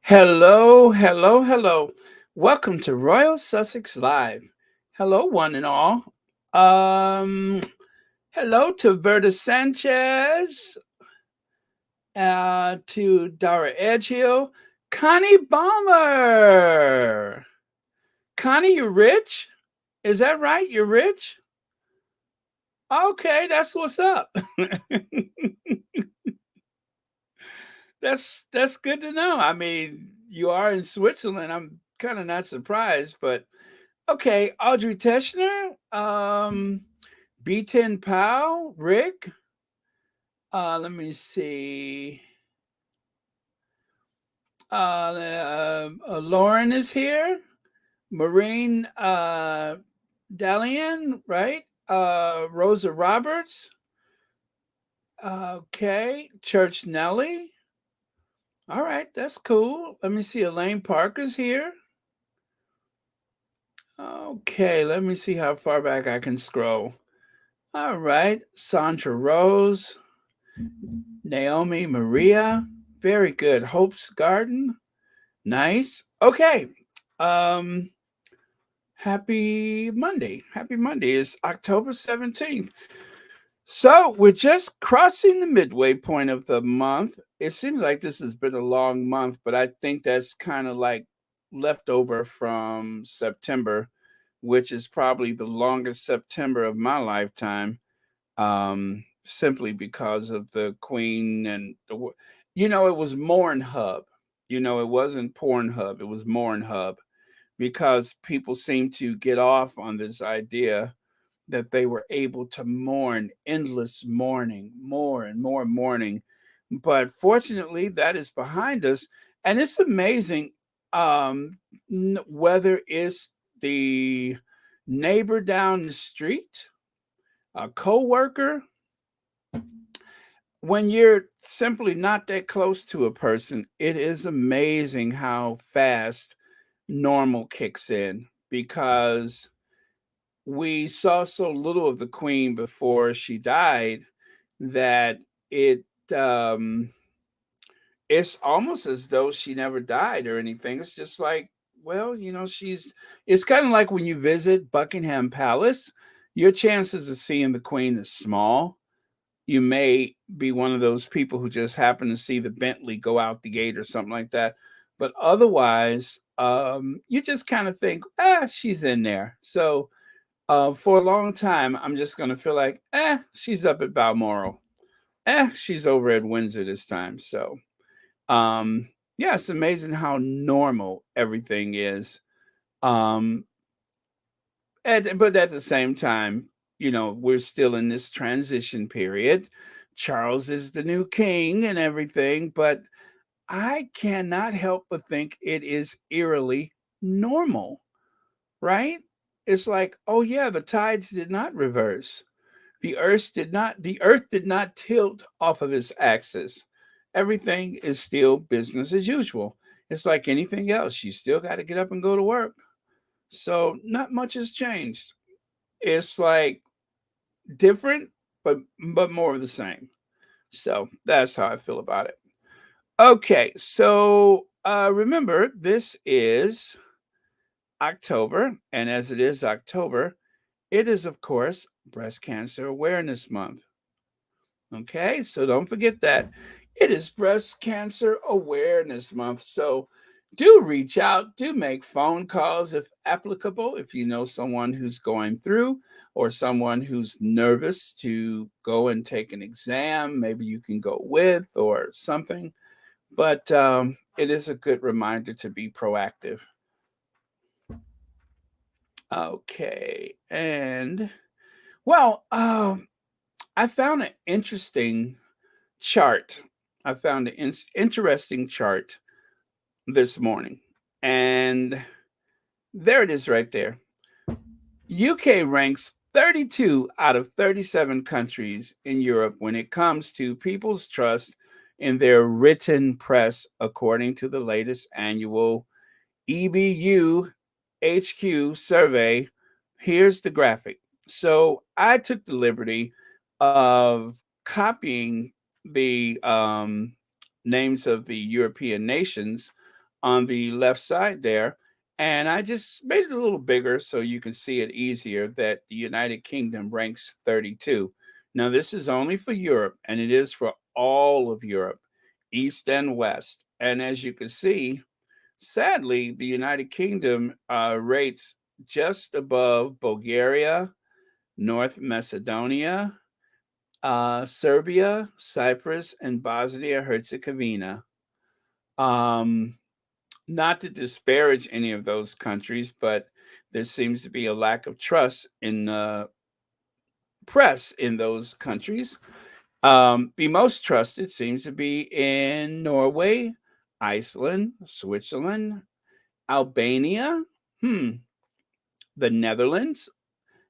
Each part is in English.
Hello, hello, hello. Welcome to Royal Sussex Live. Hello, one and all. Um, Hello to Verda Sanchez, to Dara Edgehill, Connie Balmer. Connie, you rich? Is that right? You're rich? Okay, that's what's up. That's good to know. I mean, you are in Switzerland. I'm kind of not surprised, but okay, Audrey Teschner, B10 Powell, Rick. Let me see. Lauren is here. Maureen Dalian, right? Rosa Roberts. Okay, Church Nelly. All right, that's cool. Let me see. Elaine Parker's here. Okay, let me see how far back I can scroll. All right, Sandra Rose. Naomi Maria, very good. Hope's Garden, nice. Okay, um, happy Monday. Happy Monday. It's October 17th. So we're just crossing the midway point of the month. It seems like this has been a long month, but I think that's kind of like leftover from September, which is probably the longest September of my lifetime. Simply because of the Queen and it was Mourn Hub. It wasn't Pornhub. It was Mourn Hub because people seem to get off on this idea that they were able to mourn endless mourning, more and more mourning. But fortunately, that is behind us, and it's amazing. Whether it's the neighbor down the street, a coworker, when you're simply not that close to a person, it is amazing how fast normal kicks in because we saw so little of the queen before she died that it um it's almost as though she never died or anything. It's just like, well, it's kind of like when you visit Buckingham Palace, your chances of seeing the queen is small. You may be one of those people who just happen to see the Bentley go out the gate or something like that. But otherwise, you just kind of think, she's in there. So for a long time, I'm just going to feel like, she's up at Balmoral. She's over at Windsor this time. So, yeah, it's amazing how normal everything is. Um, but at the same time, we're still in this transition period. Charles is the new king and everything, but I cannot help but think it is eerily normal, right? It's like, oh yeah, the tides did not reverse. The earth did not tilt off of its axis. Everything is still business as usual. It's like anything else. You still got to get up and go to work. So not much has changed. It's like different, but more of the same. So that's how I feel about it. Okay, so remember this is October, and as it is October, it is of course Breast Cancer Awareness Month. Okay, so don't forget that it is Breast Cancer Awareness Month. So do reach out, do make phone calls if applicable, if you know someone who's going through or someone who's nervous to go and take an exam. Maybe you can go with or something. But it is a good reminder to be proactive. Okay, and well, I found an interesting chart. I found an interesting chart this morning. And there it is right there. UK ranks 32 out of 37 countries in Europe when it comes to people's trust in their written press, according to the latest annual EBU HQ survey. Here's the graphic. So I took the liberty of copying the names of the European nations on the left side there. And I just made it a little bigger so you can see it easier that the United Kingdom ranks 32. Now, this is only for Europe, and it is for all of Europe, East and West. And as you can see, sadly, the United Kingdom rates just above Bulgaria, North Macedonia, Serbia, Cyprus, and Bosnia Herzegovina. Um, Not to disparage any of those countries, but there seems to be a lack of trust in press in those countries. The most trusted seems to be in Norway, Iceland, Switzerland, Albania, the Netherlands,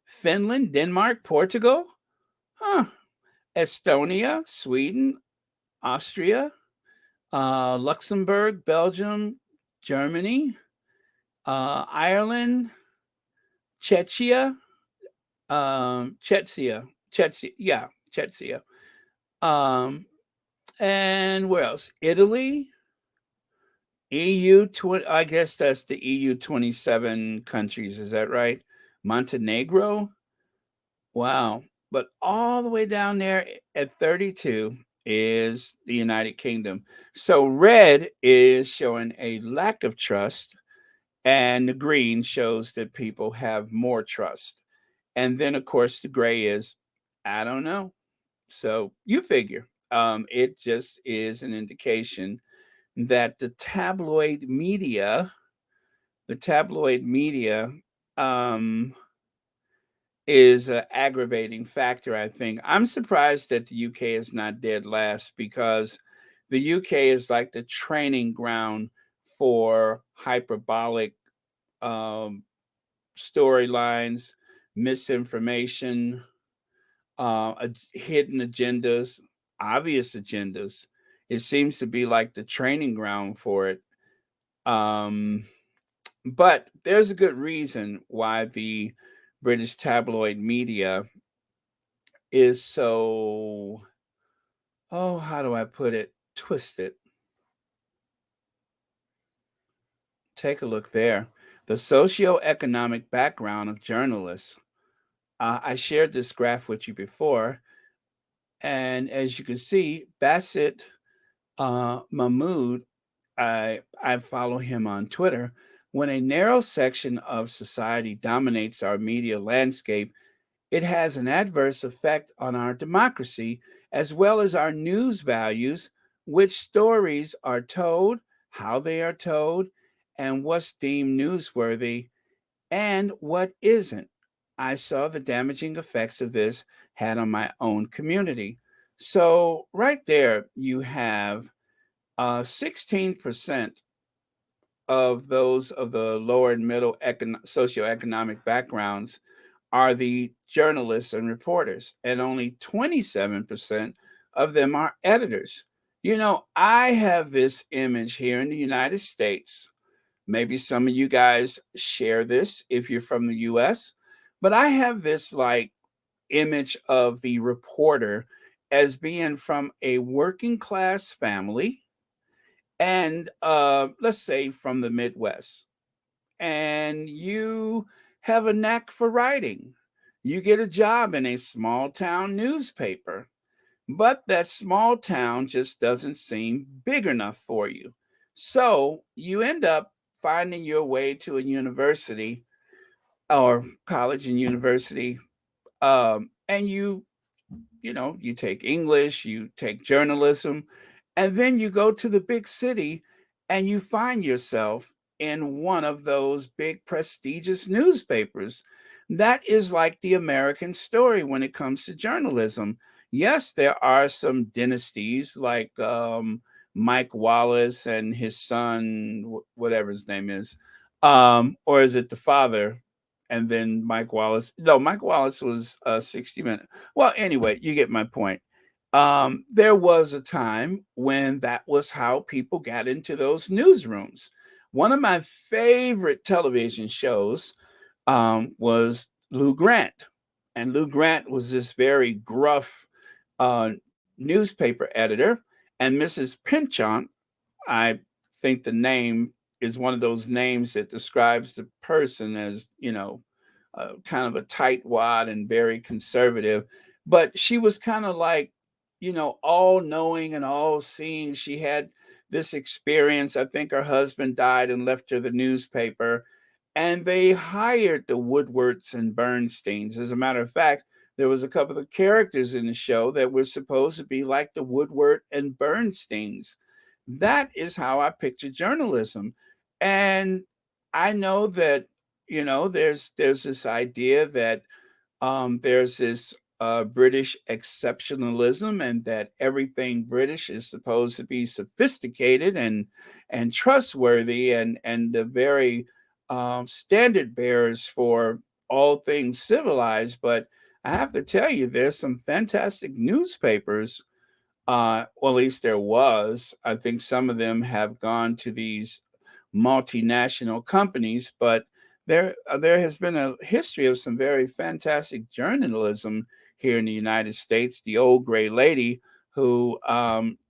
Finland, Denmark, Portugal, huh, Estonia, Sweden, Austria, Luxembourg, Belgium, Germany, Ireland, Czechia, Czechia. Um, and where else? Italy, EU 20. I guess that's the EU 27 countries. Is that right? Montenegro. Wow. But all the way down there at 32 is the United Kingdom. So red is showing a lack of trust, and the green shows that people have more trust. And then, of course, the gray is, I don't know. So you figure. It just is an indication that the tabloid media, um, is an aggravating factor, I think. I'm surprised that the UK is not dead last because the UK is like the training ground for hyperbolic um, storylines, misinformation, hidden agendas, obvious agendas. It seems to be like the training ground for it. Um, but there's a good reason why the British tabloid media is so, oh, how do I put it? Twisted. Take a look there. The socioeconomic background of journalists. I shared this graph with you before, and as you can see, Bassett Mahmood, I follow him on Twitter. When a narrow section of society dominates our media landscape, it has an adverse effect on our democracy as well as our news values, which stories are told, how they are told, and what's deemed newsworthy and what isn't. I saw the damaging effects of this had on my own community. So, right there, you have 16% of those of the lower and middle socioeconomic backgrounds are the journalists and reporters, and only 27% of them are editors. You know, I have this image here in the United States. Maybe some of you guys share this if you're from the US, but I have this like image of the reporter as being from a working class family and let's say from the Midwest, and you have a knack for writing. You get a job in a small town newspaper, but that small town just doesn't seem big enough for you. So you end up finding your way to a university or college and university, and you take English, you take journalism, and then you go to the big city and you find yourself in one of those big prestigious newspapers. That is like the American story when it comes to journalism. Yes, there are some dynasties like Mike Wallace and his son, whatever his name is. Or is it the father? And then Mike Wallace. No, Mike Wallace was 60 Minutes. Well, anyway, you get my point. There was a time when that was how people got into those newsrooms. One of my favorite television shows was Lou Grant. And Lou Grant was this very gruff uh, newspaper editor. And Mrs. Pinchon, I think the name is one of those names that describes the person as, kind of a tightwad and very conservative. But she was kind of like, all knowing and all seeing. She had this experience. I think her husband died and left her the newspaper, and they hired the Woodwards and Bernsteins. As a matter of fact, there was a couple of characters in the show that were supposed to be like the Woodward and Bernsteins. That is how I picture journalism. And I know that, there's this idea that there's this British exceptionalism, and that everything British is supposed to be sophisticated and trustworthy, and the very standard bearers for all things civilized. But I have to tell you, there's some fantastic newspapers, well, at least there was. I think some of them have gone to these multinational companies, but there has been a history of some very fantastic journalism here in the United States. The old gray lady who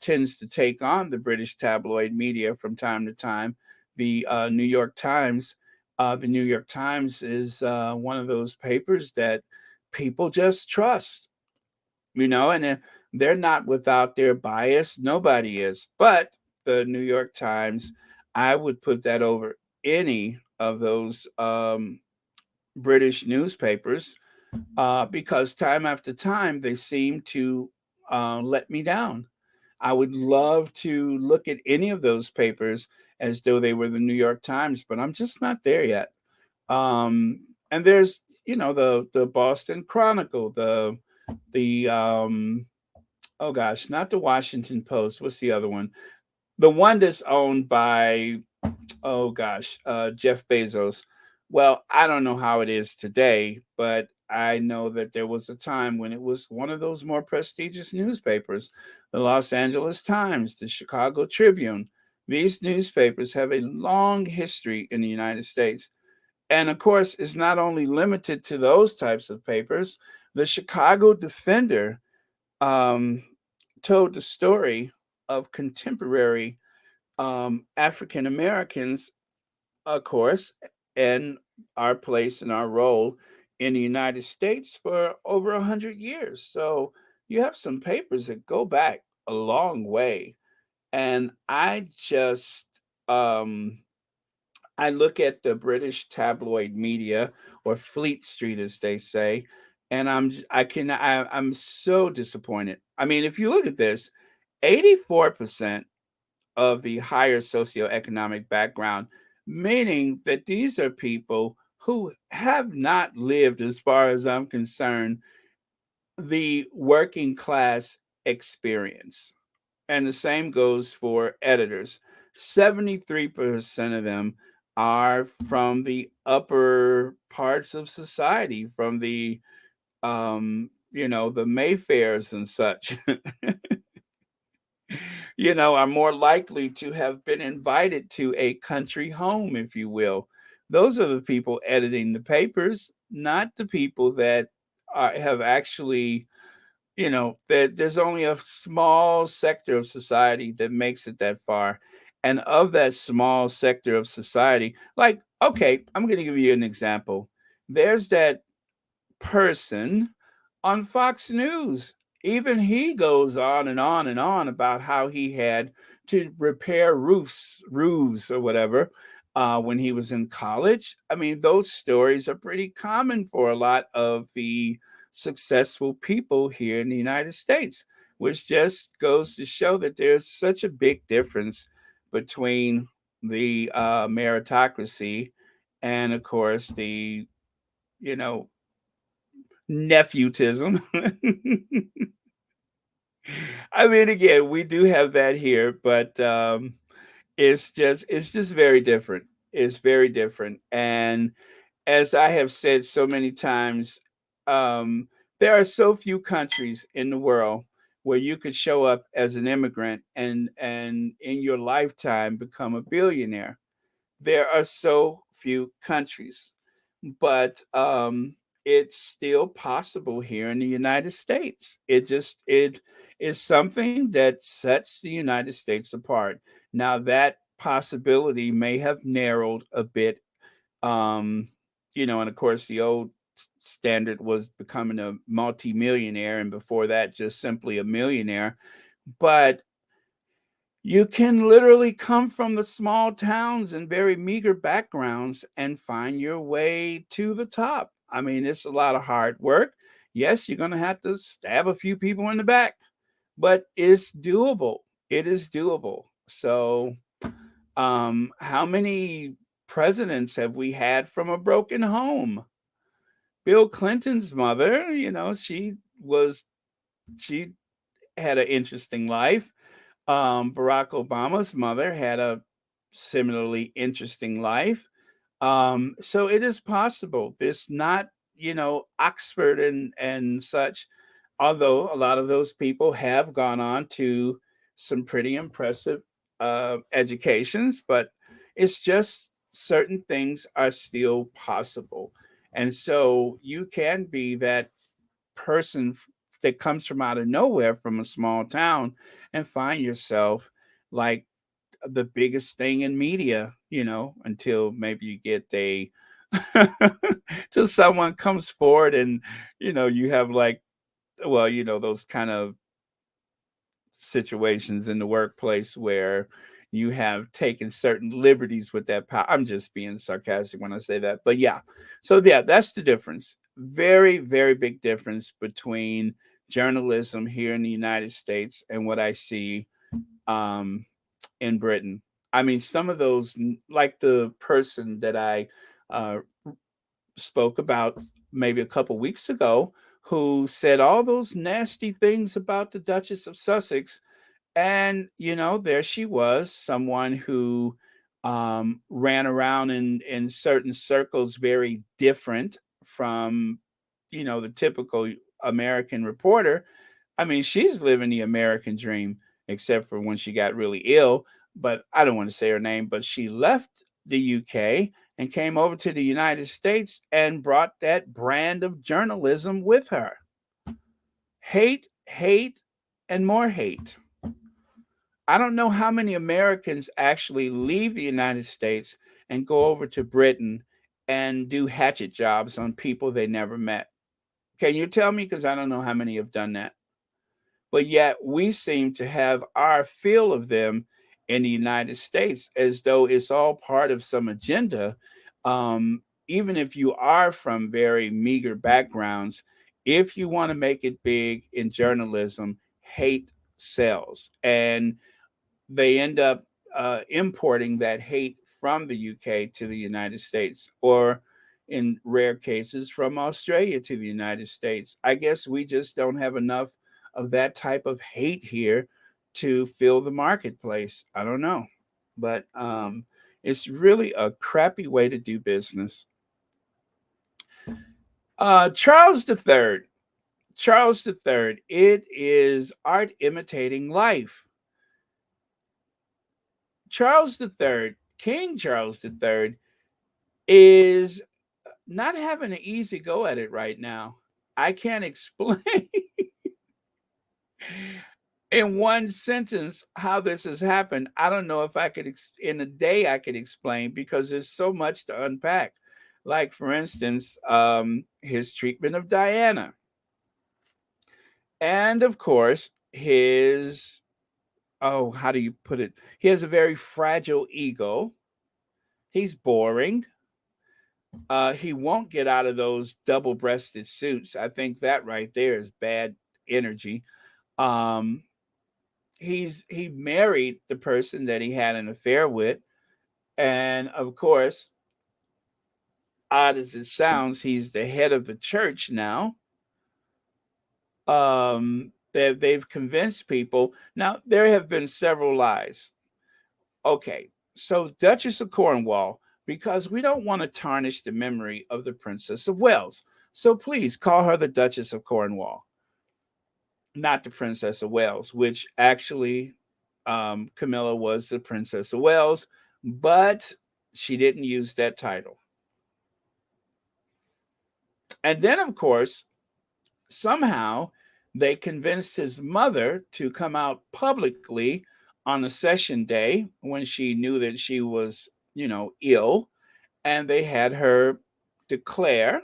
tends to take on the British tabloid media from time to time, the New York Times. The New York Times is one of those papers that people just trust, and they're not without their bias. Nobody is. But the New York Times, I would put that over any of those British newspapers, because time after time they seem to let me down. I would love to look at any of those papers as though they were the New York Times, but I'm just not there yet. And there's, the Boston Chronicle, the oh gosh, not the Washington Post. What's the other one? The one that's owned by, oh gosh, Jeff Bezos. Well, I don't know how it is today, but I know that there was a time when it was one of those more prestigious newspapers. The Los Angeles Times, the Chicago Tribune. These newspapers have a long history in the United States. And of course, it's not only limited to those types of papers. The Chicago Defender um, told the story of contemporary African Americans, of course, and our place and our role in the United States for over 100 years. So you have some papers that go back a long way. And um, I look at the British tabloid media, or Fleet Street, as they say, and I'm so disappointed. I mean, if you look at this, 84% of the higher socioeconomic background, meaning that these are people who have not lived, as far as I'm concerned, the working class experience. And the same goes for editors. 73% of them are from the upper parts of society, from the Mayfairs and such. Are more likely to have been invited to a country home, if you will. Those are the people editing the papers, not the people that have actually, that there's only a small sector of society that makes it that far. And of that small sector of society, like, okay, I'm going to give you an example. There's that person on Fox News. Even he goes on and on and on about how he had to repair roofs or whatever, when he was in college. I mean, those stories are pretty common for a lot of the successful people here in the United States, which just goes to show that there's such a big difference between the meritocracy and, of course, the, you know, nephewtism. I mean, again, we do have that here, but it's just very different. It's very different. And as I have said so many times, um, there are so few countries in the world where you could show up as an immigrant and in your lifetime become a billionaire. There are so few countries, but it's still possible here in the United States. It is something that sets the United States apart. Now, that possibility may have narrowed a bit. Um, and of course, the old standard was becoming a multimillionaire, and before that, just simply a millionaire. But you can literally come from the small towns and very meager backgrounds and find your way to the top. I mean, it's a lot of hard work. Yes, you're going to have to stab a few people in the back, but it's doable. It is doable. So, how many presidents have we had from a broken home? Bill Clinton's mother, she had an interesting life. Barack Obama's mother had a similarly interesting life. So it is possible. It's not, Oxford and such, although a lot of those people have gone on to some pretty impressive educations, but it's just certain things are still possible. And so you can be that person that comes from out of nowhere from a small town and find yourself like the biggest thing in media, until maybe you get a till someone comes forward and you have like, well, those kind of situations in the workplace where you have taken certain liberties with that power. I'm just being sarcastic when I say that. But yeah. So yeah, that's the difference. Very, very big difference between journalism here in the United States and what I see um in Britain. I mean, some of those, like the person that I uh, spoke about maybe a couple weeks ago, who said all those nasty things about the Duchess of Sussex, and there she was, someone who ran around in certain circles very different from the typical American reporter. I mean, she's living the American dream, except for when she got really ill. But I don't want to say her name, but she left the UK and came over to the United States and brought that brand of journalism with her. Hate, hate, and more hate. I don't know how many Americans actually leave the United States and go over to Britain and do hatchet jobs on people they never met. Can you tell me? Because I don't know how many have done that. But yet we seem to have our fill of them in the United States as though it's all part of some agenda. Even if you are from very meager backgrounds, if you want to make it big in journalism, hate sells. And they end up importing that hate from the UK to the United States, or in rare cases, from Australia to the United States. I guess we just don't have enough of that type of hate here to fill the marketplace. I don't know. But it's really a crappy way to do business. Charles III. Charles III. It is art imitating life. Charles III, King Charles III, is not having an easy go at it right now. I can't explain in one sentence how this has happened. I don't know if I could, in a day, I could explain, because there's so much to unpack. Like, for instance, his treatment of Diana. And of course, how do you put it? He has a very fragile ego. He's boring. He won't get out of those double-breasted suits. I think that right there is bad energy. Um, he married the person that he had an affair with, and of course, odd as it sounds, he's the head of the church now. They've convinced people. Now there have been several lies. Okay, so Duchess of Cornwall, because we don't want to tarnish the memory of the Princess of Wales. So please call her the Duchess of Cornwall, not the Princess of Wales, which actually Camilla was the Princess of Wales, but she didn't use that title. And then, of course, somehow they convinced his mother to come out publicly on a session day when she knew that she was, ill, and they had her declare,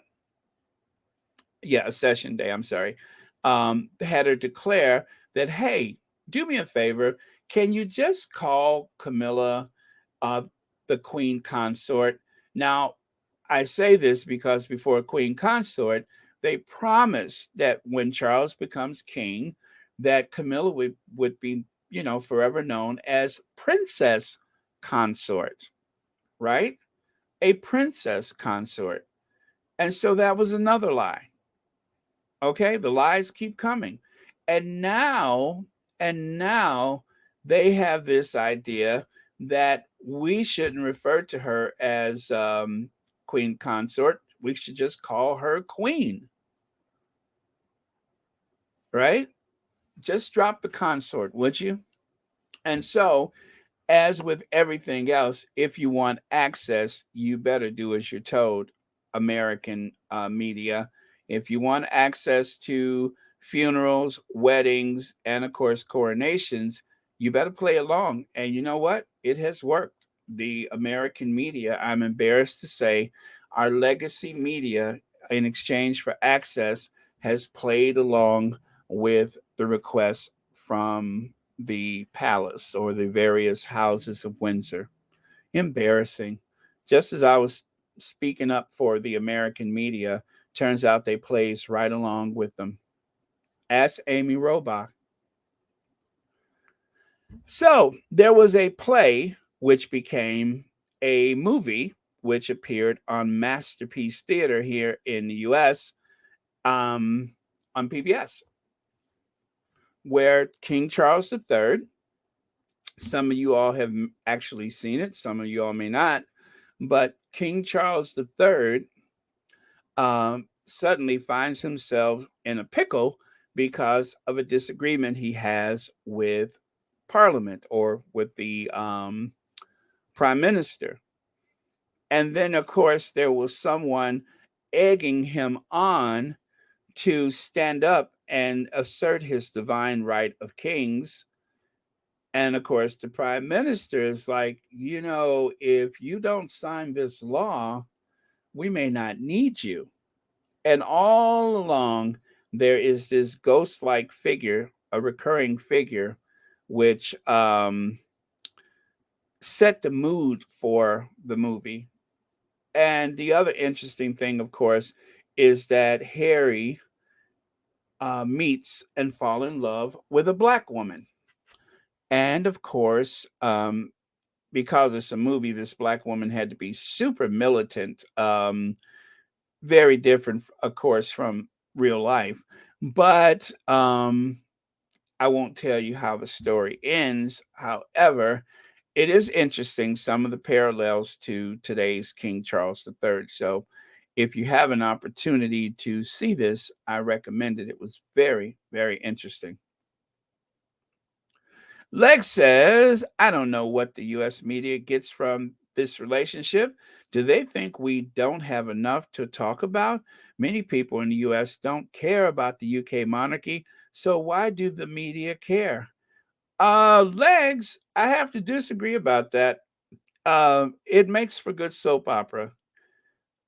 yeah, a session day, I'm sorry, had her declare that, hey, do me a favor, can you just call Camilla uh, the queen consort? Now, I say this because before queen consort, they promised that when Charles becomes king, that Camilla would be, forever known as princess consort, right? A princess consort. And so that was another lie. Okay, the lies keep coming. And now, and now they have this idea that we shouldn't refer to her as queen consort. We should just call her queen, right? Just drop the consort, would you? And so, as with everything else, if you want access, you better do as you're told, American media. If you want access to funerals, weddings, and of course, coronations, you better play along. And you know what? It has worked. The American media, I'm embarrassed to say, our legacy media, in exchange for access, has played along with the requests from the palace or the various houses of Windsor. Embarrassing. Just as I was speaking up for the American media, turns out they plays right along with them. Ask Amy Robach. So there was a play which became a movie which appeared on Masterpiece Theater here in the US on PBS, where King Charles III, some of you all have actually seen it, some of you all may not, but King Charles III suddenly finds himself in a pickle because of a disagreement he has with Parliament or with the Prime Minister. And then, of course, there was someone egging him on to stand up and assert his divine right of kings. And of course, the prime minister is like, if you don't sign this law, we may not need you. And all along, there is this ghost like figure, a recurring figure, which set the mood for the movie. And the other interesting thing, of course, is that Harry meets and fall in love with a black woman. And of course, because it's a movie, this black woman had to be super militant, very different, of course, from real life. But I won't tell you how the story ends. However, it is interesting, some of the parallels to today's King Charles III. So if you have an opportunity to see this, I recommend it. It was very, very interesting. Lex says, I don't know what the US media gets from this relationship. Do they think we don't have enough to talk about? Many people in the US don't care about the UK monarchy, so why do the media care? Legs, I have to disagree about that. It makes for good soap opera.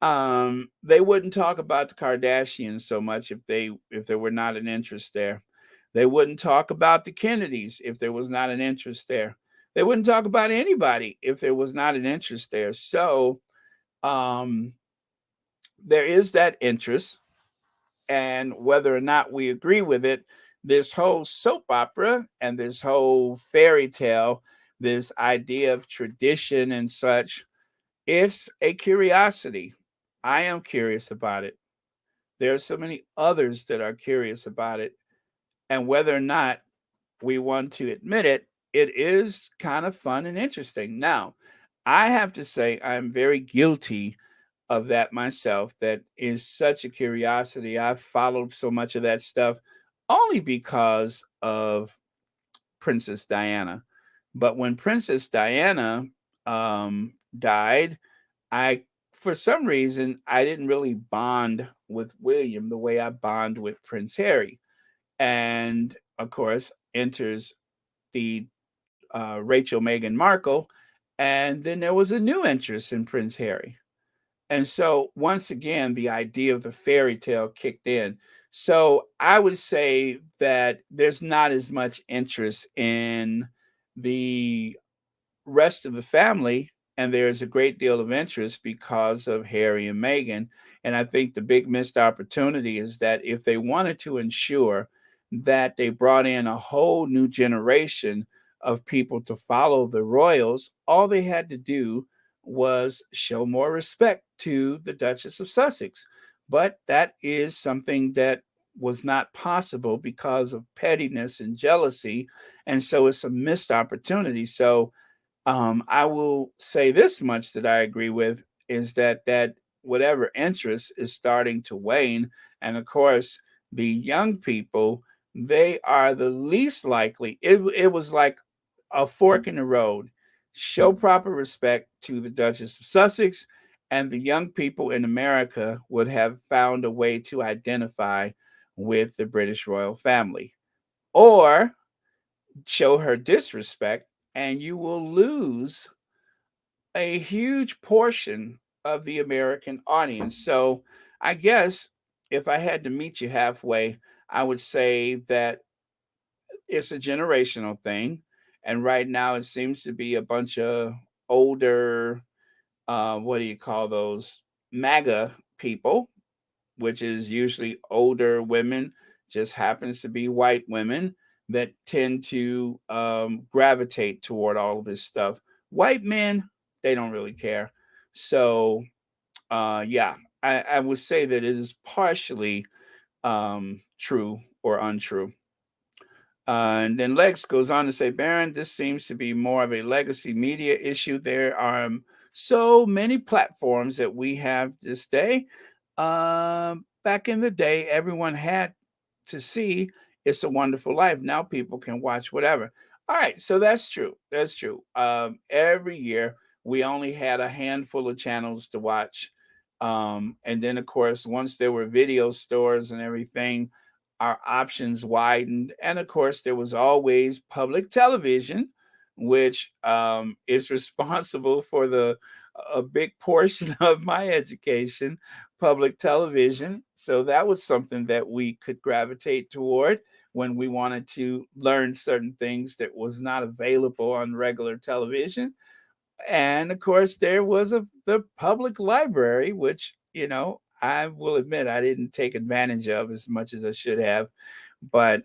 They wouldn't talk about the Kardashians so much if there were not an interest there. They wouldn't talk about the Kennedys if there was not an interest there. They wouldn't talk about anybody if there was not an interest there. So um, there is that interest, and whether or not we agree with it, this whole soap opera and this whole fairy tale, this idea of tradition and such, it's a curiosity. I am curious about it. There are so many others that are curious about it. And whether or not we want to admit it, it is kind of fun and interesting. Now, I have to say, I'm very guilty of that myself. That is such a curiosity. I've followed so much of that stuff only because of Princess Diana. But when Princess Diana died, I, for some reason, I didn't really bond with William the way I bond with Prince Harry. And of course, enters the Rachel Meghan Markle, and then there was a new interest in Prince Harry. And so once again, the idea of the fairy tale kicked in. So I would say that there's not as much interest in the rest of the family, and there's a great deal of interest because of Harry and Meghan. And I think the big missed opportunity is that if they wanted to ensure that they brought in a whole new generation of people to follow the royals, all they had to do was show more respect to the Duchess of Sussex. But that is something that was not possible because of pettiness and jealousy. And so it's a missed opportunity. So I will say this much that I agree with is that whatever interest is starting to wane, and of course, the young people, they are the least likely. It was like a fork in the road. Show proper respect to the Duchess of Sussex, and the young people in America would have found a way to identify with the British royal family, or show her disrespect, and you will lose a huge portion of the American audience. So I guess if I had to meet you halfway, I would say that it's a generational thing. And right now it seems to be a bunch of older, what do you call those? MAGA people, which is usually older women, just happens to be white women that tend to gravitate toward all of this stuff. White men, they don't really care. So, yeah, I would say that it is partially true or untrue. And then Lex goes on to say, Baron, this seems to be more of a legacy media issue. There are so many platforms that we have this day. Back in the day, everyone had to see It's a Wonderful Life. Now people can watch whatever. All right, so that's true. That's true. Every year, we only had a handful of channels to watch. And then, of course, once there were video stores and everything, our options widened. And of course, there was always public television, which is responsible for a big portion of my education, public television. So that was something that we could gravitate toward when we wanted to learn certain things that was not available on regular television. And of course, there was the public library, which, I will admit I didn't take advantage of as much as I should have. But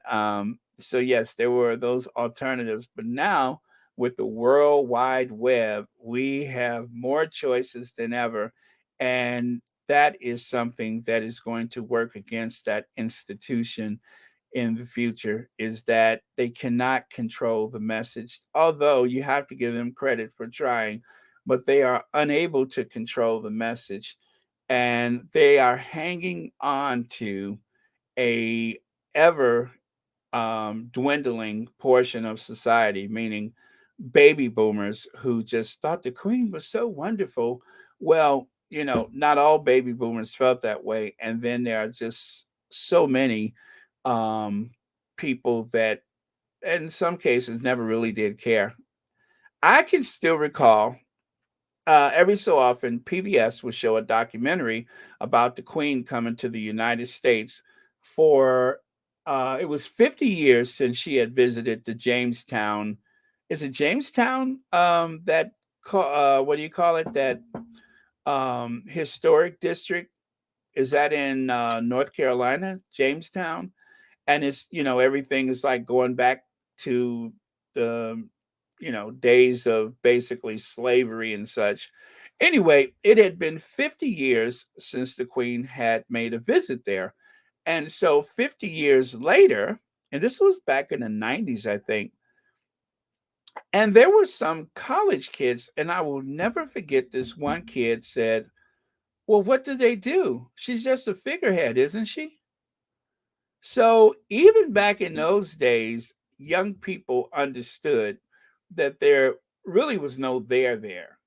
so yes, there were those alternatives. But now with the World Wide Web, we have more choices than ever. And that is something that is going to work against that institution in the future, is that they cannot control the message, although you have to give them credit for trying, but they are unable to control the message, and they are hanging on to a ever dwindling portion of society, meaning baby boomers who just thought the queen was so wonderful. Well, not all baby boomers felt that way. And then there are just so many um, people that, in some cases, never really did care. I can still recall every so often, PBS would show a documentary about the Queen coming to the United States for, it was 50 years since she had visited the Jamestown. Is it Jamestown? What do you call it? That historic district? Is that in North Carolina, Jamestown? And it's, everything is like going back to the days of basically slavery and such. Anyway, it had been 50 years since the queen had made a visit there. And so 50 years later, and this was back in the 90s, I think, and there were some college kids, and I will never forget, this one kid said, well, what did they do? She's just a figurehead, isn't she? So even back in those days, young people understood that there really was no there,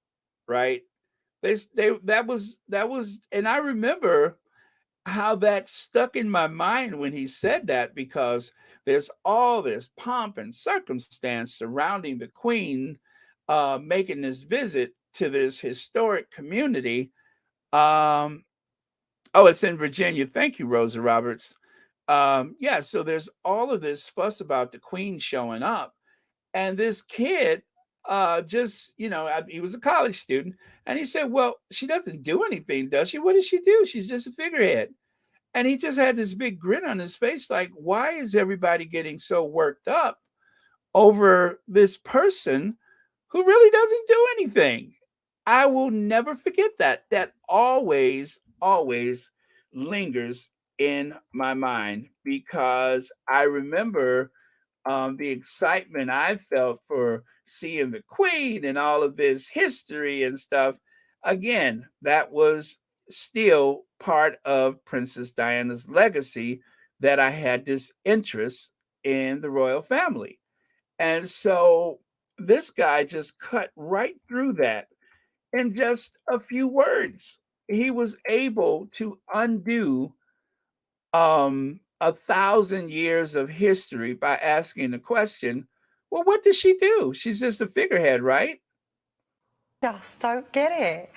right? They that was, and I remember how that stuck in my mind when he said that, because there's all this pomp and circumstance surrounding the Queen making this visit to this historic community. Um, oh, it's in Virginia. Thank you, Rosa Roberts. Yeah, so there's all of this fuss about the Queen showing up, and this kid just, he was a college student, and he said, "Well, she doesn't do anything, does she? What does she do? She's just a figurehead." And he just had this big grin on his face, like, why is everybody getting so worked up over this person who really doesn't do anything? I will never forget that. That always, always lingers in my mind, because I remember the excitement I felt for seeing the Queen and all of this history and stuff. Again, that was still part of Princess Diana's legacy, that I had this interest in the royal family. And so this guy just cut right through that in just a few words. He was able to undo 1,000 years of history by asking the question, well, what does she do? She's just a figurehead, right? Just don't get it.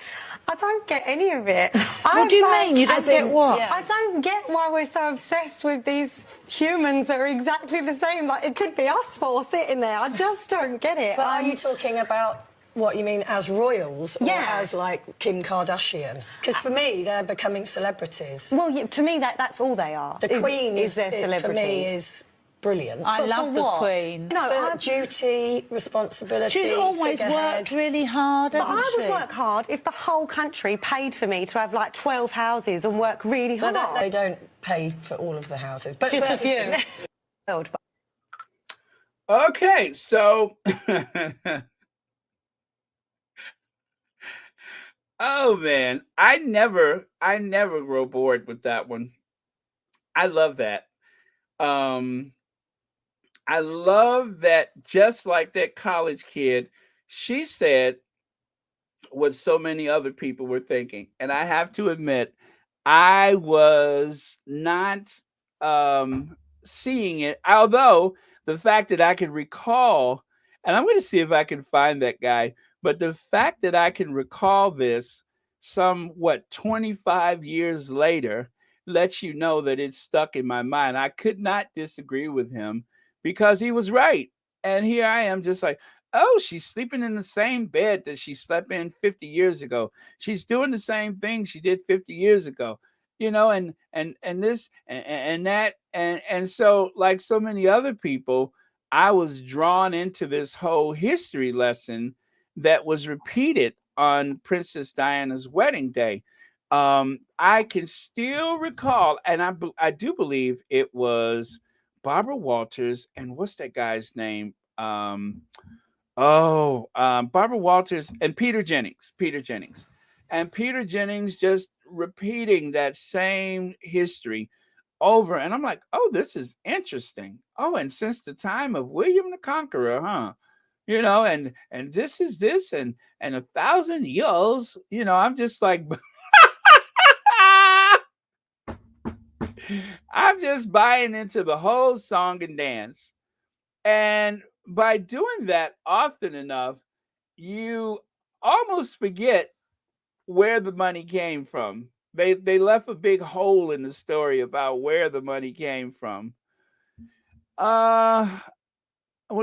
I don't get any of it. What do you mean? You don't get what? Yeah. I don't get why we're so obsessed with these humans that are exactly the same. Like, it could be us four sitting there. I just don't get it. But are you talking about what you mean as royals, or as like Kim Kardashian? Because for me, they're becoming celebrities. Well, yeah, to me, that's all they are. The Queen is their celebrity. For me, is brilliant. I love the Queen. No, for duty, responsibility. She's always worked really hard, hasn't I would she? work hard if the whole country paid for me to have like 12 houses and work really hard. They don't pay for all of the houses, but just a few. Okay, so oh man, I never grow bored with that one. I love that. I love that, just like that college kid, she said what so many other people were thinking. And I have to admit, I was not seeing it, although the fact that I can recall, and I'm going to see if I can find that guy, but the fact that I can recall this 25 years later lets you know that it's stuck in my mind. I could not disagree with him, because he was right. And here I am, just like, oh, she's sleeping in the same bed that she slept in 50 years ago. She's doing the same thing she did 50 years ago. And this and that, and so, like so many other people, I was drawn into this whole history lesson that was repeated on Princess Diana's wedding day. I can still recall, and I do believe it was Barbara Walters, and what's that guy's name? Barbara Walters and Peter Jennings. And Peter Jennings just repeating that same history over. And I'm like, oh, this is interesting. Oh, and since the time of William the Conqueror, huh? And this is this, and 1,000 years, I'm just like, I'm just buying into the whole song and dance. And by doing that often enough, you almost forget where the money came from. They left a big hole in the story about where the money came from. What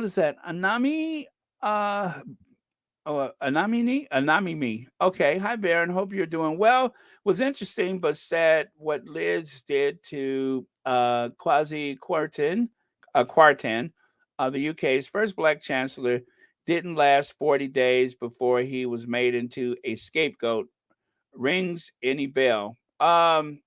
is that? Anami? Anami. Okay. Hi, Baron. Hope you're doing well. Was interesting but sad what Liz did to Kwasi Kwarteng, the UK's first black chancellor. Didn't last 40 days before he was made into a scapegoat. Rings any bell? That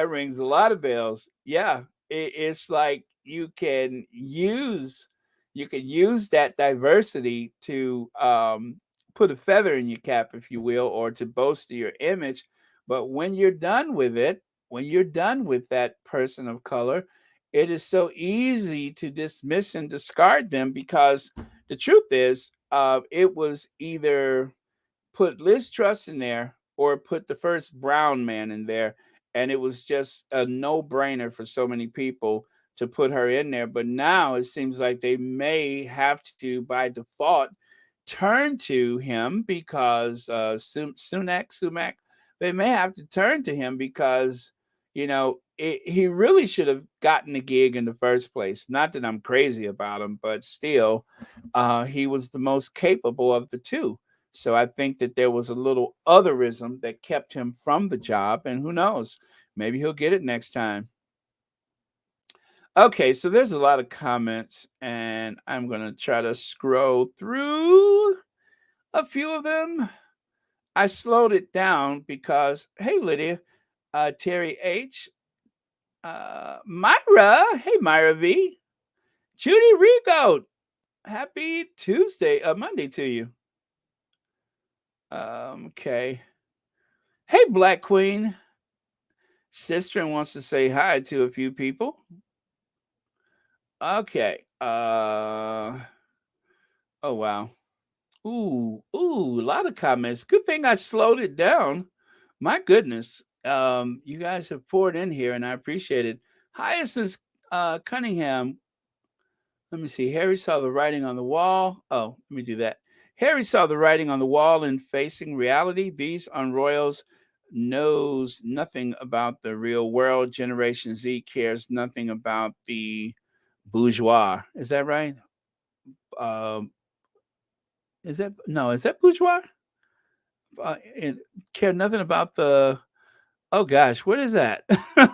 rings a lot of bells. Yeah, it's like you can use that diversity to put a feather in your cap, if you will, or to bolster your image. But when you're done with it, when you're done with that person of color, it is so easy to dismiss and discard them, because the truth is, it was either put Liz Truss in there or put the first brown man in there, and it was just a no-brainer for so many people to put her in there. But now it seems like they may have to, by default, turn to him because Sumac, they may have to turn to him because he really should have gotten the gig in the first place. Not that I'm crazy about him, but still, he was the most capable of the two. So I think that there was a little otherism that kept him from the job, and who knows, maybe he'll get it next time. Okay, so there's a lot of comments, and I'm going to try to scroll through a few of them. I slowed it down because, hey, Lydia, Terry H., Myra, hey, Myra V., Judy Rigo, happy Monday to you. Okay. Hey, Black Queen. Sister wants to say hi to a few people. Okay. Oh, wow. Ooh, a lot of comments. Good thing I slowed it down. My goodness. You guys have poured in here, and I appreciate it. Hyacinth Cunningham. Let me see. Harry saw the writing on the wall. Oh, let me do that. Harry saw the writing on the wall in Facing Reality. These on Royals knows nothing about the real world. Generation Z cares nothing about the bourgeois. Is that right? Is that bourgeois? And care nothing about the. Oh gosh, what is that?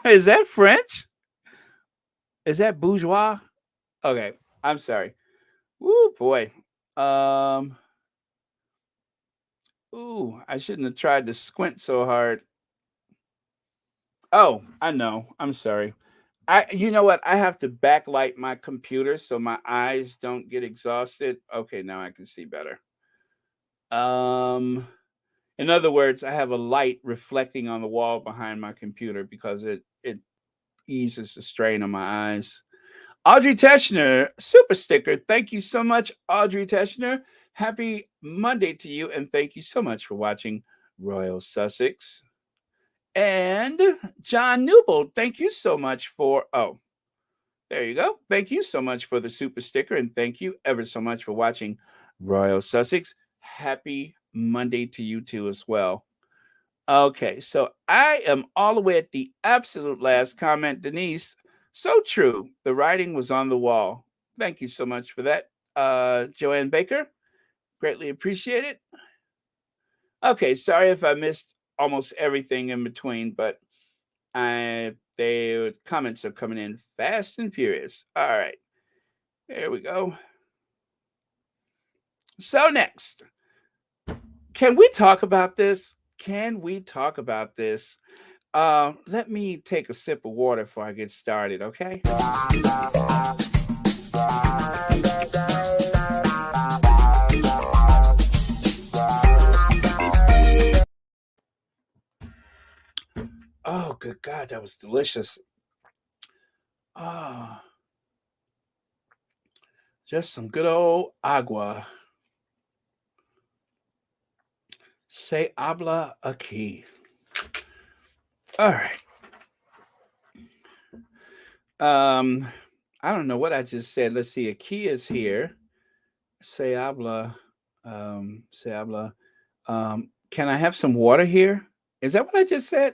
Is that French? Is that bourgeois? Okay, I'm sorry. Woo boy. I shouldn't have tried to squint so hard. Oh, I know. I'm sorry. You know what? I have to backlight my computer so my eyes don't get exhausted. Okay, now I can see better. In other words, I have a light reflecting on the wall behind my computer because it eases the strain on my eyes. Audrey Teschner, super sticker. Thank you so much, Audrey Teschner. Happy Monday to you, and thank you so much for watching Royal Sussex. And John Newbold, thank you so much for, there you go. Thank you so much for the super sticker, and thank you ever so much for watching Royal Sussex. Happy Monday to you too as well. Okay, so I am all the way at the absolute last comment. Denise, so true. The writing was on the wall. Thank you so much for that. Joanne Baker, greatly appreciate it. Okay, sorry if I missed almost everything in between, but the comments are coming in fast and furious. All right, there we go. So next, can we talk about this? Can we talk about this? Let me take a sip of water before I get started, okay? Oh, good God, that was delicious. Just some good old agua. Se habla aquí. All right. I don't know what I just said. Let's see. Aquí is here. Se habla. Se habla. Can I have some water here? Is that what I just said?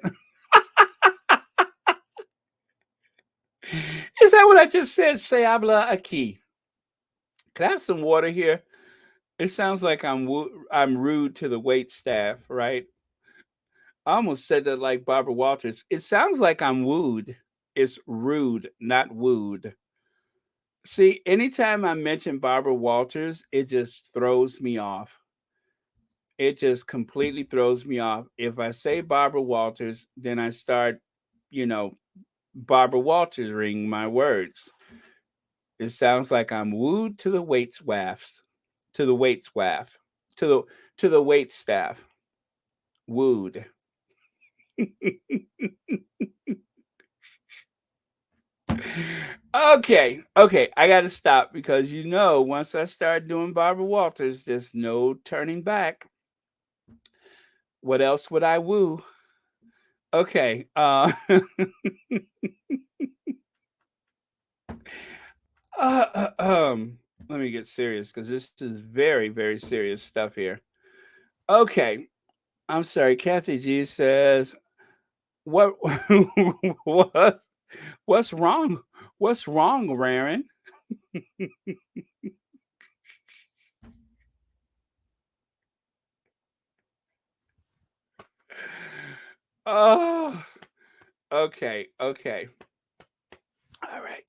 Is that what I just said? Se habla aquí. Can I have some water here? It sounds like I'm rude to the wait staff, right? I almost said that like Barbara Walters. It sounds like I'm wooed. It's rude, not wooed. See, anytime I mention Barbara Walters, it just throws me off. It just completely throws me off. If I say Barbara Walters, then I start, Barbara Walters ring my words. It sounds like I'm wooed to the wait staff, to the wait staff, to the wait staff. Wooed. Okay, I got to stop because once I start doing Barbara Walters, there's no turning back. What else would I woo? Okay. Let me get serious because this is very, very serious stuff here. Okay. I'm sorry. Kathy G says, "What? what? What's wrong? What's wrong, Raren?" Oh, okay, okay. All right.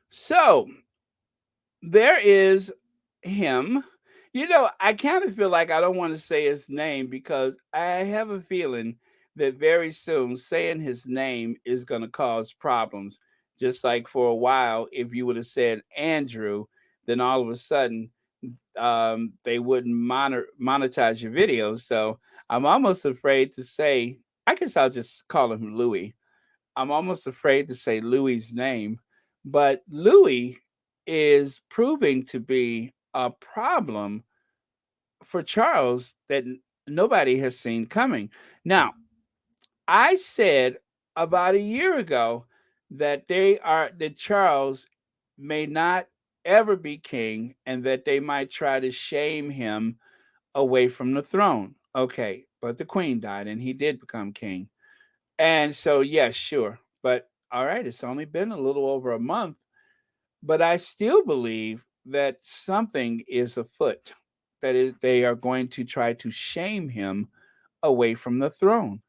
So there is him. You know, I kind of feel like I don't want to say his name because I have a feeling that very soon saying his name is going to cause problems. Just like for a while, if you would have said Andrew, then all of a sudden they wouldn't monetize your videos. So I'm almost afraid to say, I guess I'll just call him Louis. I'm almost afraid to say Louis's name, but Louis is proving to be a problem for Charles that nobody has seen coming. Now, I said about a year ago that Charles may not ever be king and that they might try to shame him away from the throne. Okay, but the queen died and he did become king. And so, yes, sure. But all right, it's only been a little over a month, but I still believe that something is afoot. That is, they are going to try to shame him away from the throne.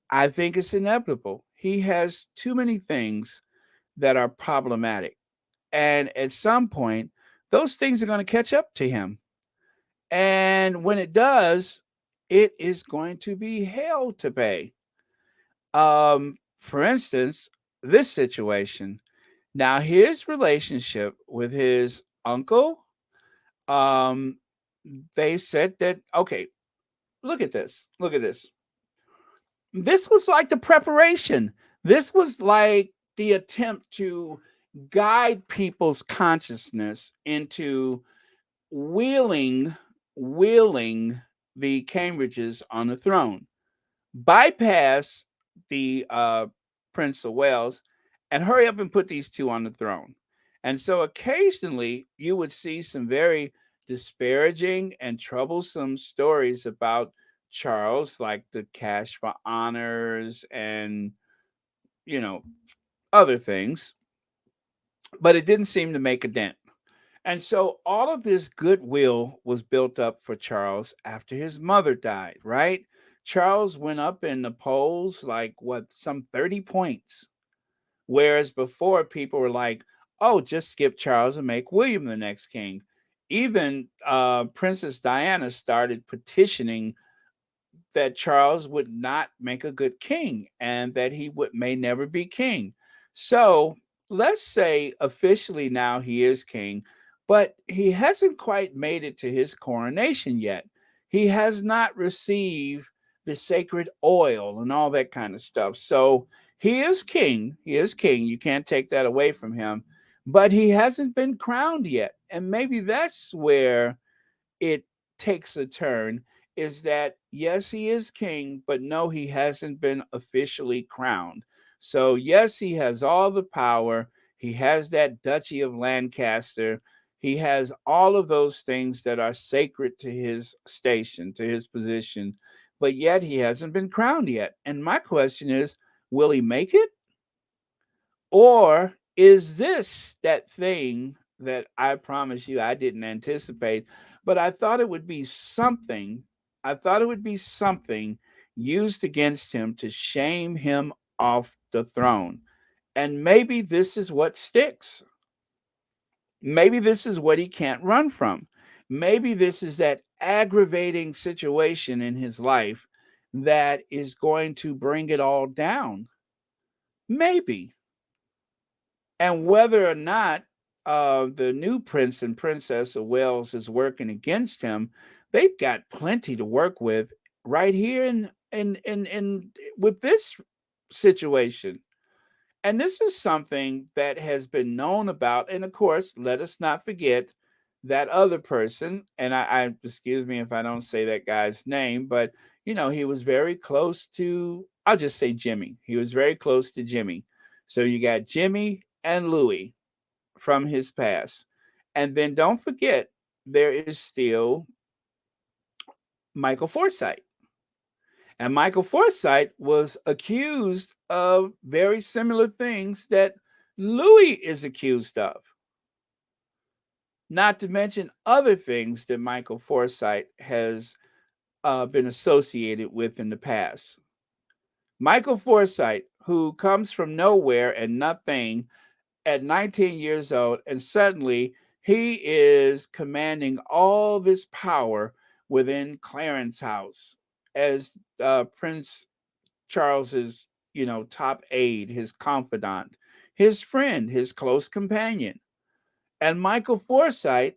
I think it's inevitable. He has too many things that are problematic. And at some point, those things are going to catch up to him. And when it does, it is going to be hell to pay. For instance, this situation. Now, his relationship with his uncle, um, they said that, okay, look at this. Look at this. This was like the preparation. This was like the attempt to guide people's consciousness into wheeling the Cambridges on the throne, bypass the Prince of Wales, and hurry up and put these two on the throne. And so occasionally you would see some very disparaging and troublesome stories about Charles, like the cash for honors and, you know, other things, but it didn't seem to make a dent. And so all of this goodwill was built up for Charles after his mother died, right? Charles went up in the polls like what, some 30 points. Whereas before people were like, oh, just skip Charles and make William the next king. Even Princess Diana started petitioning that Charles would not make a good king and that he may never be king. So let's say officially now he is king, but he hasn't quite made it to his coronation yet. He has not received the sacred oil and all that kind of stuff. So he is king. He is king. You can't take that away from him, but he hasn't been crowned yet. And maybe that's where it takes a turn, is that yes, he is king, but no, he hasn't been officially crowned. So, yes, he has all the power. He has that Duchy of Lancaster. He has all of those things that are sacred to his station, to his position, but yet he hasn't been crowned yet. And my question is, will he make it? Or is this that thing that I promise you I didn't anticipate, but I thought it would be something. I thought it would be something used against him to shame him off the throne. And maybe this is what sticks. Maybe this is what he can't run from. Maybe this is that aggravating situation in his life that is going to bring it all down. Maybe. And whether or not the new prince and princess of Wales is working against him, they've got plenty to work with right here in with this situation. And this is something that has been known about. And of course, let us not forget that other person. And I excuse me if I don't say that guy's name, but you know, he was very close to I'll just say Jimmy. He was very close to Jimmy. So you got Jimmy and Louis from his past. And then don't forget, there is still Michael Forsythe. And Michael Forsythe was accused of very similar things that Louis is accused of. Not to mention other things that Michael Forsythe has been associated with in the past. Michael Forsythe, who comes from nowhere and nothing at 19 years old, and suddenly he is commanding all this power within Clarence House as Prince Charles's, top aide, his confidant, his friend, his close companion. And Michael Forsythe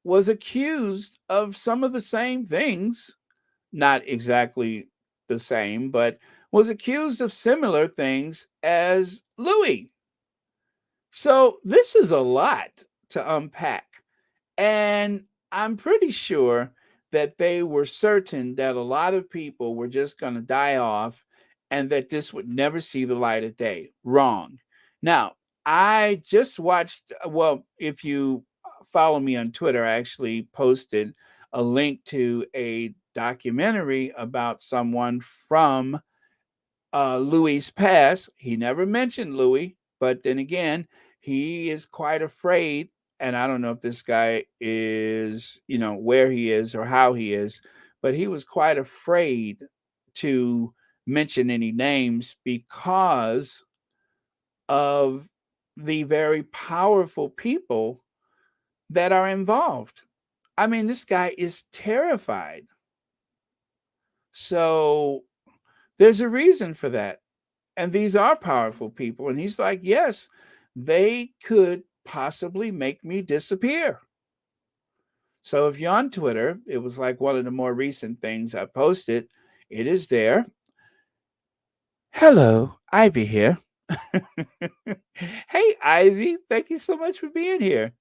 was accused of some of the same things, not exactly the same, but was accused of similar things as Louis. So this is a lot to unpack. And I'm pretty sure that they were certain that a lot of people were just going to die off and that this would never see the light of day. Wrong. Now, I just watched, well, if you follow me on Twitter, I actually posted a link to a documentary about someone from Louis' past. He never mentioned Louis, but then again, he is quite afraid. And I don't know if this guy is, where he is or how he is, but he was quite afraid to mention any names because of the very powerful people that are involved. I mean, this guy is terrified. So there's a reason for that. And these are powerful people. And he's like, yes, they could possibly make me disappear. So if you're on Twitter, it was like one of the more recent things I posted. It is there. Hello, Ivy here. Hey, Ivy, thank you so much for being here.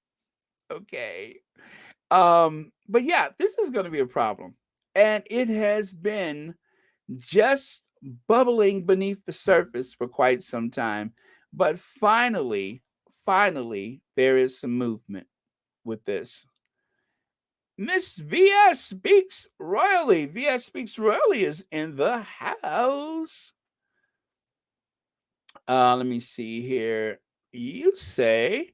Okay. But yeah, this is going to be a problem. And it has been just bubbling beneath the surface for quite some time. But finally, there is some movement with this. Miss VS Speaks Royally. VS Speaks Royally is in the house. Let me see here. You say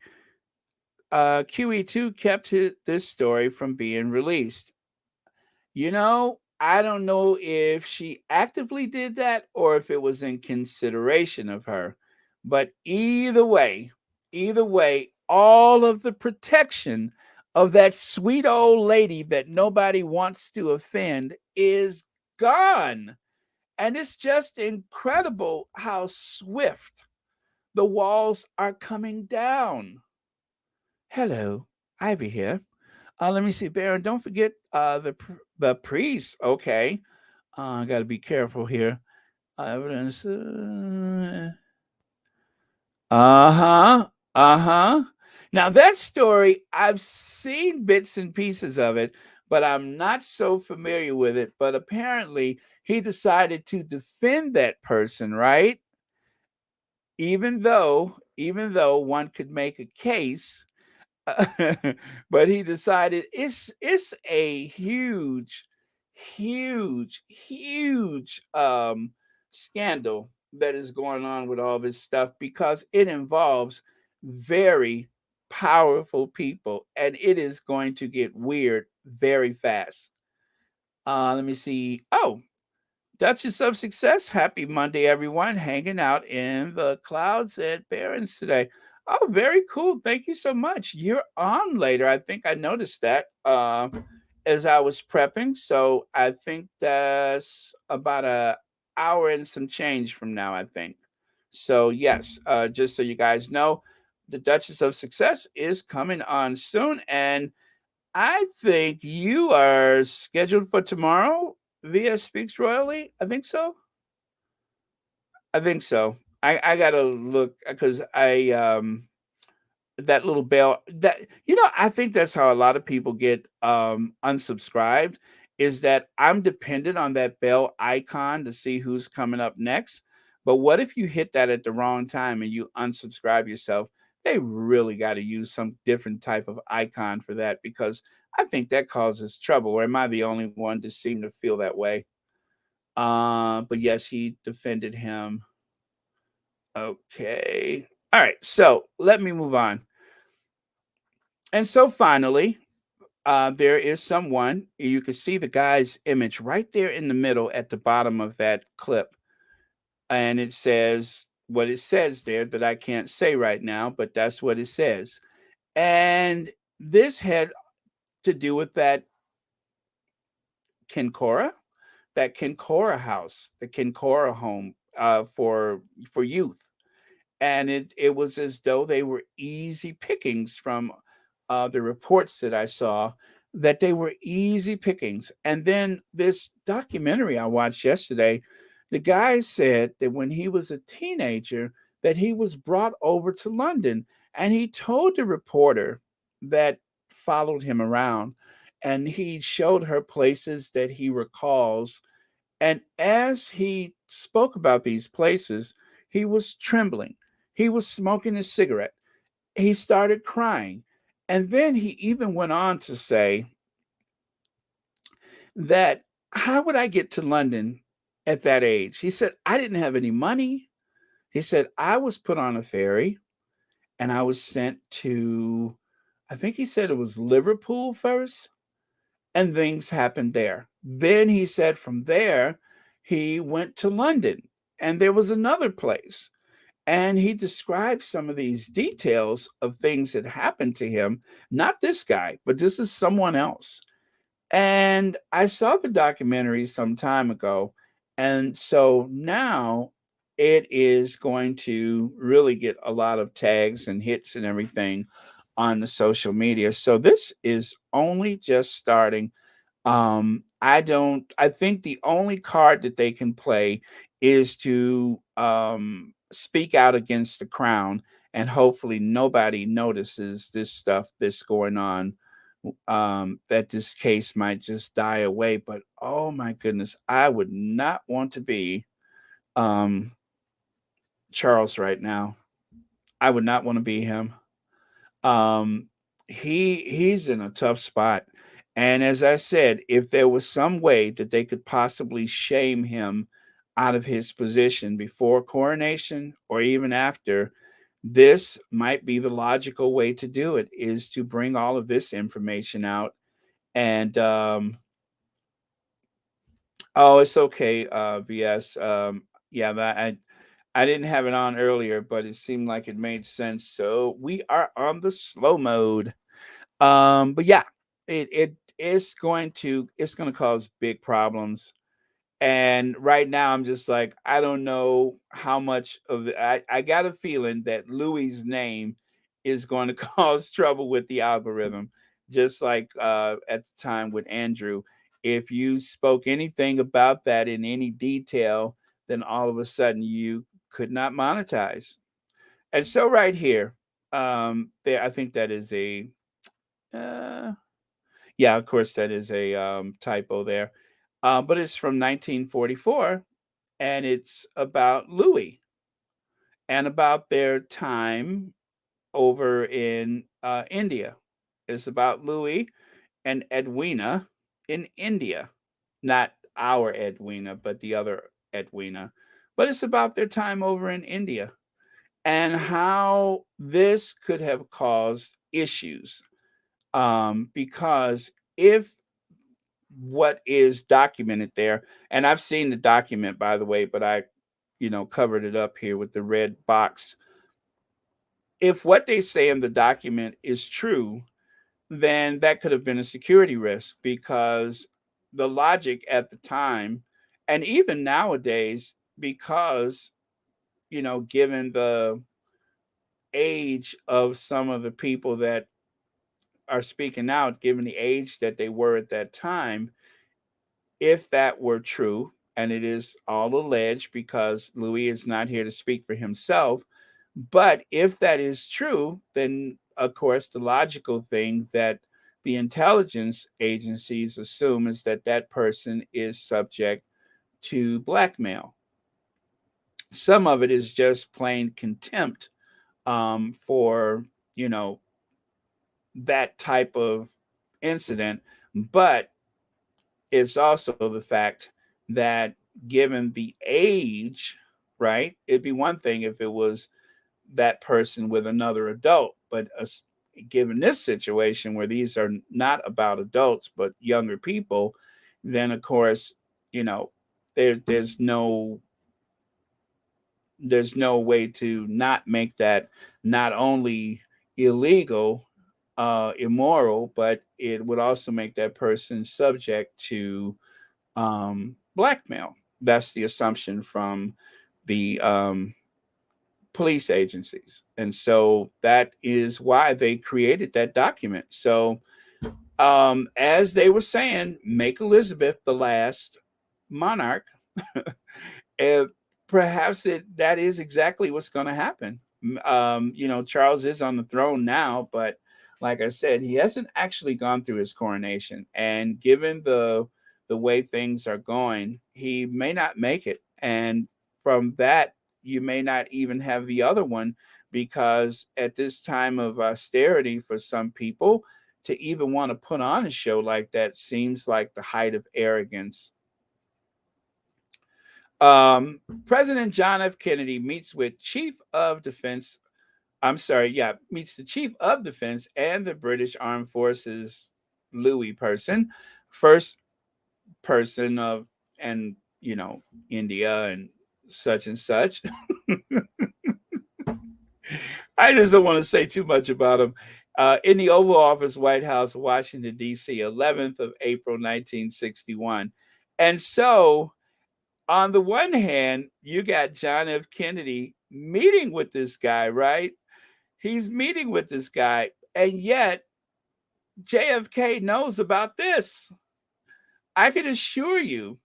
QE2 kept this story from being released. I don't know if she actively did that or if it was in consideration of her. But either way, all of the protection of that sweet old lady that nobody wants to offend is gone. And it's just incredible how swift the walls are coming down. Hello, Ivy here. Let me see, Baron. Don't forget the priest. Okay, I got to be careful here. Evidence. Uh-huh. Now that story, I've seen bits and pieces of it, but I'm not so familiar with it. But apparently, he decided to defend that person, right? Even though one could make a case. But he decided it's a huge scandal that is going on with all this stuff because it involves very powerful people and it is going to get weird very fast. Let me see. Oh, Duchess of Success, happy Monday, everyone. Hanging out in the clouds at Barron's today. Oh, very cool. Thank you so much. You're on later. I think I noticed that as I was prepping. So I think that's about an hour and some change from now, I think. So, yes, just so you guys know, the Duchess of Success is coming on soon. And I think you are scheduled for tomorrow. VS Speaks Royally. I think so. I gotta look because that little bell that I think that's how a lot of people get unsubscribed is that I'm dependent on that bell icon to see who's coming up next. But what if you hit that at the wrong time and you unsubscribe yourself? They really got to use some different type of icon for that, because I think that causes trouble. Or am I the only one to seem to feel that way? But yes, he defended him. Okay. All right. So let me move on. And so finally, there is someone, you can see the guy's image right there in the middle at the bottom of that clip. And it says what it says there that I can't say right now, but that's what it says. And this had to do with that Kinkora, house, the Kinkora home for youth. And it was as though they were easy pickings from the reports that I saw, that they were easy pickings. And then this documentary I watched yesterday, the guy said that when he was a teenager, that he was brought over to London, and he told the reporter that followed him around, and he showed her places that he recalls. And as he spoke about these places, he was trembling. He was smoking a cigarette. He started crying. And then he even went on to say that, how would I get to London at that age? He said, I didn't have any money. He said, I was put on a ferry and I was sent to, I think he said it was Liverpool first, and things happened there. Then he said from there, he went to London, and there was another place. And he described some of these details of things that happened to him. Not this guy, but this is someone else. And I saw the documentary some time ago. And so now it is going to really get a lot of tags and hits and everything on the social media. So this is only just starting. I think the only card that they can play is to speak out against the crown, and hopefully nobody notices this stuff that's going on. That this case might just die away. But oh my goodness, I would not want to be um Charles right now. I would not want to be him. Um, he's in a tough spot. And as I said, if there was some way that they could possibly shame him out of his position before coronation or even after, this might be the logical way to do it, is to bring all of this information out. And oh, it's okay, VS. Yeah, I didn't have it on earlier, but it seemed like it made sense. So we are on the slow mode. But yeah, it's going to cause big problems. And right now I'm just like, I don't know how much of the, I got a feeling that Louis's name is going to cause trouble with the algorithm, just like at the time with Andrew. If you spoke anything about that in any detail, then all of a sudden you could not monetize. And so right here, there, I think that is a uh, yeah, of course, that is a typo there. But it's from 1944, and it's about Louis and about their time over in India. It's about Louis and Edwina in India, not our Edwina, but the other Edwina. But it's about their time over in India and how this could have caused issues. Because if what is documented there, and I've seen the document, by the way, but I, covered it up here with the red box. If what they say in the document is true, then that could have been a security risk, because the logic at the time, and even nowadays, because, given the age of some of the people that are speaking out, given the age that they were at that time, if that were true, and it is all alleged because Louis is not here to speak for himself, but if that is true, then of course the logical thing that the intelligence agencies assume is that that person is subject to blackmail. Some of it is just plain contempt for, you know, that type of incident, but it's also the fact that given the age, right? It'd be one thing if it was that person with another adult, but given this situation where these are not about adults but younger people, then of course, you know, there's no way to not make that not only illegal, immoral, but it would also make that person subject to blackmail. That's the assumption from the police agencies. And so that is why they created that document. So, as they were saying, make Elizabeth the last monarch. And perhaps that is exactly what's going to happen. You know, Charles is on the throne now, but like I said, he hasn't actually gone through his coronation. And given the way things are going, he may not make it. And from that, you may not even have the other one, because at this time of austerity for some people, to even want to put on a show like that seems like the height of arrogance. President John F. Kennedy meets with Chief of Defense. Meets the Chief of Defense and the British Armed Forces Louis person, first person of, and you know, India and such and such. I just don't want to say too much about him. In the Oval Office, White House, Washington, D.C., 11th of April, 1961. And so, on the one hand, you got John F. Kennedy meeting with this guy, right? He's meeting with this guy, and yet JFK knows about this. I can assure you,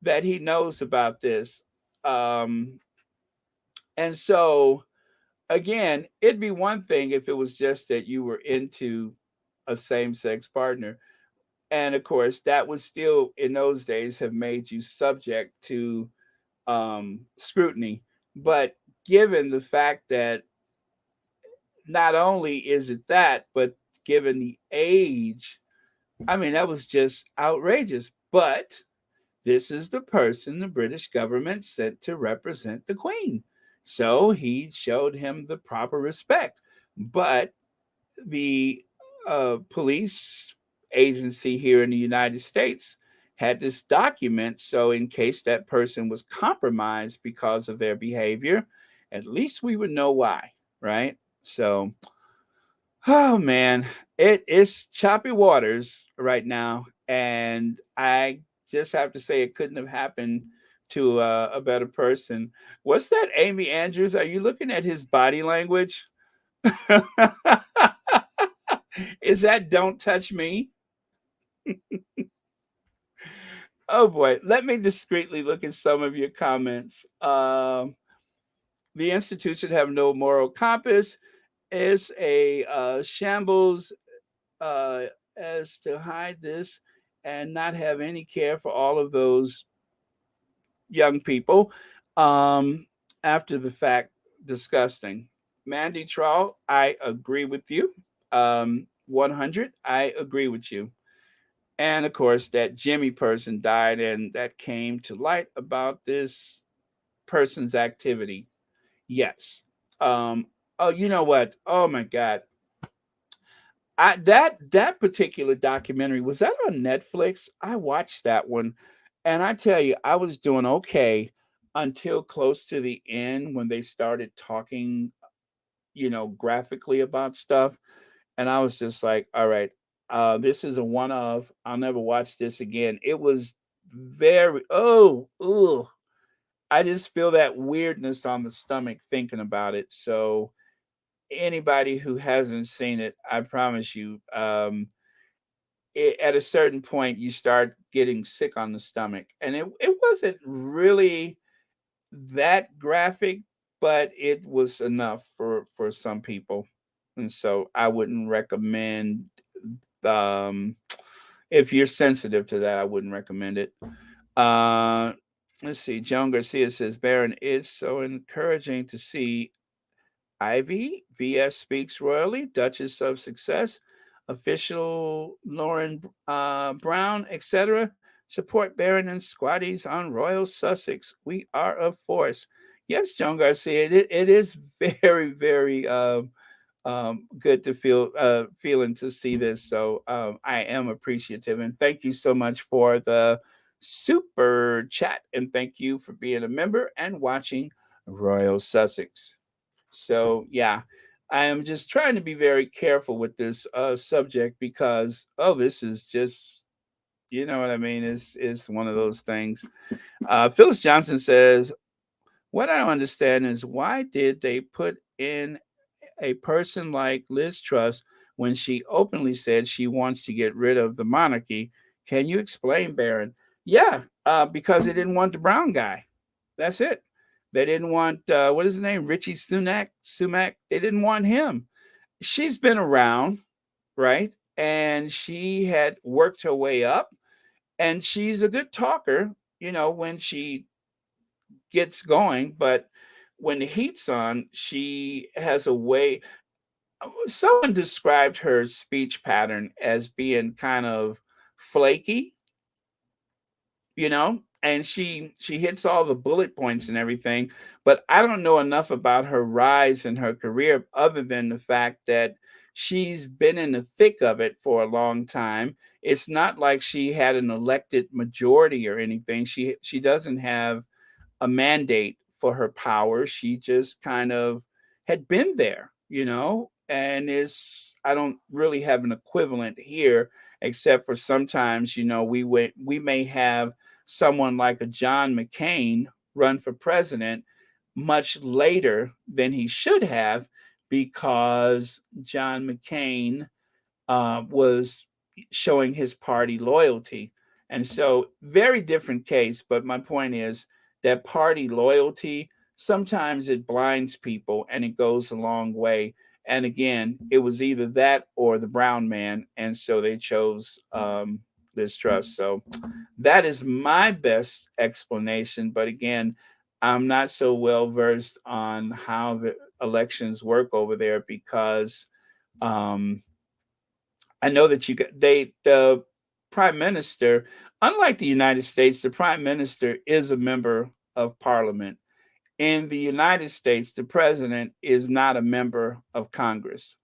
that he knows about this. And so, again, it'd be one thing if it was just that you were into a same-sex partner. And of course, that would still, in those days, have made you subject to scrutiny. But given the fact that not only is it that, but given the age, I mean, that was just outrageous. But this is the person the British government sent to represent the Queen. So he showed him the proper respect. But the police agency here in the United States had this document. So, in case that person was compromised because of their behavior, at least we would know why, right? So, oh man, it is choppy waters right now. And I just have to say, it couldn't have happened to a better person. What's that, Amy Andrews? Are you looking at his body language? Is that "Don't Touch Me"? Oh boy, let me discreetly look at some of your comments. The institution have no moral compass. Is a shambles uh, as to hide this and not have any care for all of those young people. Um, After the fact, disgusting. Mandy Trawl, I agree with you. 100, I agree with you. And of course, that Jimmy person died, and that came to light about this person's activity. Yes. Oh, you know what? Oh my God. That particular documentary, was that on Netflix? I watched that one, and I tell you, I was doing okay until close to the end when they started talking, graphically about stuff, and I was just like, all right, this is a one of. I'll never watch this again. It was very, oh, ugh. I just feel that weirdness on the stomach thinking about it. So anybody who hasn't seen it, I promise you, at a certain point you start getting sick on the stomach, and it wasn't really that graphic, but it was enough for some people. And so I wouldn't recommend, if you're sensitive to that, I wouldn't recommend it. Uh, let's see. Joan Garcia says, Baron, it's so encouraging to see Ivy, VS Speaks Royally, Duchess of Success, official Lauren Brown, etc. Support Baron and Squatties on Royal Sussex. We are a force. Yes, Joan Garcia, it is very, very good to feeling to see this. So I am appreciative, and thank you so much for the super chat, and thank you for being a member and watching Royal Sussex. So yeah, I am just trying to be very careful with this subject because this is just, you know what I mean. It's one of those things. Phyllis Johnson says, "What I don't understand is why did they put in a person like Liz Truss when she openly said she wants to get rid of the monarchy? Can you explain, Baron?" Yeah, because they didn't want the brown guy. That's it. They didn't want what is his name, Richie Sunak. Sumac. They didn't want him. She's been around, right? And she had worked her way up, and she's a good talker. You know, when she gets going, but when the heat's on, she has a way. Someone described her speech pattern as being kind of flaky, you know, and she hits all the bullet points and everything, but I don't know enough about her rise in her career other than the fact that she's been in the thick of it for a long time. It's not like she had an elected majority or anything. She doesn't have a mandate for her power. She just kind of had been there, you know, and I don't really have an equivalent here, except for sometimes, you know, we may have someone like a John McCain run for president much later than he should have because John McCain was showing his party loyalty. And so, very different case. But my point is that party loyalty, sometimes it blinds people and it goes a long way. And again, it was either that or the brown man. And so they chose Liz Truss. So that is my best explanation. But again, I'm not so well versed on how the elections work over there because um, I know that the prime minister, unlike the United States, the prime minister is a member of parliament. In the United States, the president is not a member of Congress,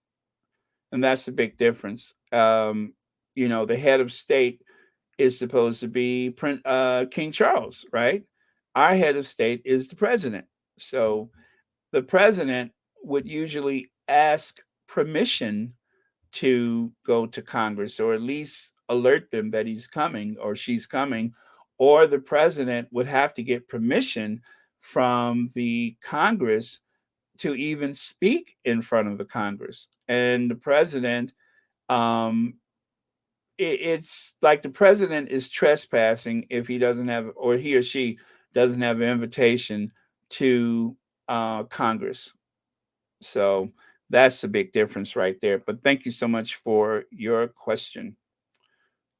and that's the big difference. You know, the head of state is supposed to be King Charles, right? Our head of state is the president. So the president would usually ask permission to go to Congress or at least alert them that he's coming or she's coming, or the president would have to get permission from the Congress to even speak in front of the Congress. And the president, um, it's like the president is trespassing if he doesn't have, or he or she doesn't have an invitation to Congress. So that's the big difference right there. But thank you so much for your question.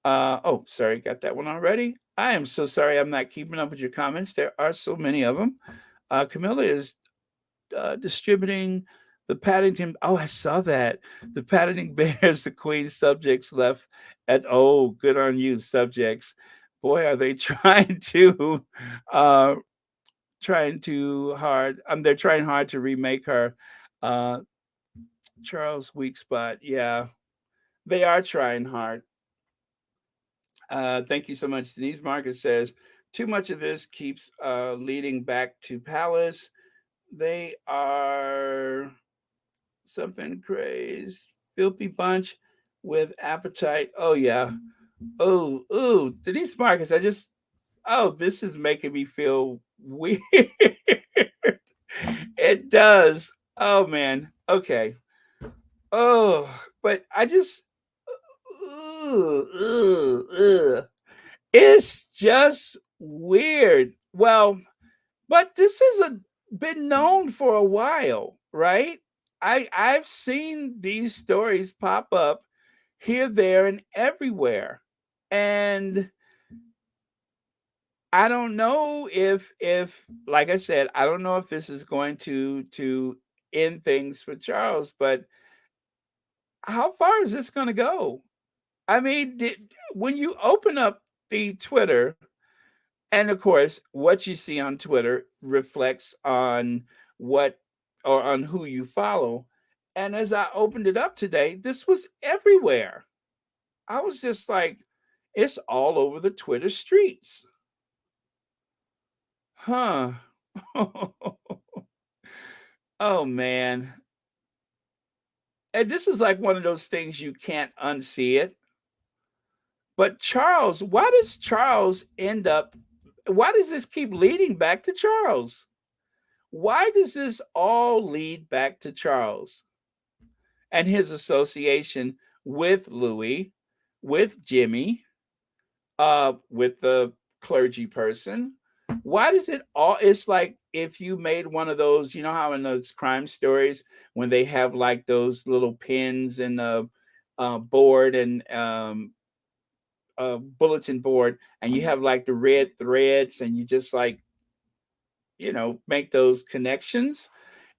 Oh, sorry, got that one already. I am so sorry I'm not keeping up with your comments. There are so many of them. Camilla is distributing the Paddington. Oh, I saw that. The Paddington Bears, the Queen subjects left at, oh, good on you, subjects. Boy, are they uh, trying too hard. They're trying hard to remake her. Uh, Charles Weak Spot. Yeah, they are trying hard. Thank you so much. Denise Marcus says, too much of this keeps leading back to Palace. They are something crazy. Filthy bunch with appetite. Oh, yeah. Oh, Denise Marcus, this is making me feel weird. It does. Oh, man. Okay. Oh, but I just, it's just weird. Well, but this has been known for a while, right? I've seen these stories pop up here, there, and everywhere. And I don't know if like I said, I don't know if this is going to end things for Charles, but how far is this going to go? I mean, when you open up the Twitter, and of course, what you see on Twitter reflects on what or on who you follow. And as I opened it up today, this was everywhere. I was just like, it's all over the Twitter streets. Huh. Oh man. And this is like one of those things you can't unsee it. But Charles, why does Charles end up why does this keep leading back to Charles? Why does this all lead back to Charles and his association with Louis, with Jimmy, with the clergy person? Why does it all? It's like if you made one of those, you know how in those crime stories when they have like those little pins in the board and bulletin board, and you have like the red threads, and you just like make those connections.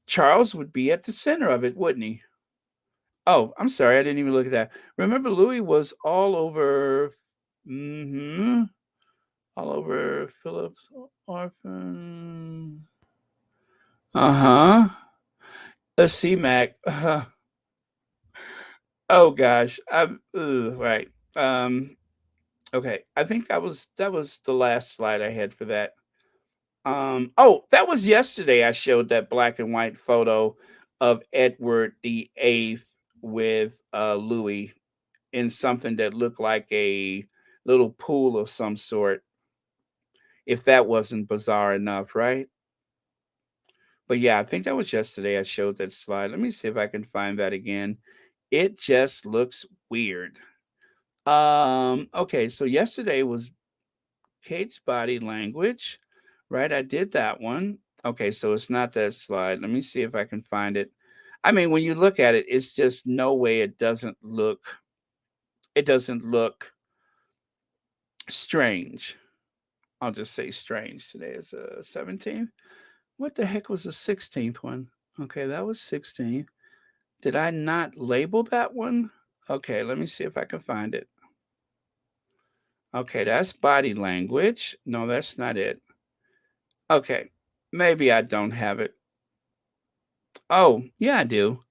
Charles would be at the center of it, wouldn't he? Oh, I'm sorry, I didn't even look at that. Remember, Louis was all over, mm-hmm, all over Philip's orphan. Uh-huh. A C-Mac. Oh gosh. Right. Okay. I think that was the last slide I had for that. Oh, that was yesterday. I showed that black and white photo of Edward the Eighth with Louis in something that looked like a little pool of some sort. If that wasn't bizarre enough, right? But yeah, I think that was yesterday. I showed that slide. Let me see if I can find that again. It just looks weird. Okay, so yesterday was Kate's body language, right? I did that one. Okay, so it's not that slide. Let me see if I can find it. I mean, when you look at it, it's just no way it doesn't look strange. I'll just say strange. Today is 17th. What the heck was the 16th one? Okay, that was 16. Did I not label that one? Okay, let me see if I can find it. Okay, that's body language. No, that's not it. Okay, maybe I don't have it. Oh, yeah, I do.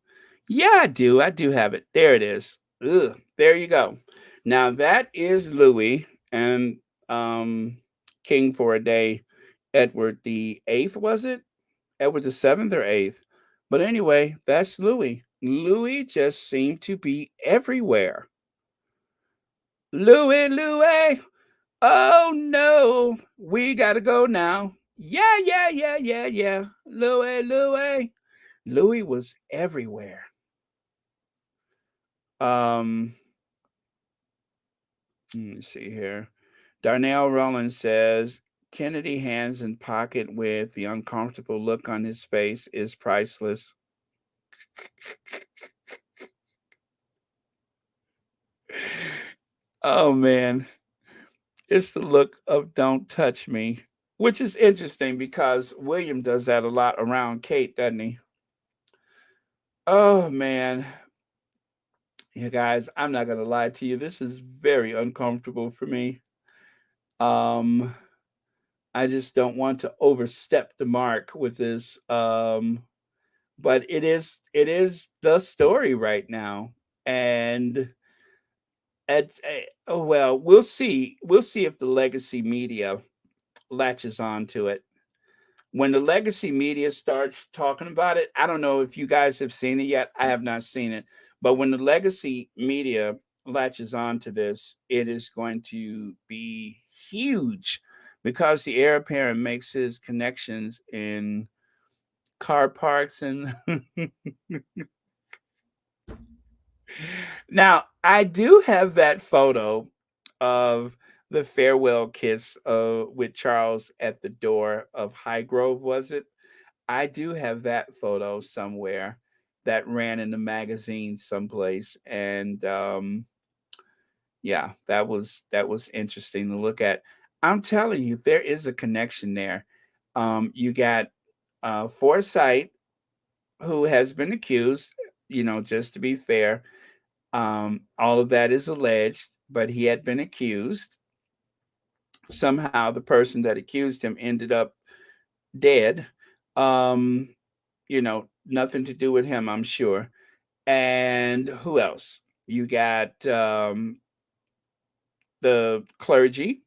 Yeah, I do. I do have it. There it is. Ugh, there you go. Now that is Louis and King for a Day, Edward the Eighth, was it? Edward the Seventh or Eighth? But anyway, that's Louis. Louis just seemed to be everywhere. Louis, Louis. Oh no, we gotta go now. Yeah, yeah, yeah, yeah, yeah. Louis, Louis. Louis was everywhere. Um, let me see here. Darnell Rollins says Kennedy hands in pocket with the uncomfortable look on his face is priceless. Oh man, it's the look of "Don't touch me," which is interesting because William does that a lot around Kate, doesn't he? Oh man, you guys, I'm not gonna lie to you. This is very uncomfortable for me. Um, I just don't want to overstep the mark with this. But it is the story right now, and oh well, we'll see. We'll see if the legacy media latches on to it. When the legacy media starts talking about it, I don't know if you guys have seen it yet. I have not seen it. But when the legacy media latches on to this, it is going to be huge because the heir apparent makes his connections in car parks and now I do have that photo of the farewell kiss with Charles at the door of Highgrove, was it? I do have that photo somewhere. that ran in the magazine someplace, and yeah, that was interesting to look at. I'm telling you, there is a connection there. You got Forsyth, who has been accused. Just to be fair, all of that is alleged, but he had been accused. Somehow, the person that accused him ended up dead. Um, Nothing to do with him, I'm sure. And who else? You got the clergy,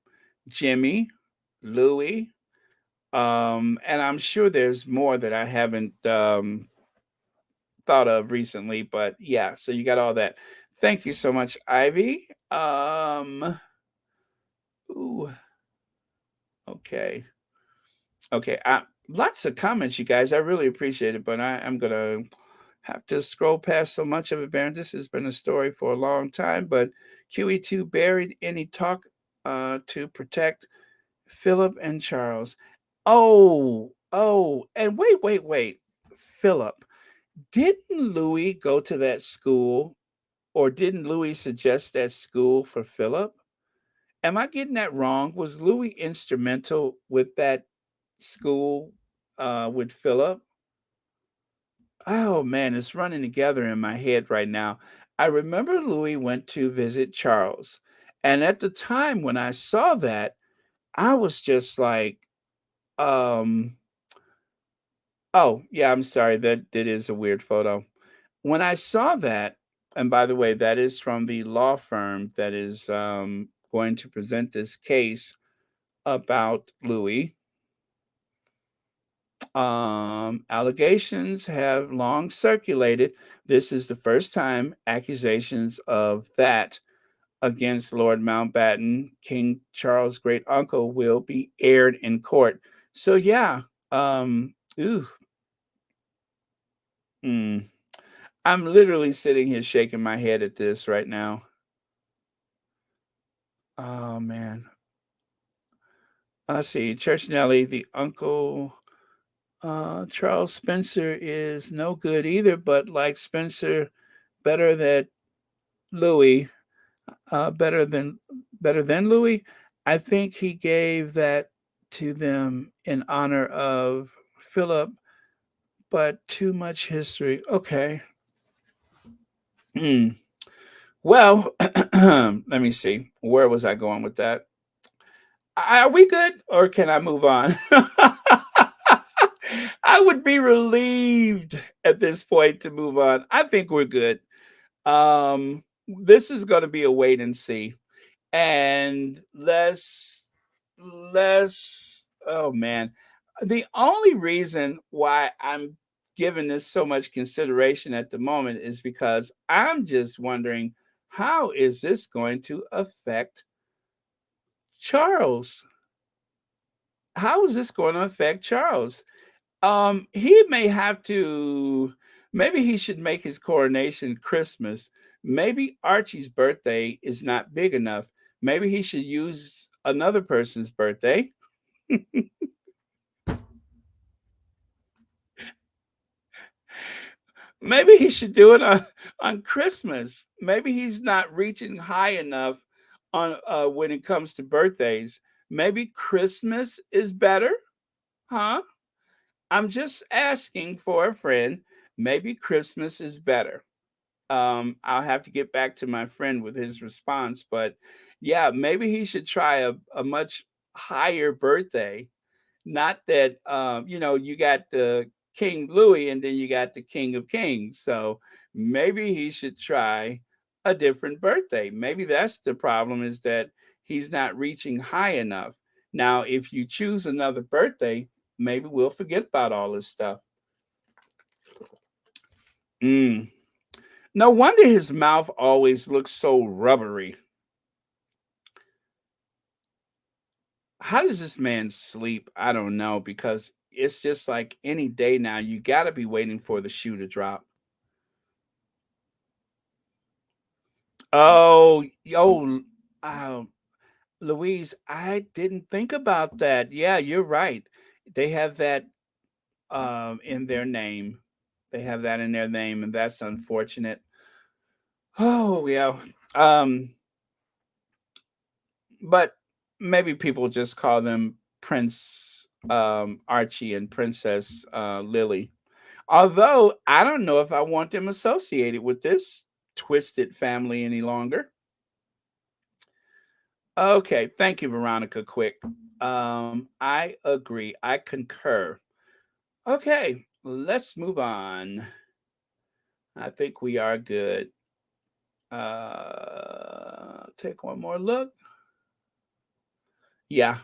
Jimmy, Louis, and I'm sure there's more that I haven't thought of recently, but yeah, so you got all that. Thank you so much, Ivy. Ooh, okay. Okay, lots of comments, you guys. I really appreciate it, but I'm gonna have to scroll past so much of it, Baron. This has been a story for a long time, but QE2 buried any talk to protect Philip and Charles. And wait. Philip, didn't Louis go to that school, or didn't Louis suggest that school for Philip? Am I getting that wrong? Was Louis instrumental with that school with Philip? Oh man, it's running together in my head right now. I remember Louis went to visit Charles. And at the time when I saw that, I was just like, um, oh, yeah, I'm sorry. That is a weird photo. When I saw that, and by the way, that is from the law firm that is going to present this case about Louis. Allegations have long circulated. This is the first time accusations of that against Lord Mountbatten, King Charles' great uncle, will be aired in court. So yeah, ooh, mm, I'm literally sitting here shaking my head at this right now. Oh man, let's see. Church Nelly, the uncle. Charles Spencer is no good either, but like Spencer, better than Louis, better than Louis. I think he gave that to them in honor of Philip, but too much history. Okay. Hmm. Well, let me see. Where was I going with that? Are we good, or can I move on? I would be relieved at this point to move on. I think we're good. This is going to be a wait and see, and let's. Oh man, the only reason why I'm giving this so much consideration at the moment is because I'm just wondering how is this going to affect Charles? How is this going to affect Charles? He may have to, maybe he should make his coronation Christmas. Maybe Archie's birthday is not big enough. Maybe he should use another person's birthday. Maybe he should do it on Christmas. Maybe he's not reaching high enough on when it comes to birthdays. Maybe Christmas is better, huh? I'm just asking for a friend. Maybe Christmas is better. I'll have to get back to my friend with his response, but yeah, maybe he should try a much higher birthday. Not that you got the King Louis and then you got the King of Kings. So maybe he should try a different birthday. Maybe that's the problem, is that he's not reaching high enough. Now, if you choose another birthday, maybe we'll forget about all this stuff. Mm. No wonder his mouth always looks so rubbery. How does this man sleep? I don't know, because it's just like any day now, you got to be waiting for the shoe to drop. Oh, yo, uh, Louise, I didn't think about that. Yeah, you're right. They have that in their name. They have that in their name, and that's unfortunate. Oh yeah. Um, but maybe people just call them Prince Archie and Princess Lily. Although I don't know if I want them associated with this twisted family any longer. Okay, thank you, Veronica. Quick. I agree. I concur. Okay, let's move on. I think we are good. Take one more look. Yeah.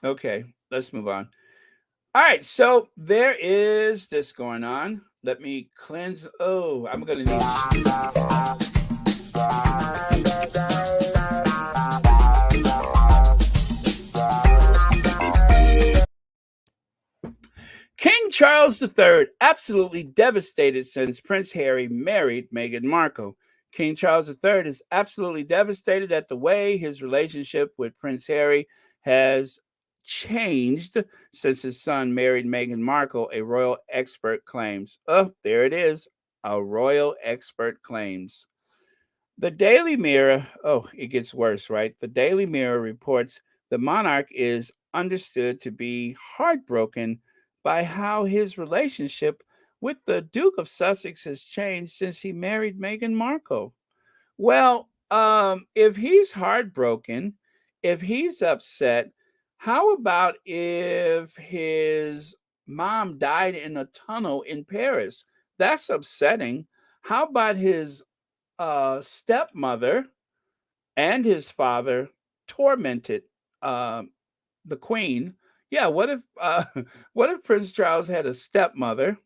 Okay, let's move on. All right, so there is this going on. Let me cleanse. Oh, I'm gonna need. King Charles III absolutely devastated since Prince Harry married Meghan Markle. King Charles III is absolutely devastated at the way his relationship with Prince Harry has changed since his son married Meghan Markle, a royal expert claims. Oh, there it is. A royal expert claims. The Daily Mirror, oh, it gets worse, right? The Daily Mirror reports the monarch is understood to be heartbroken by how his relationship with the Duke of Sussex has changed since he married Meghan Markle. Well, if he's heartbroken, if he's upset, how about if his mom died in a tunnel in Paris? That's upsetting. How about his stepmother and his father tormented um, the queen? Yeah, what if what if Prince Charles had a stepmother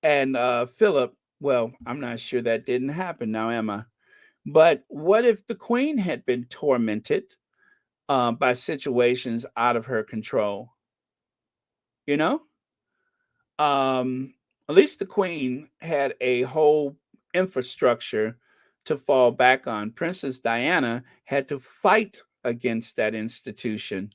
and Philip? Well, I'm not sure that didn't happen now, am I? But what if the queen had been tormented by situations out of her control? You know, at least the queen had a whole infrastructure to fall back on. Princess Diana had to fight against that institution.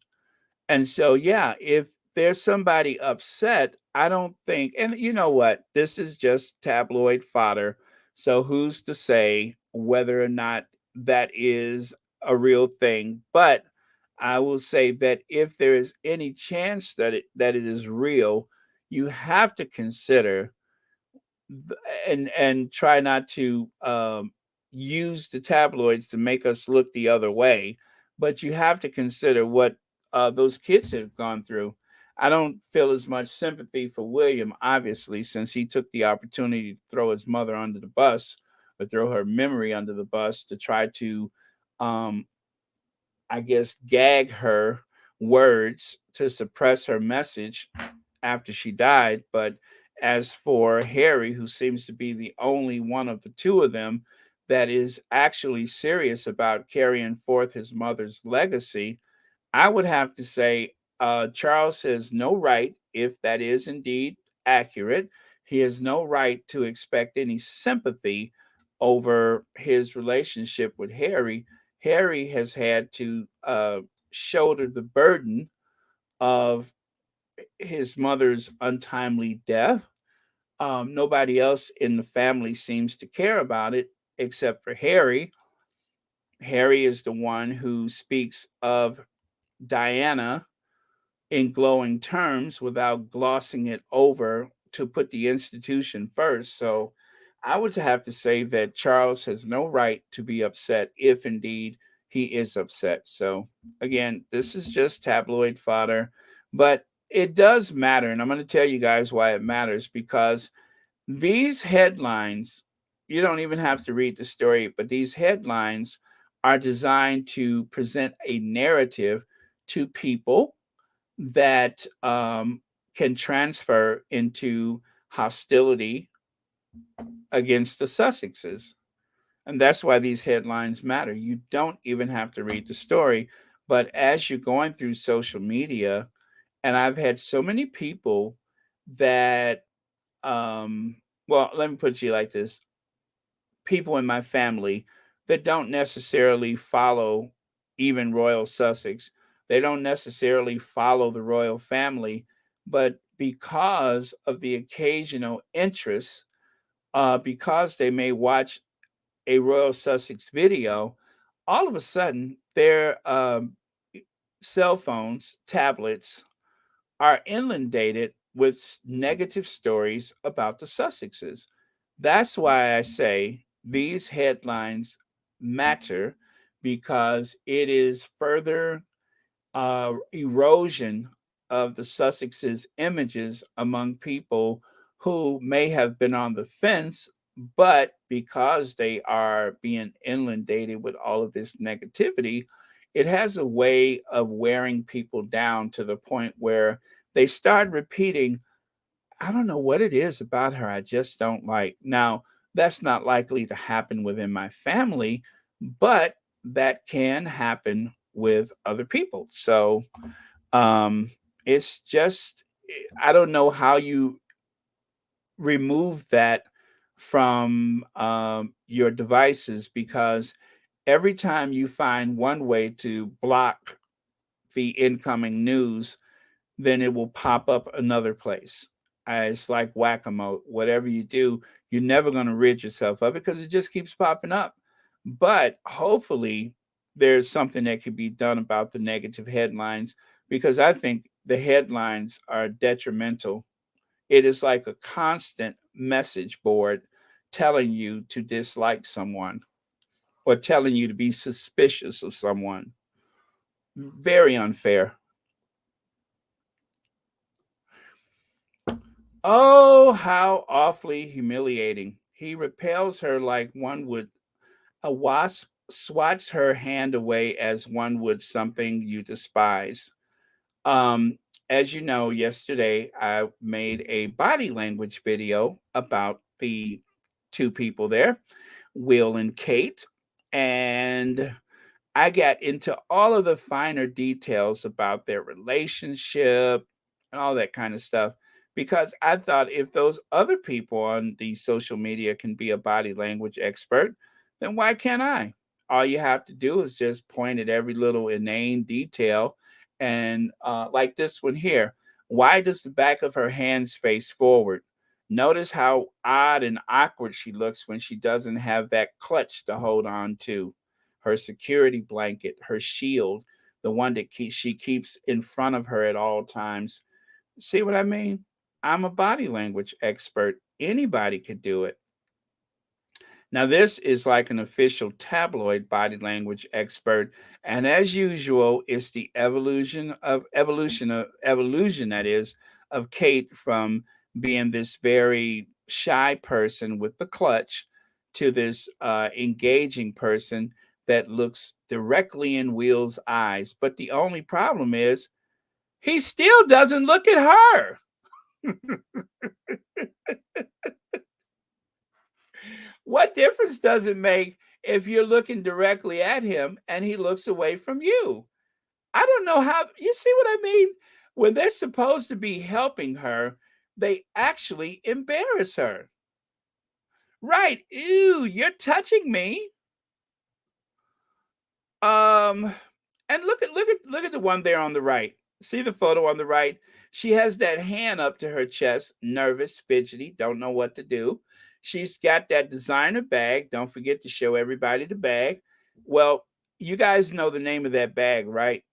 And so, yeah, if there's somebody upset, I don't think, and you know what? This is just tabloid fodder. So who's to say whether or not that is a real thing? But I will say that if there is any chance that it is real, you have to consider and try not to use the tabloids to make us look the other way, but you have to consider what those kids have gone through. I don't feel as much sympathy for William, obviously, since he took the opportunity to throw his mother under the bus or throw her memory under the bus to try to, um, I guess, gag her words to suppress her message after she died. But as for Harry, who seems to be the only one of the two of them that is actually serious about carrying forth his mother's legacy, I would have to say Charles has no right, if that is indeed accurate, he has no right to expect any sympathy over his relationship with Harry. Harry has had to shoulder the burden of his mother's untimely death. Nobody else in the family seems to care about it except for Harry. Harry is the one who speaks of Diana in glowing terms without glossing it over to put the institution first. So I would have to say that Charles has no right to be upset if indeed he is upset. So again, this is just tabloid fodder, but it does matter. And I'm going to tell you guys why it matters, because these headlines, you don't even have to read the story, but these headlines are designed to present a narrative to people that can transfer into hostility against the Sussexes. And that's why these headlines matter. You don't even have to read the story. But as you're going through social media, and I've had so many people that, well, let me put it to you like this, people in my family that don't necessarily follow even Royal Sussex. They don't necessarily follow the royal family, but because of the occasional interest because they may watch a Royal Sussex video, all of a sudden their cell phones, tablets are inundated with negative stories about the Sussexes. That's why I say these headlines matter, because it is further erosion of the Sussexes' images among people who may have been on the fence, but because they are being inundated with all of this negativity, it has a way of wearing people down to the point where they start repeating, I don't know what it is about her I just don't like. Now, that's not likely to happen within my family, but that can happen with other people. So it's just, I don't know how you remove that from your devices, because every time you find one way to block the incoming news, then it will pop up another place. It's like whack-a-mole. Whatever you do, you're never going to rid yourself of it because it just keeps popping up. But hopefully, there's something that can be done about the negative headlines, because I think the headlines are detrimental. It is like a constant message board telling you to dislike someone or telling you to be suspicious of someone. Very unfair. Oh, how awfully humiliating. He repels her like one would a wasp swats her hand away as one would something you despise. Um, as you know, yesterday I made a body language video about the two people there, Will and Kate, and I got into all of the finer details about their relationship and all that kind of stuff, because I thought if those other people on the social media can be a body language expert, then why can't I? All you have to do is just point at every little inane detail. And like this one here, why does the back of her hands face forward? Notice how odd and awkward she looks when she doesn't have that clutch to hold on to, her security blanket, her shield, the one that she keeps in front of her at all times. See what I mean? I'm a body language expert. Anybody could do it. Now, this is like an official tabloid body language expert, and as usual, it's the evolution that is of Kate from being this very shy person with the clutch to this engaging person that looks directly in Will's eyes. But the only problem is he still doesn't look at her. What difference does it make if you're looking directly at him and he looks away from you? I don't know how, you see what I mean? When they're supposed to be helping her, they actually embarrass her. Right. Ew, you're touching me. Um, and look at the one there on the right. See the photo on the right? She has that hand up to her chest, nervous, fidgety, don't know what to do. She's got that designer bag. Don't forget to show everybody the bag. Well, you guys know the name of that bag, right?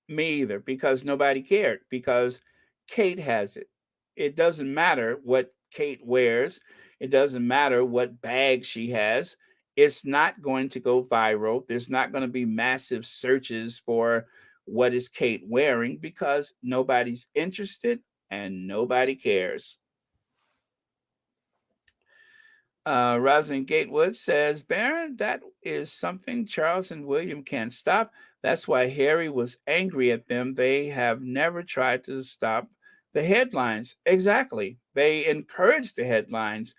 Me either, because nobody cared, because Kate has it. It doesn't matter what Kate wears. It doesn't matter what bag she has. It's not going to go viral. There's not going to be massive searches for what is Kate wearing, because nobody's interested and nobody cares. Rosalind Gatewood says, Baron, that is something Charles and William can't stop. That's why Harry was angry at them. They have never tried to stop the headlines. Exactly. They encourage the headlines.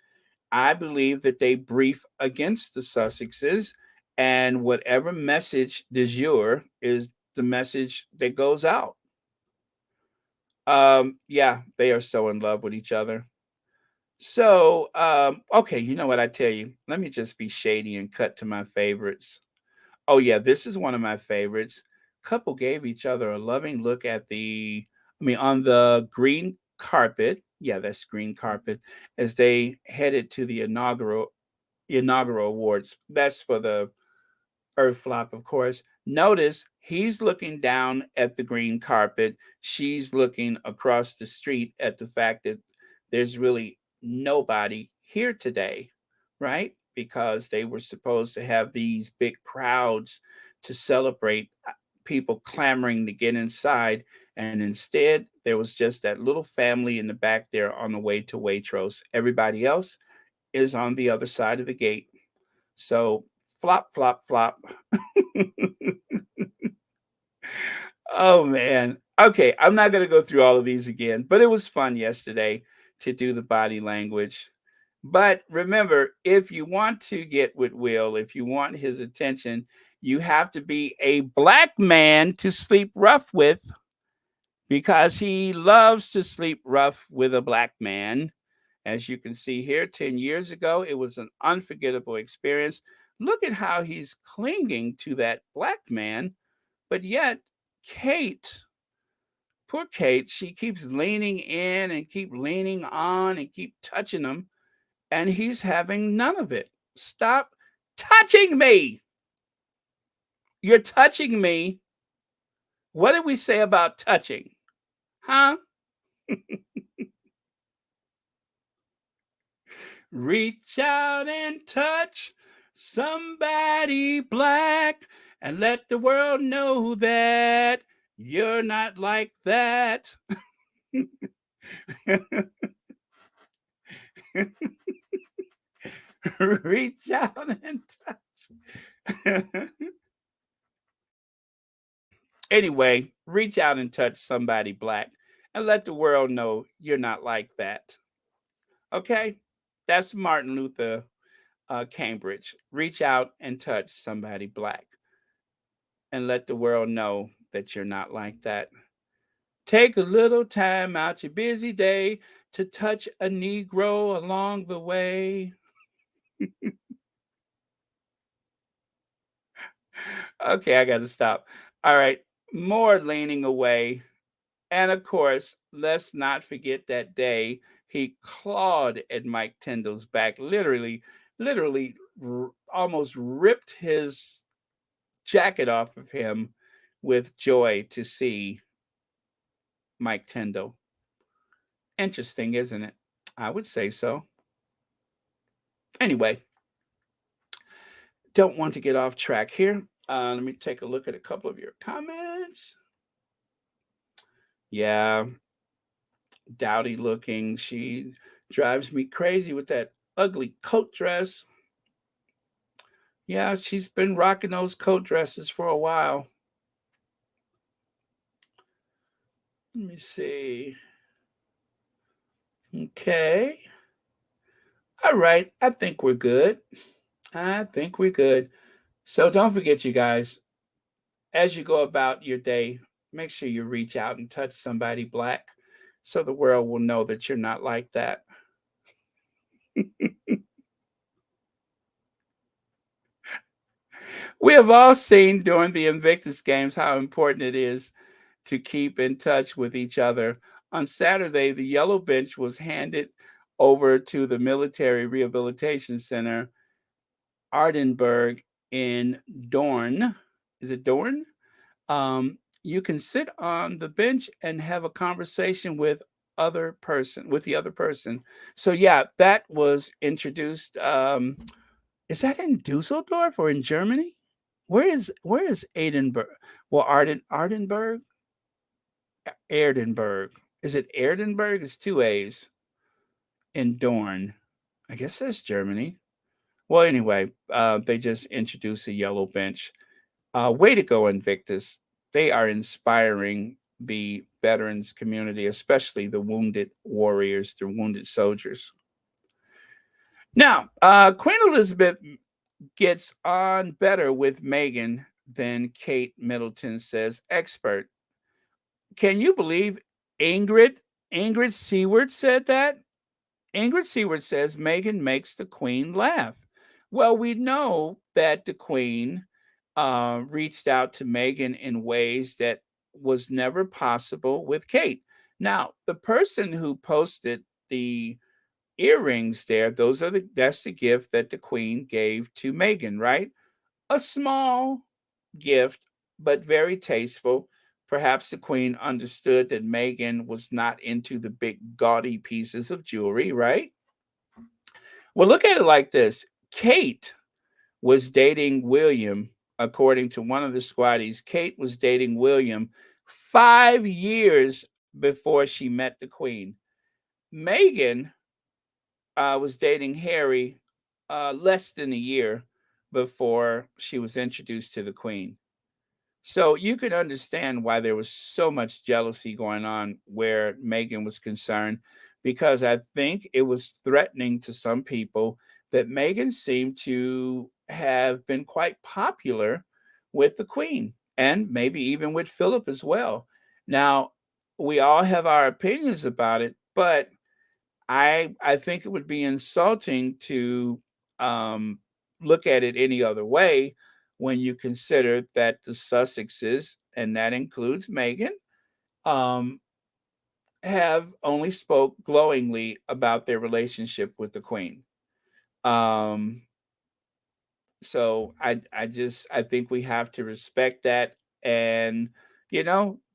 I believe that they brief against the Sussexes, and whatever message du jour is the message that goes out. Yeah, they are so in love with each other. So, okay, you know what I tell you? Let me just be shady and cut to my favorites. Oh yeah, this is one of my favorites. Couple gave each other a loving look on the green carpet yeah, that's green carpet, as they headed to the inaugural awards. That's for the Earth flop, of course. Notice he's looking down at the green carpet. She's looking across the street at the fact that there's really nobody here today, right? Because they were supposed to have these big crowds to celebrate, people clamoring to get inside. And instead, there was just that little family in the back there on the way to Waitrose. Everybody else is on the other side of the gate. So flop, flop, flop. Oh man. Okay, I'm not going to go through all of these again, but it was fun yesterday to do the body language. But remember, if you want to get with Will, if you want his attention, you have to be a black man to sleep rough with, because he loves to sleep rough with a black man. As you can see here, 10 years ago, it was an unforgettable experience. Look at how he's clinging to that black man. But yet, Kate, poor Kate, she keeps leaning in and keep leaning on and keep touching him, and he's having none of it. Stop touching me. You're touching me. What did we say about touching? Huh? Reach out and touch somebody black and let the world know that you're not like that. Reach out and touch. Anyway, reach out and touch somebody black and let the world know you're not like that. Okay? That's Martin Luther Cambridge. Reach out and touch somebody black and let the world know that you're not like that. Take a little time out your busy day to touch a Negro along the way. Okay, I got to stop. All right, more leaning away. And of course, let's not forget that day he clawed at Mike Tyndall's back, literally almost ripped his jacket off of him with joy to see Mike Tyndall. Interesting, isn't it? I would say so. Anyway, don't want to get off track here. Let me take a look at a couple of your comments. Yeah, dowdy looking. She drives me crazy with that ugly coat dress. Yeah, she's been rocking those coat dresses for a while. Let me see. Okay. All right. I think we're good. So don't forget, you guys, as you go about your day, make sure you reach out and touch somebody black so the world will know that you're not like that. We have all seen during the Invictus games how important it is to keep in touch with each other. On Saturday, the yellow bench was handed over to the Military Rehabilitation Center, Ardenburg in Dorn. Is it Dorn? You can sit on the bench and have a conversation with the other person. So yeah, that was introduced. Is that in Dusseldorf or in Germany? Where is Edinburgh? Well, Ardenburg? Erdenberg. Is it Erdenberg? It's two A's. In Dorn. I guess that's Germany. Well, anyway, they just introduced a yellow bench. Way to go, Invictus. They are inspiring the veterans community, especially the wounded warriors, the wounded soldiers. Now, Queen Elizabeth gets on better with Meghan than Kate Middleton, says expert. Can you believe Ingrid Seward said that? Ingrid Seward says Meghan makes the Queen laugh. Well, we know that the Queen reached out to Meghan in ways that was never possible with Kate. Now, the person who posted the earrings there, that's the gift that the Queen gave to Meghan, right? A small gift, but very tasteful. Perhaps the Queen understood that Meghan was not into the big gaudy pieces of jewelry, right? Well, look at it like this. Kate was dating William, according to one of the squatties. Kate was dating William 5 years before she met the Queen. Meghan was dating Harry less than a year before she was introduced to the Queen. So you could understand why there was so much jealousy going on where Meghan was concerned, because I think it was threatening to some people that Meghan seemed to have been quite popular with the Queen and maybe even with Philip as well. Now, we all have our opinions about it, but I think it would be insulting to look at it any other way when you consider that the Sussexes, and that includes Meghan, um, have only spoke glowingly about their relationship with the Queen. Um, so I think we have to respect that, and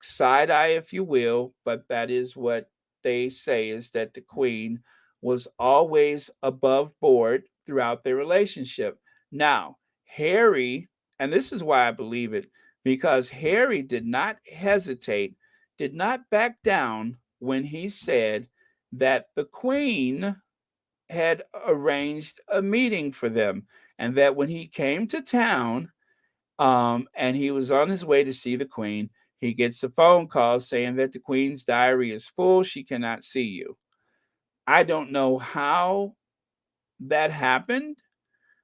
side eye if you will, but that is what they say, is that the Queen was always above board throughout their relationship. Now, Harry, and this is why I believe it, because Harry did not hesitate, did not back down when he said that the Queen had arranged a meeting for them, and that when he came to town, and he was on his way to see the Queen, he gets a phone call saying that the Queen's diary is full, she cannot see you. I don't know how that happened,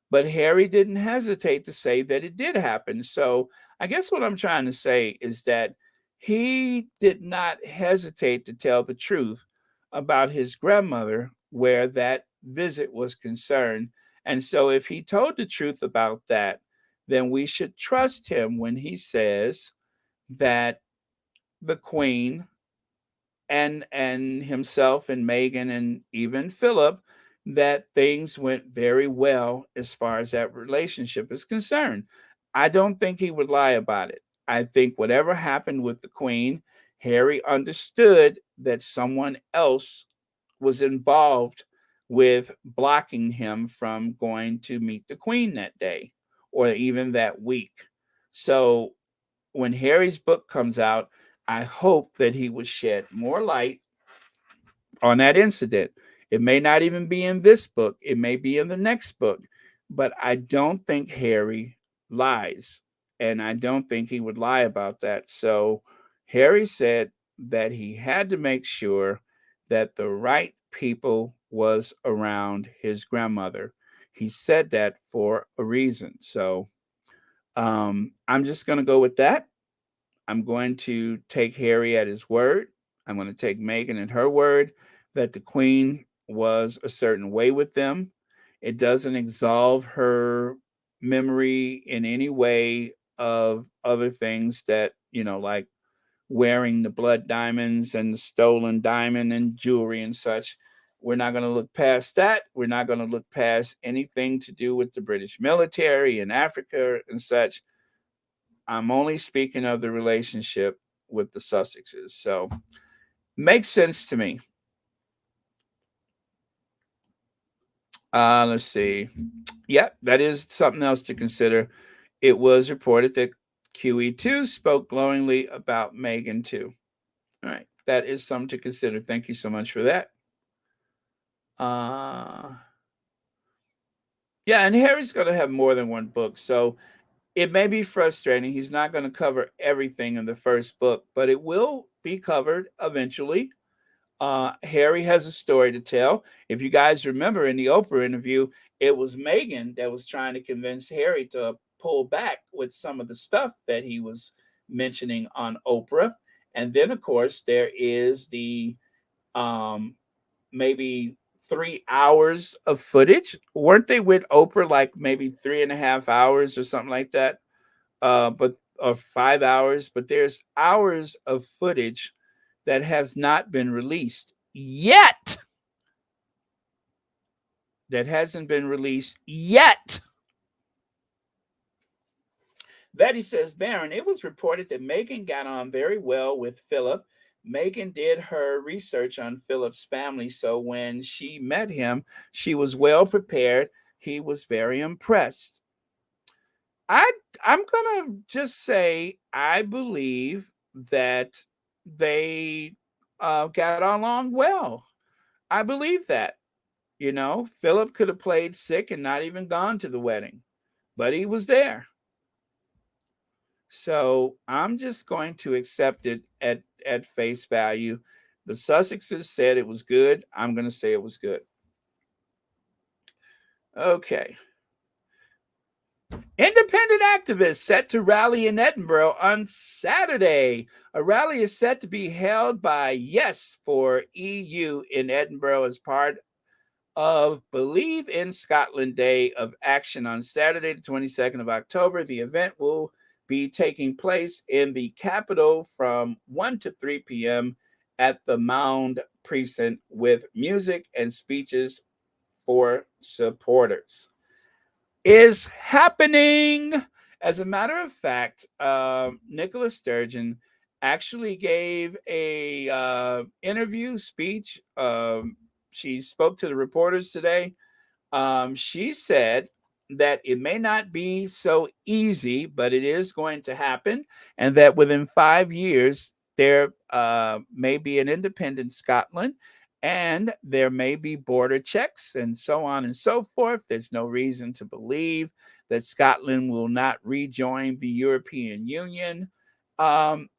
but Harry didn't hesitate to say that it did happen. So I guess what I'm trying to say is that he did not hesitate to tell the truth about his grandmother where that visit was concerned. And so if he told the truth about that, then we should trust him when he says that the Queen and himself and Meghan and even Philip, that things went very well as far as that relationship is concerned. I don't think he would lie about it. I think whatever happened with the Queen, Harry understood that someone else was involved with blocking him from going to meet the Queen that day or even that week. So when Harry's book comes out, I hope that he will shed more light on that incident. It may not even be in this book, it may be in the next book, but I don't think Harry lies, and I don't think he would lie about that. So Harry said that he had to make sure that the right people was around his grandmother. He said that for a reason. So I'm just going to go with that. I'm going to take Harry at his word. I'm going to take Meghan at her word that the Queen was a certain way with them. It doesn't absolve her memory in any way of other things that, like wearing the blood diamonds and the stolen diamond and jewelry and such. We're not going to look past that. We're not going to look past anything to do with the British military in Africa and such. I'm only speaking of the relationship with the Sussexes. So makes sense to me. Let's see. Yeah, that is something else to consider. It was reported that QE2 spoke glowingly about Meghan too. All right, that is something to consider. Thank you so much for that. Yeah, and Harry's going to have more than one book, so it may be frustrating. He's not going to cover everything in the first book, but it will be covered eventually. Harry has a story to tell. If you guys remember in the Oprah interview, it was Meghan that was trying to convince Harry to pull back with some of the stuff that he was mentioning on Oprah. And then, of course, there is the maybe 3 hours of footage. Weren't they with Oprah like maybe 3.5 hours or something like that? But or 5 hours, but there's hours of footage that has not been released yet. that hasn't been released yet. Betty says, Baron, it was reported that Meghan got on very well with Philip. Meghan did her research on Philip's family, so when she met him, she was well prepared. He was very impressed. I'm gonna just say I believe that they got along well. I believe that. Philip could have played sick and not even gone to the wedding, but he was there. So I'm just going to accept it at face value. The Sussexes said it was good. I'm going to say it was good. Okay. Independent activists set to rally in Edinburgh on Saturday. A rally is set to be held by Yes for EU in Edinburgh as part of Believe in Scotland Day of Action on Saturday, the 22nd of October. The event will be taking place in the capital from 1 to 3 p.m. at the Mound Precinct with music and speeches for supporters. Is happening. As a matter of fact, Nicola Sturgeon actually gave a interview speech. She spoke to the reporters today. She said that it may not be so easy, but it is going to happen, and that within 5 years there may be an independent Scotland, and there may be border checks and so on and so forth. There's no reason to believe that Scotland will not rejoin the European Union.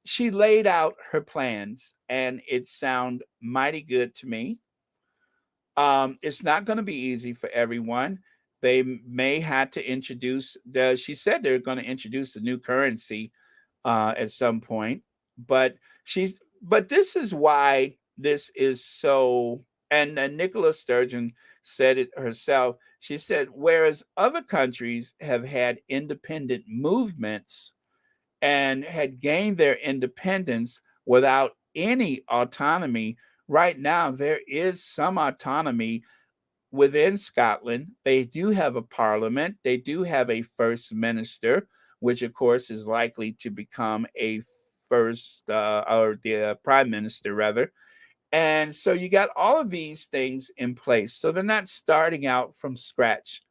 She laid out her plans, and it sounded mighty good to me. It's not going to be easy for everyone. They may have to introduce she said they're going to introduce a new currency at some point, but this is why this is so. And Nicola Sturgeon said it herself. She said, whereas other countries have had independent movements and had gained their independence without any autonomy, right now there is some autonomy within Scotland. They do have a parliament. They do have a first minister, which of course is likely to become a prime minister rather. And so you got all of these things in place. So they're not starting out from scratch.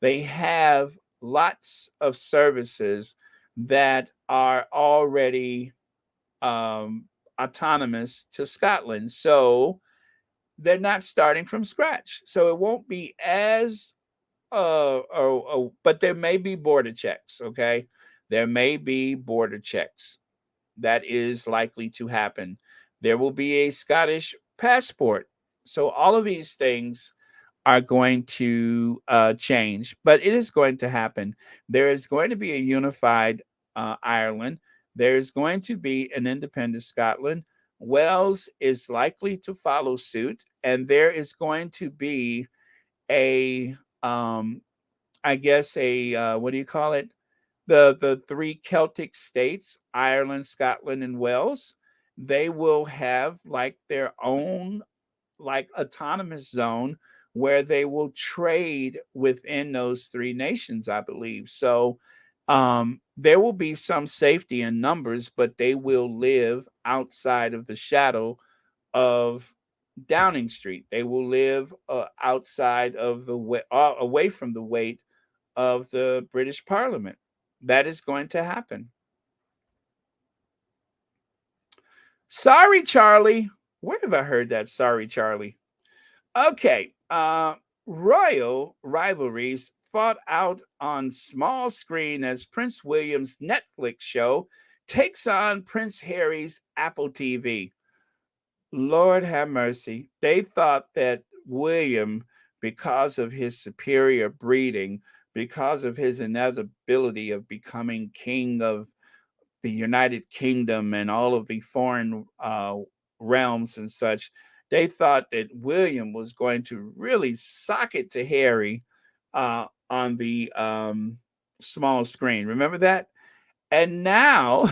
They have lots of services that are already autonomous to Scotland. So they're not starting from scratch. So it won't be as, but there may be border checks, okay? There may be border checks. That is likely to happen. There will be a Scottish passport. So all of these things are going to change, but it is going to happen. There is going to be a unified Ireland. There is going to be an independent Scotland. Wales is likely to follow suit, and there is going to be a, I guess what do you call it? The three Celtic states, Ireland, Scotland, and Wales. They will have like their own like autonomous zone where they will trade within those three nations, I believe. So there will be some safety in numbers, but they will live outside of the shadow of Downing Street. They will live outside of the away from the weight of the British Parliament. That is going to happen. Sorry, Charlie. Where have I heard that? Sorry, Charlie. Okay. Royal rivalries fought out on small screen as Prince William's Netflix show takes on Prince Harry's Apple TV. Lord have mercy. They thought that William, because of his superior breeding, because of his inevitability of becoming king of the United Kingdom and all of the foreign realms and such, they thought that William was going to really sock it to Harry on the small screen. Remember that? And now,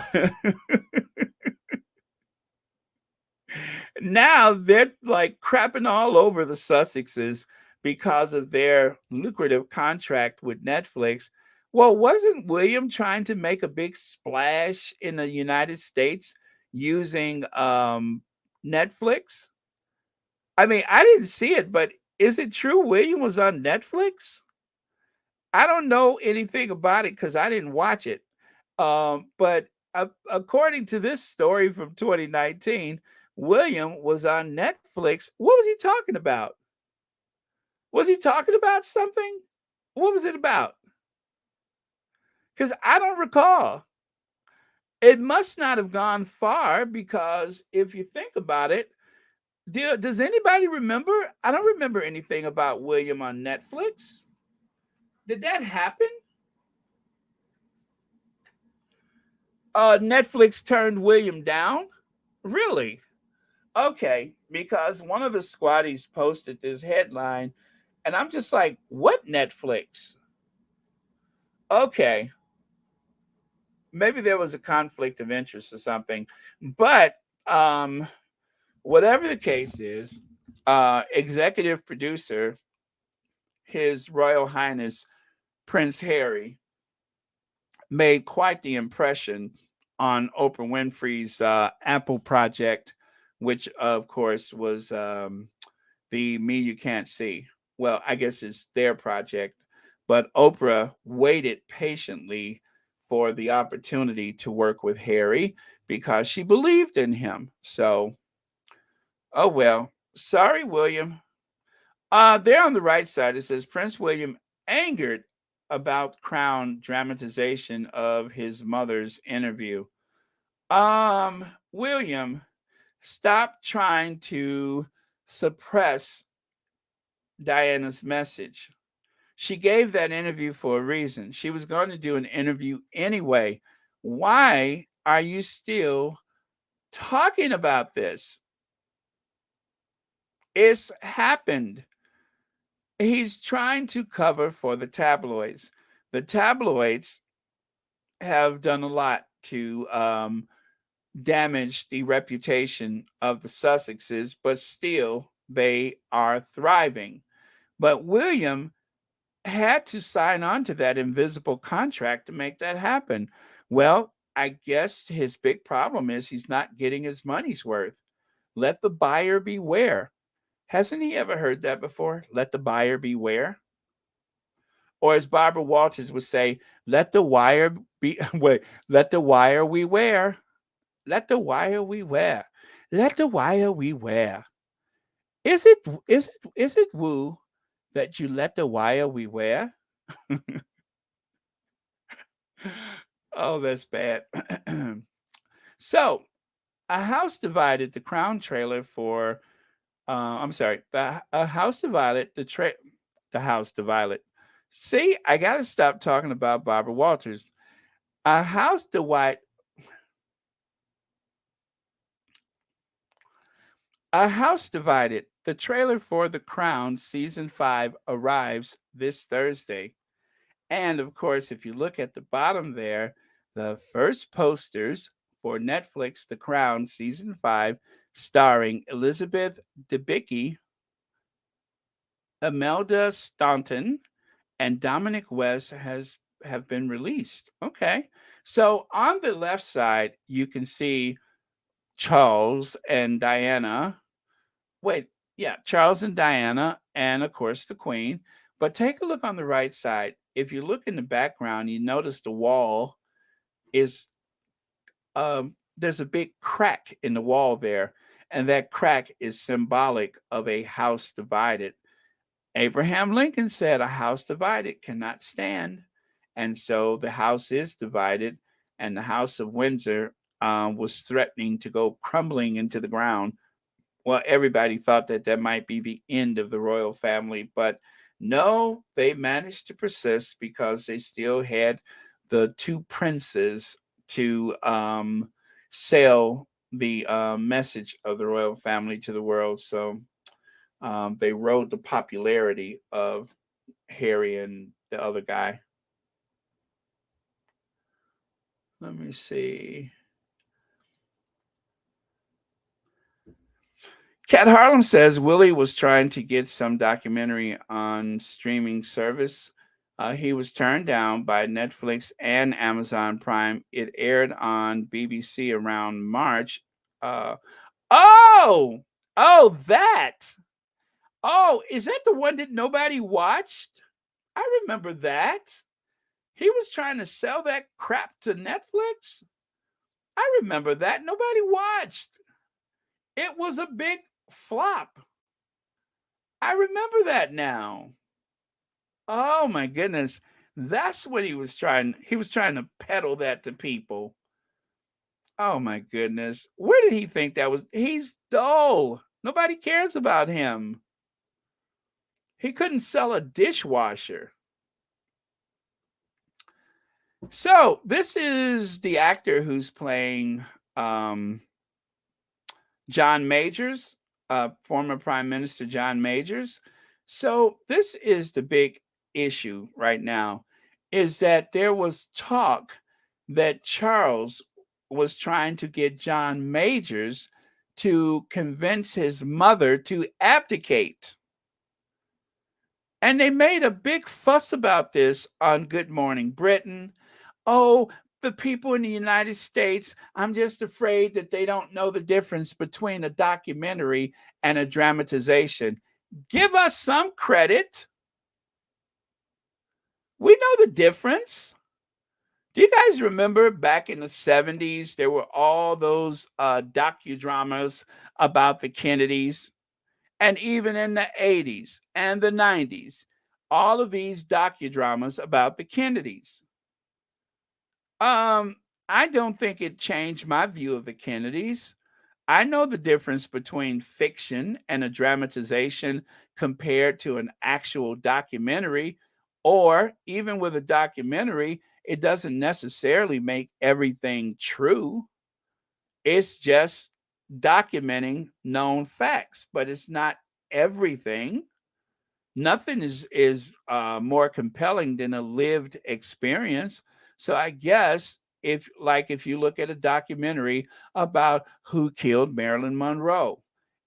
now they're like crapping all over the Sussexes because of their lucrative contract with Netflix. Well, wasn't William trying to make a big splash in the United States using Netflix? I mean, I didn't see it, but is it true William was on Netflix? I don't know anything about it because I didn't watch it. But according to this story from 2019, William was on Netflix. What was he talking about? Was he talking about something? What was it about? Because I don't recall. It must not have gone far because if you think about it, does anybody remember? I don't remember anything about William on Netflix. Did that happen? Netflix turned William down? Really? Okay, because one of the squatties posted this headline, and I'm just like, what Netflix? Okay, maybe there was a conflict of interest or something. But whatever the case is, executive producer, His Royal Highness Prince Harry, made quite the impression on Oprah Winfrey's Apple project, which of course was the Me You Can't See. Well, I guess it's their project, but Oprah waited patiently for the opportunity to work with Harry because she believed in him. So, oh well. Sorry, William. There on the right side, it says Prince William angered about Crown dramatization of his mother's interview. William, stop trying to suppress Diana's message. She gave that interview for a reason. She was going to do an interview anyway. Why are you still talking about this? It's happened. He's trying to cover for the tabloids. The tabloids have done a lot to damage the reputation of the Sussexes, but still they are thriving. But William had to sign on to that invisible contract to make that happen. Well, I guess his big problem is he's not getting his money's worth. Let the buyer beware. Hasn't he ever heard that before? Let the buyer beware. Or as Barbara Walters would say, let the wire be wait, let the wire we wear. Let the wire we wear. Let the wire we wear. Is it woo that you let the wire we wear? Oh, that's bad. So, a house divided the Crown trailer for. I'm sorry. A house divided the house divided. See, I gotta stop talking about Barbara Walters. A house divide. A house divided. The trailer for The Crown season 5 arrives this Thursday. And of course, if you look at the bottom there, the first posters for Netflix The Crown season 5 starring Elizabeth Debicki, Imelda Staunton, and Dominic West have been released. Okay. So on the left side, you can see Charles and Diana. Wait, yeah, Charles and Diana, and of course the Queen. But take a look on the right side. If you look in the background, you notice the wall is there's a big crack in the wall there, and that crack is symbolic of a house divided. Abraham Lincoln said, "A house divided cannot stand," and so the house is divided, and the House of Windsor was threatening to go crumbling into the ground. Well, everybody thought that that might be the end of the royal family, but no, they managed to persist because they still had the two princes to sell the message of the royal family to the world. So they rode the popularity of Harry and the other guy. Let me see. Kat Harlem says Willie was trying to get some documentary on streaming service. He was turned down by Netflix and Amazon Prime. It aired on BBC around March. Uh, oh, oh, that. Oh, is that the one that nobody watched? I remember that. He was trying to sell that crap to Netflix. I remember that. Nobody watched. It was a big flop. I remember that now. Oh my goodness. That's what he was trying. He was trying to peddle that to people. Oh my goodness. Where did he think that was? He's dull. Nobody cares about him. He couldn't sell a dishwasher. So this is the actor who's playing John Majors, former Prime Minister John Majors. So this is the big issue right now, is that there was talk that Charles was trying to get John Majors to convince his mother to abdicate. And they made a big fuss about this on Good Morning Britain. Oh, the people in the United States, I'm just afraid that they don't know the difference between a documentary and a dramatization. Give us some credit. We know the difference. Do you guys remember back in the 70s, there were all those docudramas about the Kennedys? And even in the 80s and the 90s, all of these docudramas about the Kennedys. I don't think it changed my view of the Kennedys. I know the difference between fiction and a dramatization compared to an actual documentary, or even with a documentary, it doesn't necessarily make everything true. It's just documenting known facts, but it's not everything. Nothing is more compelling than a lived experience. So I guess if you look at a documentary about who killed Marilyn Monroe,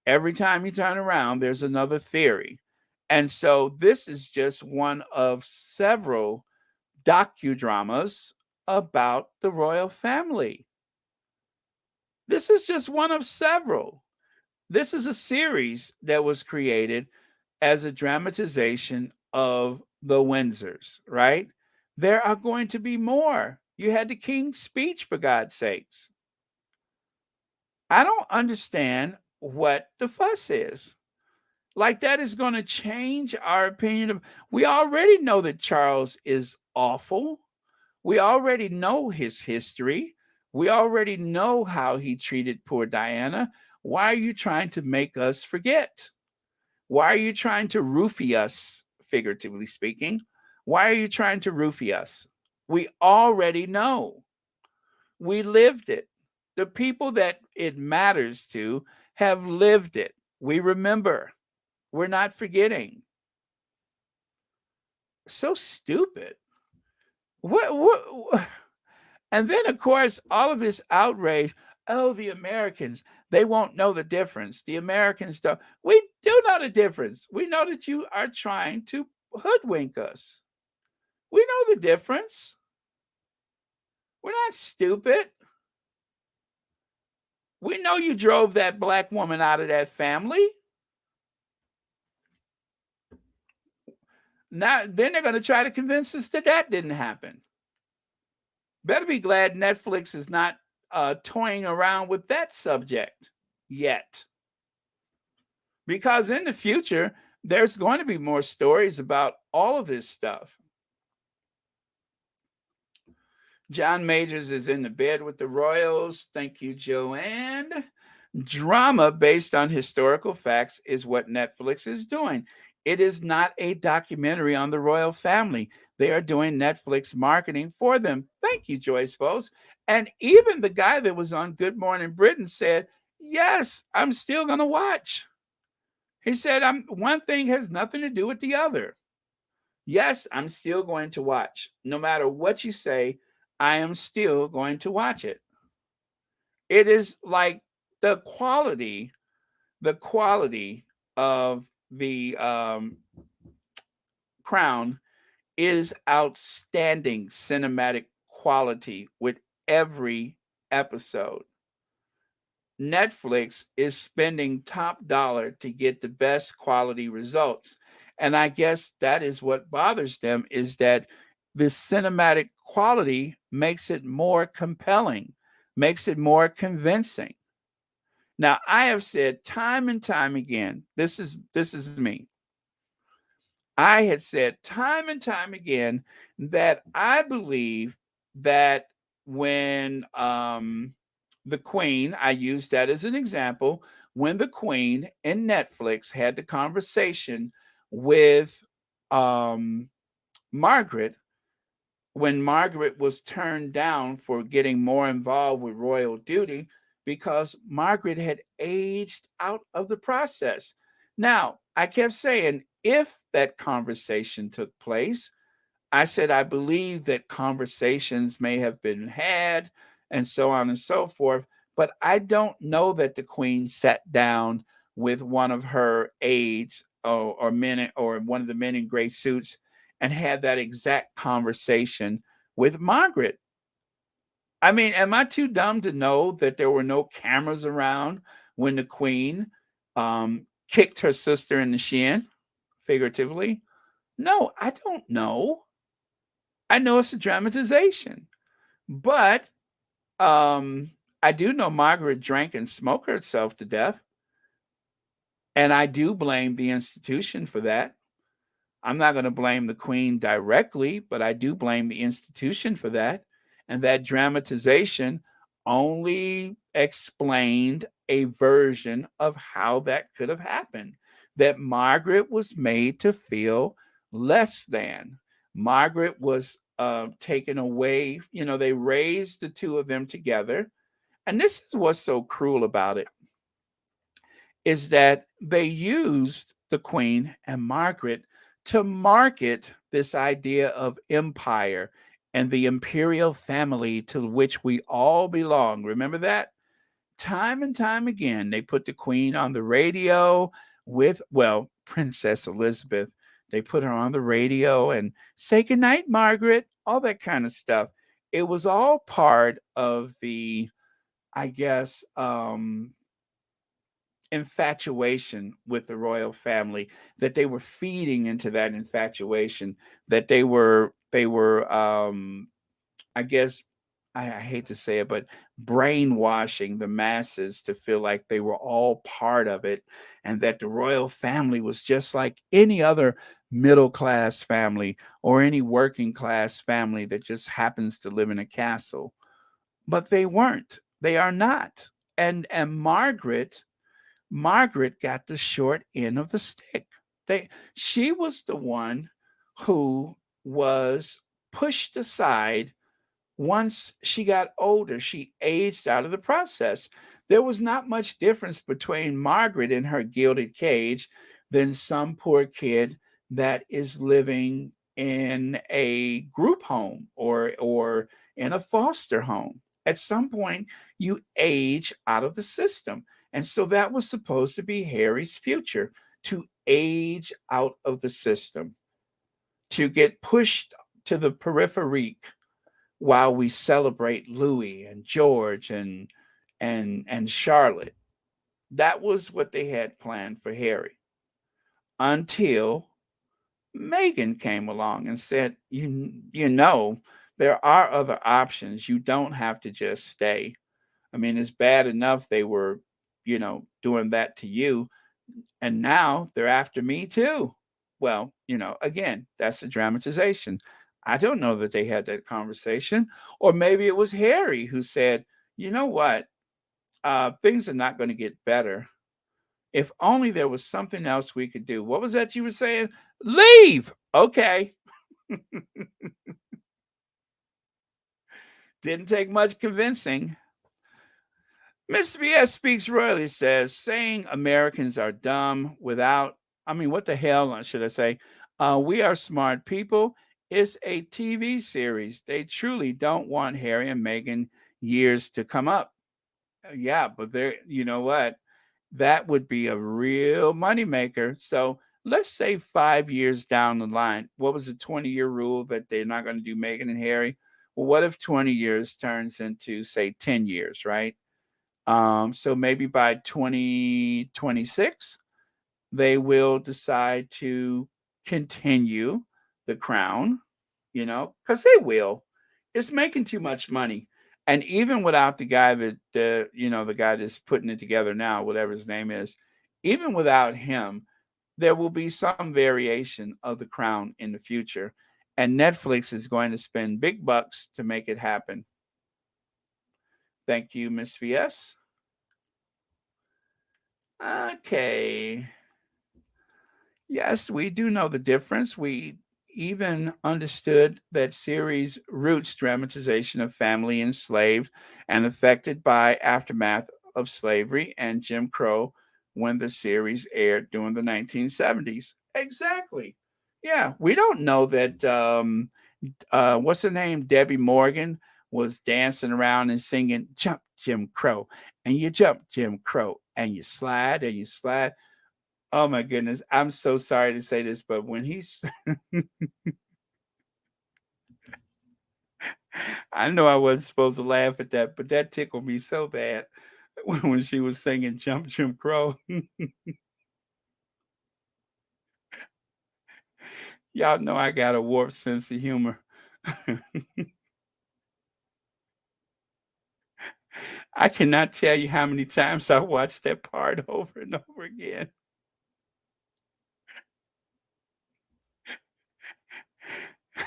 every time you turn around, there's another theory. And so this is just one of several docudramas about the royal family. This is just one of several. This is a series that was created as a dramatization of the Windsors, right? There are going to be more. You had the King's Speech, for God's sakes. I don't understand what the fuss is. Like, that is going to change our opinion of. We already know that Charles is awful. We already know his history. We already know how he treated poor Diana. Why are you trying to make us forget? Why are you trying to roofie us, figuratively speaking? Why are you trying to roofie us? We already know. We lived it. The people that it matters to have lived it. We remember. We're not forgetting. So stupid. What? And then, of course, all of this outrage. Oh, the Americans, they won't know the difference. The Americans don't. We do know the difference. We know that you are trying to hoodwink us. We know the difference. We're not stupid. We know you drove that black woman out of that family. Now, then they're going to try to convince us that that didn't happen. Better be glad Netflix is not toying around with that subject yet. Because in the future, there's going to be more stories about all of this stuff. John Majors is in the bed with the royals. Thank you, Joanne. Drama based on historical facts is what Netflix is doing. It is not a documentary on the royal family. They are doing Netflix marketing for them. Thank you, Joyce Bose. And even the guy that was on Good Morning Britain said, yes, I'm still going to watch. He said, one thing has nothing to do with the other. Yes, I'm still going to watch. No matter what you say, I am still going to watch it. It is like the quality the quality of the Crown is outstanding cinematic quality with every episode. Netflix is spending top dollar to get the best quality results. And I guess that is what bothers them, is that the cinematic quality makes it more compelling, makes it more convincing. Now, I have said time and time again, this is me. I had said time and time again that I believe that when the Queen, I use that as an example, when the Queen and Netflix had the conversation with Margaret, when Margaret was turned down for getting more involved with royal duty because Margaret had aged out of the process. Now, I kept saying, if that conversation took place, I said, I believe that conversations may have been had and so on and so forth, but I don't know that the Queen sat down with one of her aides or men or one of the men in gray suits and had that exact conversation with Margaret. I mean, am I too dumb to know that there were no cameras around when the Queen kicked her sister in the shin, figuratively? No, I don't know. I know it's a dramatization, but I do know Margaret drank and smoked herself to death, and I do blame the institution for that. I'm not going to blame the Queen directly, but I do blame the institution for that. And that dramatization only explained a version of how that could have happened. That Margaret was made to feel less than. Margaret was taken away. You know, they raised the two of them together. And this is what's so cruel about it, is that they used the Queen and Margaret to market this idea of empire and the imperial family to which we all belong. Remember that? Time and time again, they put the Queen on the radio with, well, Princess Elizabeth. They put her on the radio and say goodnight, Margaret, all that kind of stuff. It was all part of the, I guess, infatuation with the royal family, that they were feeding into that infatuation, that they were I guess, I hate to say it, but brainwashing the masses to feel like they were all part of it, and that the royal family was just like any other middle class family or any working class family that just happens to live in a castle. But they weren't. They are not. And Margaret got the short end of the stick. She was the one who was pushed aside once she got older. She aged out of the process. There was not much difference between Margaret in her gilded cage than some poor kid that is living in a group home or in a foster home. At some point, you age out of the system. And so that was supposed to be Harry's future, to age out of the system, to get pushed to the periphery while we celebrate Louis and George and Charlotte. That was what they had planned for Harry, until Meghan came along and said, you know, there are other options. You don't have to just stay. I mean, it's bad enough they were, doing that to you, and now they're after me too. Well, again, that's a dramatization. I don't know that they had that conversation. Or maybe it was Harry who said, you know what? Things are not going to get better. If only there was something else we could do. What was that you were saying? Leave. Okay. Didn't take much convincing. Mr. BS Speaks Royally says, saying Americans are dumb without, what the hell should I say? We are smart people. It's a TV series. They truly don't want Harry and Meghan years to come up. Yeah, but you know what? that would be a real moneymaker. So let's say 5 years down the line, what was the 20-year rule that they're not going to do Meghan and Harry? Well, what if 20 years turns into, say, 10 years, right? So maybe by 2026, they will decide to continue the crown, because they will. It's making too much money. And even without the guy the guy that's putting it together now, whatever his name is, even without him, there will be some variation of the crown in the future. And Netflix is going to spend big bucks to make it happen. Thank you, Miss VS. Okay. Yes, we do know the difference. We even understood that series Roots dramatization of family enslaved and affected by aftermath of slavery and Jim Crow when the series aired during the 1970s. Exactly. Yeah, we don't know that what's her name? Debbie Morgan was dancing around and singing Jump Jim Crow, and you jump Jim Crow, and you slide and you slide. Oh my goodness. I'm so sorry to say this, but when he's I know I wasn't supposed to laugh at that, but that tickled me so bad when she was singing Jump Jim Crow. Y'all know I got a warped sense of humor. I cannot tell you how many times I watched that part over and over again.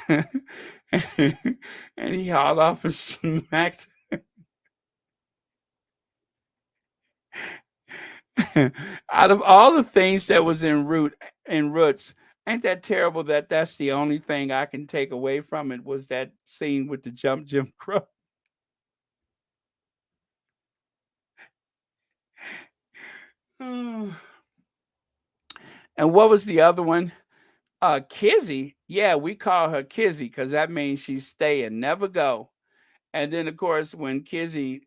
And he hauled off and smacked. Out of all the things that was in Roots, ain't that terrible that that's the only thing I can take away from it was that scene with the Jump Jim Crow. And what was the other one? Kizzy. Yeah, we call her Kizzy because that means she's stay and never go. And then, of course, when Kizzy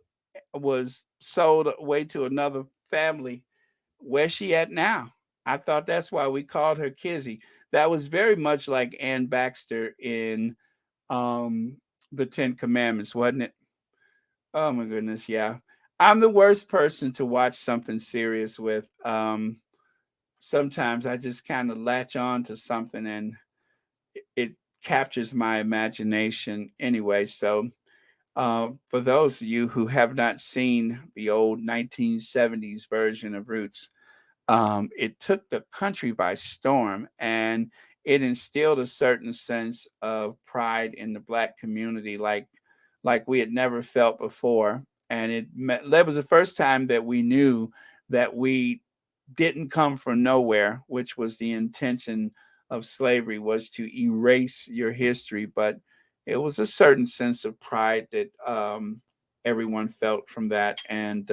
was sold away to another family, where's she at now? I thought that's why we called her Kizzy. That was very much like Ann Baxter in um, the Ten Commandments, wasn't it? Oh my goodness, yeah. I'm the worst person to watch something serious with. Sometimes I just kind of latch on to something and it captures my imagination anyway. So, for those of you who have not seen the old 1970s version of Roots, it took the country by storm and it instilled a certain sense of pride in the Black community, like we had never felt before. And that was the first time that we knew that we didn't come from nowhere, which was the intention of slavery, was to erase your history. But it was a certain sense of pride that everyone felt from that. And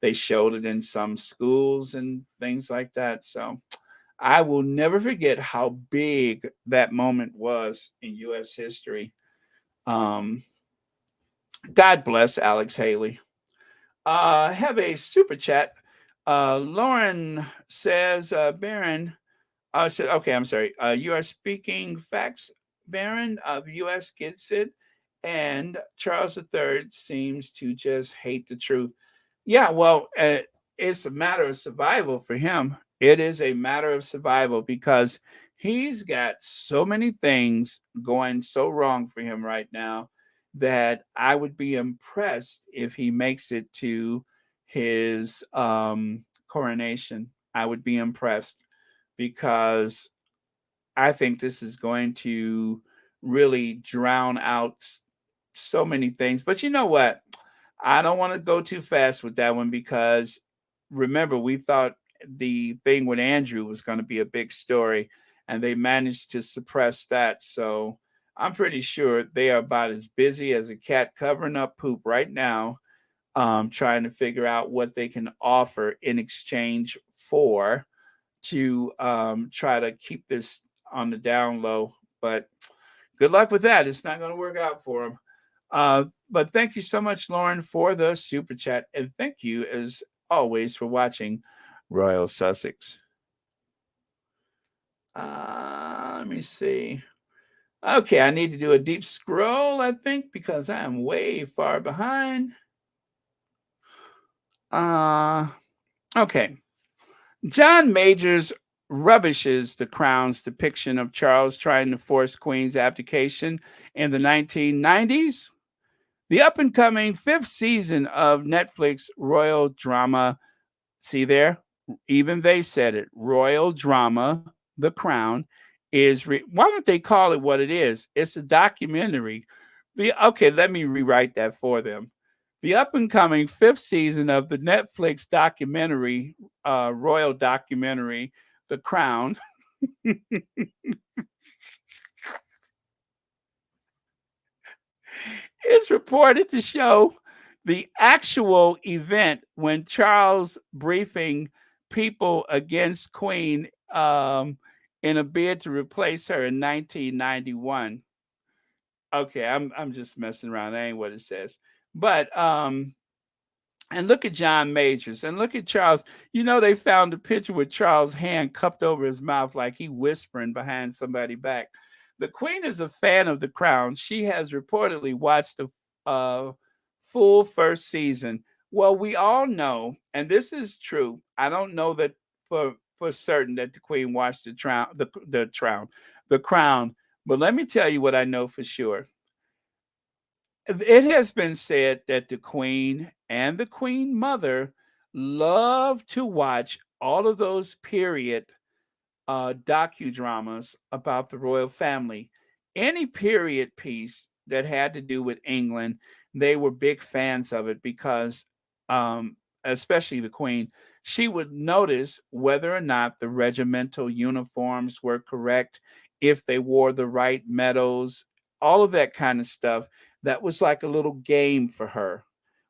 they showed it in some schools and things like that. So I will never forget how big that moment was in U.S. history. Um, God bless Alex Haley. Have a super chat. Lauren says, Baron, said, okay, I'm sorry. You are speaking facts, Baron. The U.S. gets it. And Charles III seems to just hate the truth. Yeah, well, it's a matter of survival for him. It is a matter of survival because he's got so many things going so wrong for him right now that I would be impressed if he makes it to his coronation. I would be impressed because I think this is going to really drown out so many things. But you know what? I don't want to go too fast with that one because remember, we thought the thing with Andrew was going to be a big story and they managed to suppress that. So I'm pretty sure they are about as busy as a cat covering up poop right now, trying to figure out what they can offer in exchange for to try to keep this on the down low. But good luck with that. It's not going to work out for them. But thank you so much, Lauren, for the super chat. And thank you as always for watching Royal Sussex. Let me see. Okay, I need to do a deep scroll, I think, because I am way far behind. Okay. John Majors rubbishes the Crown's depiction of Charles trying to force Queen's abdication in the 1990s. The up-and-coming 5th season of Netflix royal drama, see there? Even they said it, royal drama, The Crown, why don't they call it what it is? It's a documentary. Okay, let me rewrite that for them. The up-and-coming 5th season of the Netflix documentary, royal documentary, The Crown, is reported to show the actual event when Charles briefing people against Queen in a bid to replace her in 1991. Okay, I'm just messing around. That ain't what it says. But and look at John Majors and look at Charles. You know, they found a picture with Charles' hand cupped over his mouth like he whispering behind somebody's back. The Queen is a fan of The Crown. She has reportedly watched the full first season. Well, we all know, and this is true. I don't know that for certain that the Queen watched the Crown, but let me tell you what I know for sure. It has been said that the Queen and the Queen Mother love to watch all of those period docudramas about the royal family. Any period piece that had to do with England, they were big fans of it because, especially the Queen, she would notice whether or not the regimental uniforms were correct, if they wore the right medals, all of that kind of stuff. That was like a little game for her,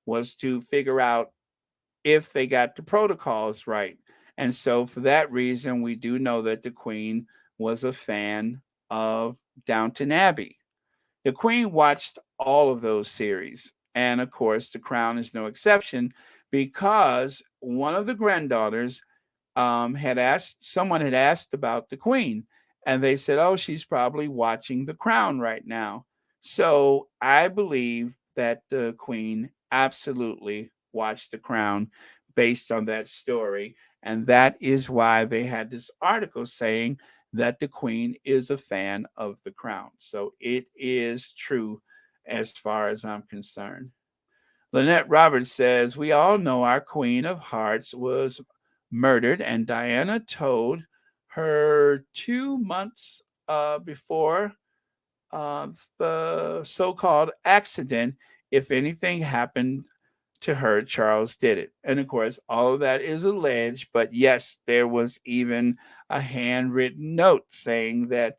was to figure out if they got the protocols right. And so for that reason, we do know that the Queen was a fan of Downton Abbey. The Queen watched all of those series. And of course, The Crown is no exception because one of the granddaughters someone had asked about the Queen, and they said, oh, she's probably watching The Crown right now. So I believe that the Queen absolutely watched The Crown based on that story. And that is why they had this article saying that the Queen is a fan of The Crown. So it is true as far as I'm concerned. Lynette Roberts says, we all know our Queen of Hearts was murdered, and Diana told her 2 months before the so-called accident, if anything happened to her, Charles did it. And of course, all of that is alleged, but yes, there was even a handwritten note saying that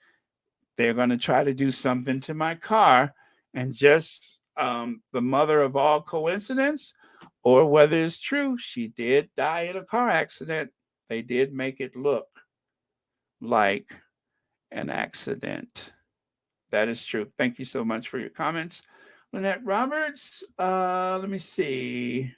they're going to try to do something to my car, and just the mother of all coincidence, or whether it's true, she did die in a car accident. They did make it look like an accident. That is true. Thank you so much for your comments, Lynette Roberts. Let me see.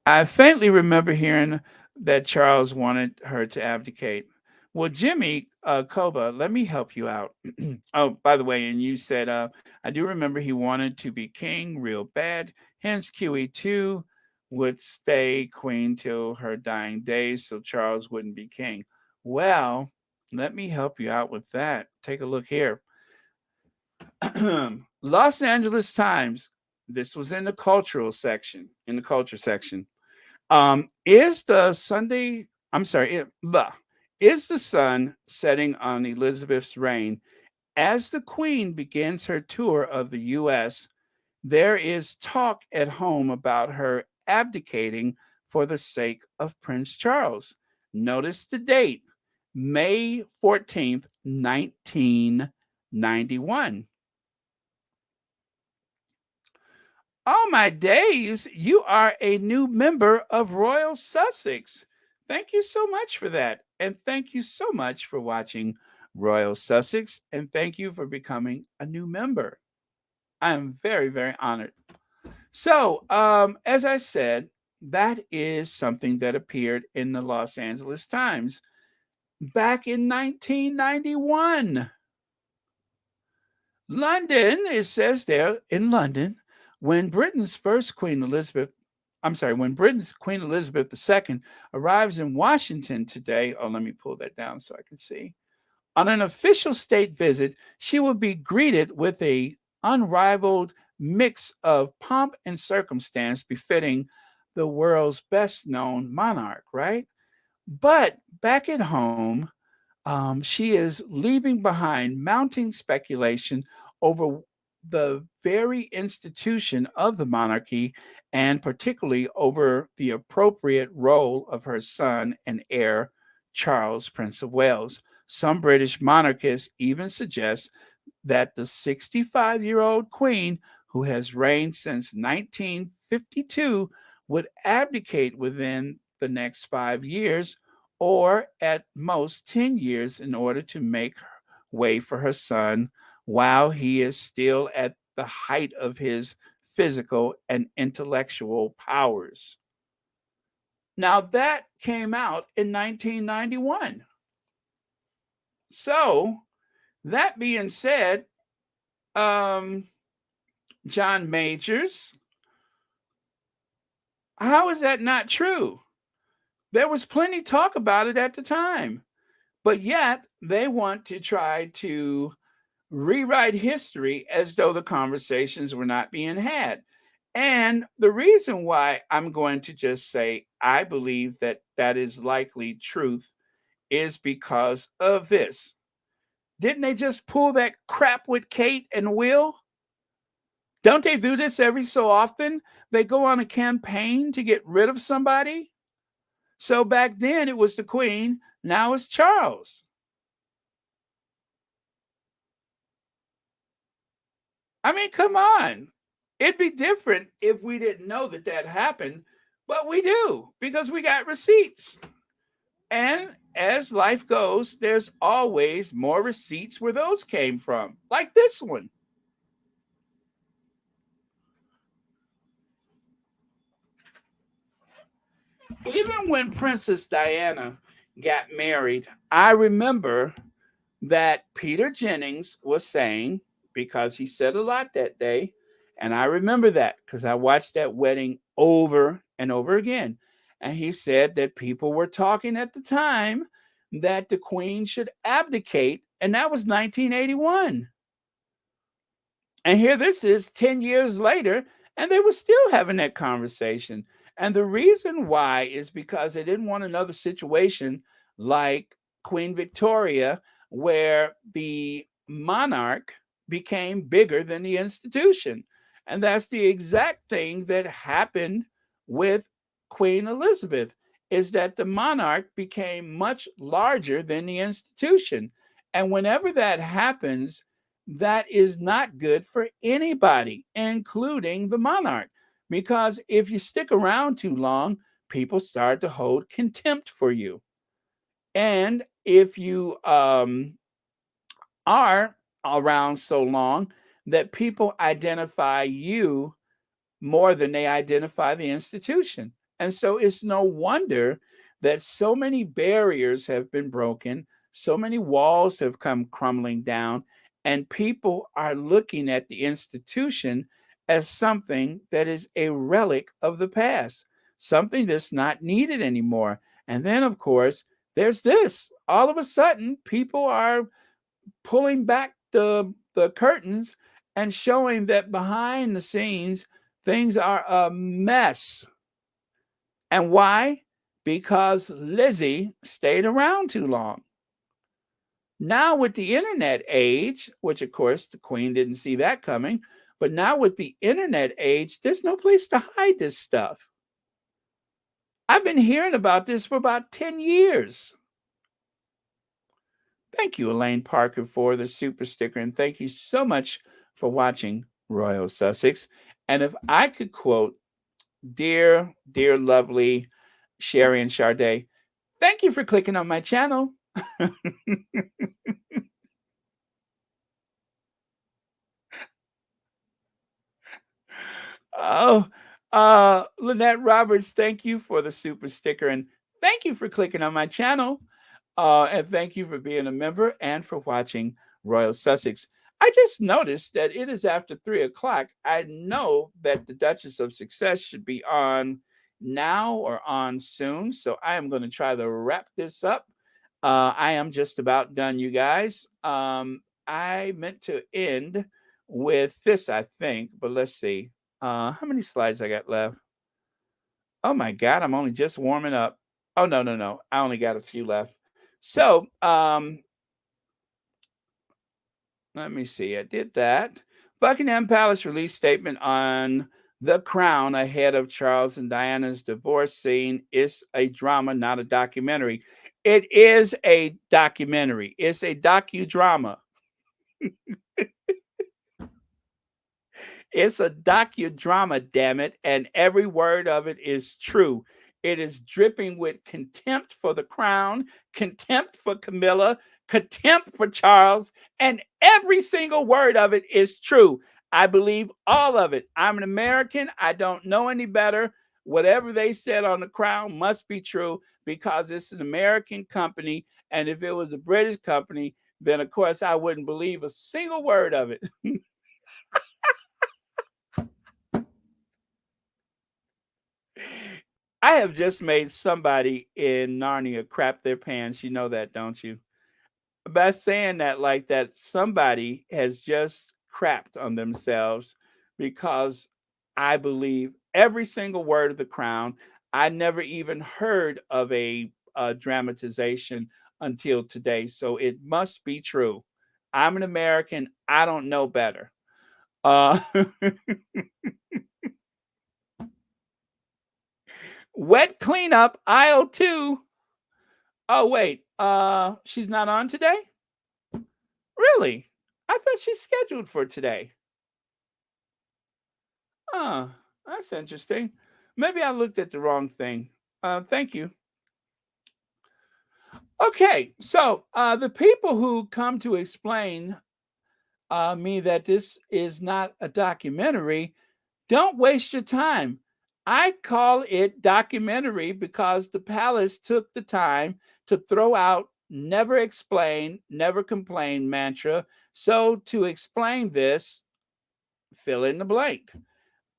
I faintly remember hearing that Charles wanted her to abdicate. Well, Jimmy Koba, let me help you out. Oh, by the way, and you said, I do remember he wanted to be king real bad. Hence, QE2 would stay queen till her dying days so Charles wouldn't be king. Well, let me help you out with that. Take a look here. Los Angeles Times. This was in the culture section. Is the sun setting on Elizabeth's reign? As the Queen begins her tour of the U.S., there is talk at home about her abdicating for the sake of Prince Charles. Notice the date, May 14th, 1991. Oh, my days, you are a new member of Royal Sussex. Thank you so much for that. And thank you so much for watching Royal Sussex. And thank you for becoming a new member. I am very, very honored. So, as I said, that is something that appeared in the Los Angeles Times back in 1991. London, it says there in London, when Britain's first Queen Elizabeth, when Britain's Queen Elizabeth II arrives in Washington today, let me pull that down so I can see. On an official state visit, she will be greeted with a unrivaled mix of pomp and circumstance befitting the world's best known monarch, right? But back at home, she is leaving behind mounting speculation over the very institution of the monarchy and particularly over the appropriate role of her son and heir, Charles, Prince of Wales. Some British monarchists even suggest that the 65-year-old queen, who has reigned since 1952, would abdicate within the next 5 years or at most 10 years in order to make way for her son while he is still at the height of his physical and intellectual powers. Now, that came out in 1991. So, that being said, John Majors, how is that not true? There was plenty talk about it at the time, but yet they want to try to rewrite history as though the conversations were not being had. And the reason why I'm going to just say I believe that that is likely truth is because of this. Didn't they just pull that crap with Kate and Will? Don't they do this every so often? They go on a campaign to get rid of somebody. So back then it was the Queen, now it's Charles. I mean, come on. It'd be different if we didn't know that that happened, but we do because we got receipts. And as life goes, there's always more receipts where those came from, like this one. Even when Princess Diana got married, I remember that Peter Jennings was saying, because he said a lot that day, and I remember that because I watched that wedding over and over again. And he said that people were talking at the time that the Queen should abdicate, and that was 1981. And here this is 10 years later, and they were still having that conversation. And the reason why is because they didn't want another situation like Queen Victoria, where the monarch became bigger than the institution. And that's the exact thing that happened with Queen Elizabeth, is that the monarch became much larger than the institution. And whenever that happens, that is not good for anybody, including the monarch. Because if you stick around too long, people start to hold contempt for you. And if you are around so long that people identify you more than they identify the institution. And so it's no wonder that so many barriers have been broken, so many walls have come crumbling down, and people are looking at the institution as something that is a relic of the past, something that's not needed anymore. And then, of course, there's this. All of a sudden, people are pulling back the curtains and showing that behind the scenes, things are a mess. And why? Because Lizzie stayed around too long. Now, with the internet age, which of course the Queen didn't see that coming, but now with the internet age, there's no place to hide this stuff. I've been hearing about this for about 10 years. Thank you, Elaine Parker, for the super sticker. And thank you so much for watching Royal Sussex. And if I could quote dear, dear, lovely Sherry and Sade, thank you for clicking on my channel. Oh, Lynette Roberts, thank you for the super sticker and thank you for clicking on my channel. And thank you for being a member and for watching Royal Sussex. I just noticed that it is after 3 o'clock. I know that the Duchess of Success should be on now or on soon. So I am going to try to wrap this up. I am just about done, you guys. I meant to end with this, I think, but let's see. How many slides I got left? Oh my God, I'm only just warming up. Oh, no. I only got a few left. So, let me see. I did that. Buckingham Palace released statement on the Crown ahead of Charles and Diana's divorce scene. It's a drama, not a documentary. It is a documentary. It's a docudrama. It's a docudrama, damn it, and every word of it is true. It is dripping with contempt for the crown, contempt for Camilla, contempt for Charles, and every single word of it is true. I believe all of it. I'm an American. I don't know any better. Whatever they said on the crown must be true because it's an American company. And if it was a British company, then of course I wouldn't believe a single word of it. I have just made somebody in Narnia crap their pants. You know that, don't you? By saying that like that, somebody has just crapped on themselves because I believe every single word of the crown. I never even heard of a dramatization until today. So it must be true. I'm an American. I don't know better. Uh, wet cleanup, aisle 2. Oh wait, she's not on today? Really? I thought she's scheduled for today. Oh, that's interesting. Maybe I looked at the wrong thing. Thank you. Okay, so the people who come to explain me that this is not a documentary, don't waste your time. I call it documentary because the palace took the time to throw out never explain, never complain mantra. So to explain this, fill in the blank.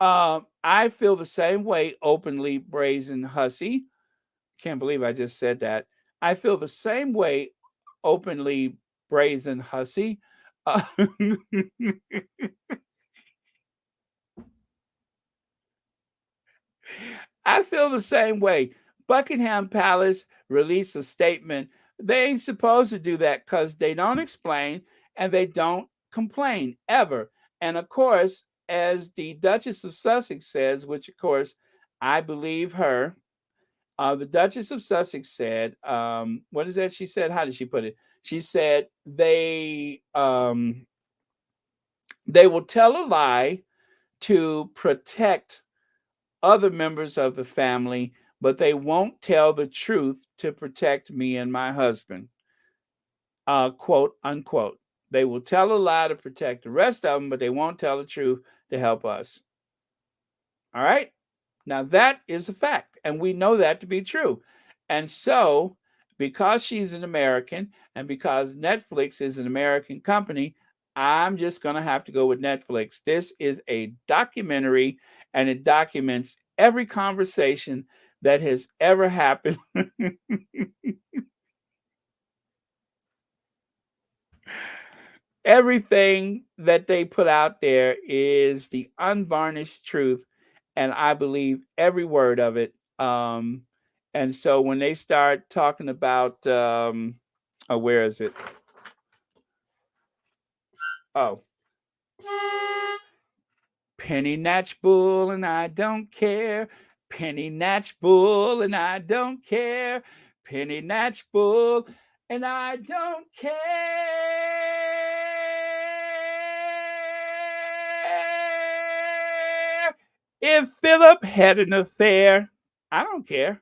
I feel the same way, openly brazen hussy. Can't believe I just said that. I feel the same way, openly brazen hussy. Uh, I feel the same way. Buckingham Palace released a statement. They ain't supposed to do that because they don't explain and they don't complain ever. And of course, as the Duchess of Sussex says, which of course I believe her, the Duchess of Sussex said, what is that she said? How did she put it? She said they will tell a lie to protect other members of the family, but they won't tell the truth to protect me and my husband. Quote unquote. They will tell a lie to protect the rest of them, but they won't tell the truth to help us. All right. Now that is a fact, and we know that to be true. And so, because she's an American and because Netflix is an American company, I'm just going to have to go with Netflix. This is a documentary and it documents every conversation that has ever happened. Everything that they put out there is the unvarnished truth, and I believe every word of it. And so when they start talking about, oh, where is it? Oh, Penny Natch Bull, and I don't care. Penny Natch Bull, and I don't care. Penny Natch Bull, and I don't care. If Philip had an affair, I don't care.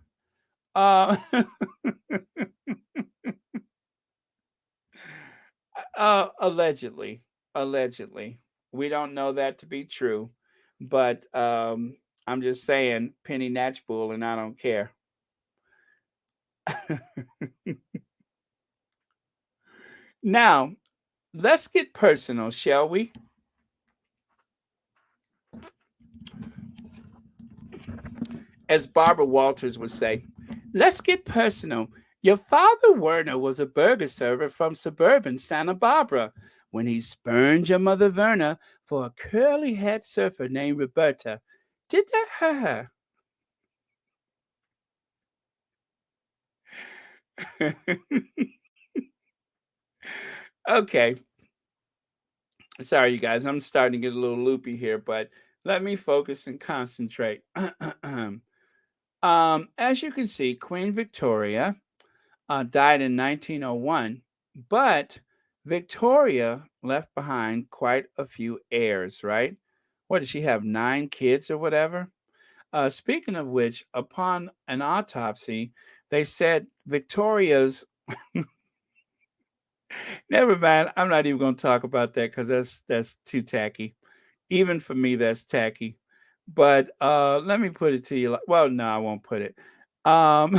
Allegedly, we don't know that to be true, But I'm just saying, Penny Natchbull, and I don't care. Now, let's get personal, shall we? As Barbara Walters would say, let's get personal. Your father, Werner, was a burger server from suburban Santa Barbara when he spurned your mother, Verna, for a curly-haired surfer named Roberta. Did that hurt her? Okay. Sorry, you guys. I'm starting to get a little loopy here, but let me focus and concentrate. As you can see, Queen Victoria died in 1901, but Victoria left behind quite a few heirs, right? What did she have? 9 kids or whatever? Speaking of which, upon an autopsy, they said Victoria's. Never mind. I'm not even going to talk about that because that's too tacky. Even for me, that's tacky. But let me put it to you. Well, no, I won't put it. I'll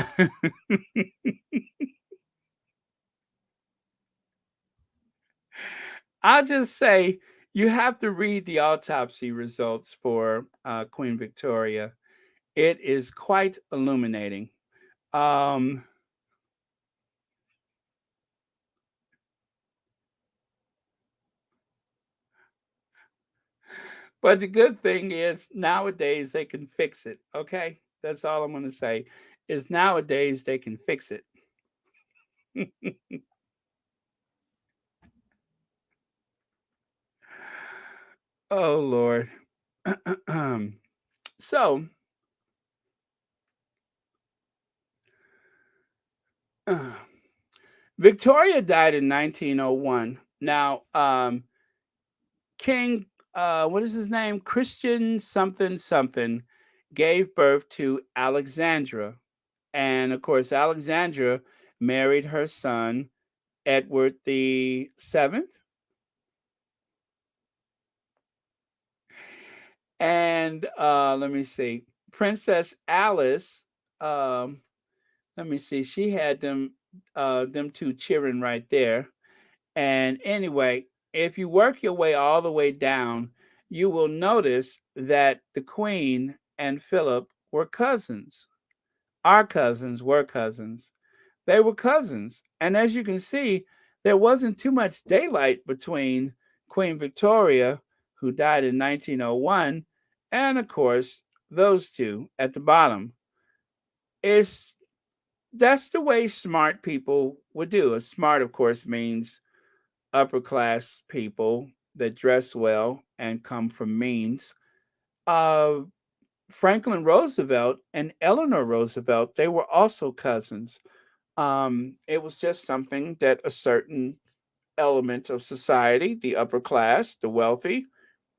just say you have to read the autopsy results for Queen Victoria. It is quite illuminating. Um, but the good thing is nowadays they can fix it. Okay, that's all I'm going to say. Is nowadays they can fix it. Oh Lord. So Victoria died in 1901. Now, King, what is his name? Christian something something, gave birth to Alexandra, and of course, Alexandra married her son Edward the Seventh, and let me see, Princess Alice. Um, Let me see, she had them two cheering right there. And anyway, if you work your way all the way down, you will notice that the Queen and Philip were cousins. Our cousins were cousins. They were cousins. And as you can see, there wasn't too much daylight between Queen Victoria, who died in 1901, and of course, those two at the bottom. It's That's the way smart people would do. A smart, of course, means upper class people that dress well and come from means. Uh, Franklin Roosevelt and Eleanor Roosevelt, they were also cousins. It was just something that a certain element of society, the upper class, the wealthy,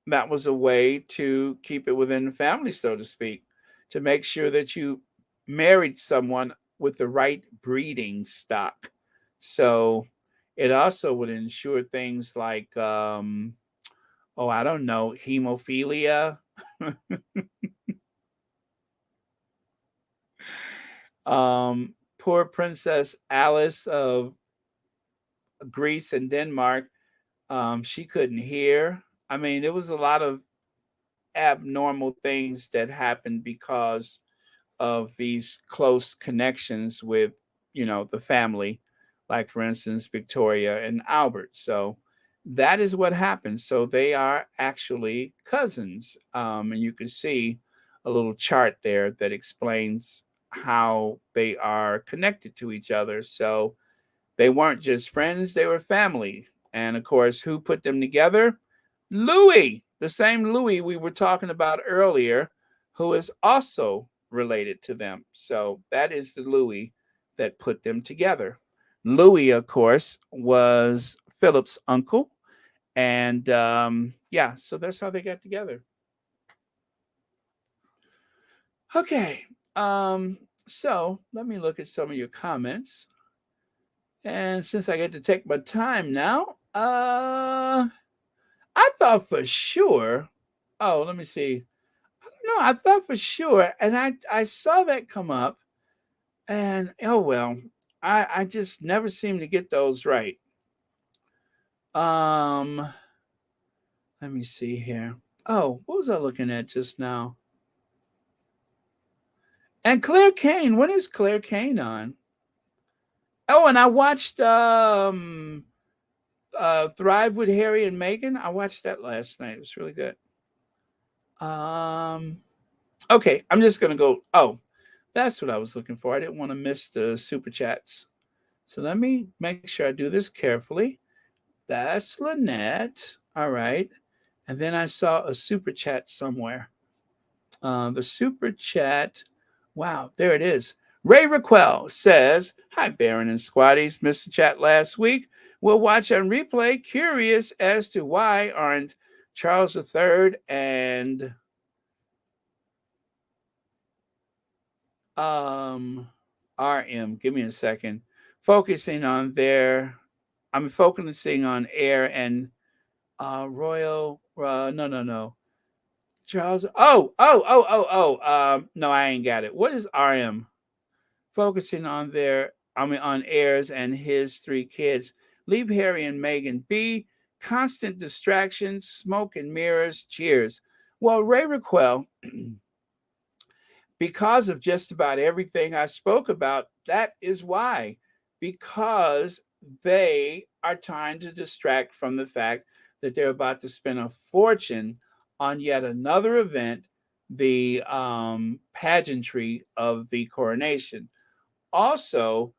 that was a way to keep it within the family, so to speak, to make sure that you married someone with the right breeding stock. So it also would ensure things like, oh, I don't know, hemophilia. Poor Princess Alice of Greece and Denmark, she couldn't hear. I mean, it was a lot of abnormal things that happened because of these close connections with, the family, like for instance, Victoria and Albert. So that is what happened. So they are actually cousins. And you can see a little chart there that explains how they are connected to each other. So they weren't just friends, they were family. And of course, who put them together? Louis, the same Louis we were talking about earlier, who is also related to them. So that is the Louis that put them together. Louis, of course, was Philip's uncle. And yeah, so that's how they got together. Okay. So let me look at some of your comments. And since I get to take my time now, I thought for sure. Oh, let me see. I thought for sure, and I saw that come up, and oh well, I just never seem to get those right. Um, let me see here. Oh, what was I looking at just now? And Claire Kane, when is Claire Kane on? Oh, and I watched Thrive with Harry and Meghan. I watched that last night. It was really good. Um okay, I'm just gonna go. Oh, that's what I was looking for. I didn't want to miss the super chats. So let me make sure I do this carefully. That's Lynette. All right. And then I saw a super chat somewhere. The super chat. Wow, there it is. Ray Raquel says, "Hi, Baron and Squatties. Missed the chat last week. We'll watch on replay. Curious as to why aren't Charles III and RM. Give me a second. Focusing on focusing on Air and Royal. No. Charles. No, I ain't got it. What is RM? Focusing on on Airs and his three kids. Leave Harry and Meghan be. Constant distractions, smoke and mirrors. Cheers." Well, Ray Raquel, because of just about everything I spoke about, that is why. Because they are trying to distract from the fact that they're about to spend a fortune on yet another event, the pageantry of the coronation. Also,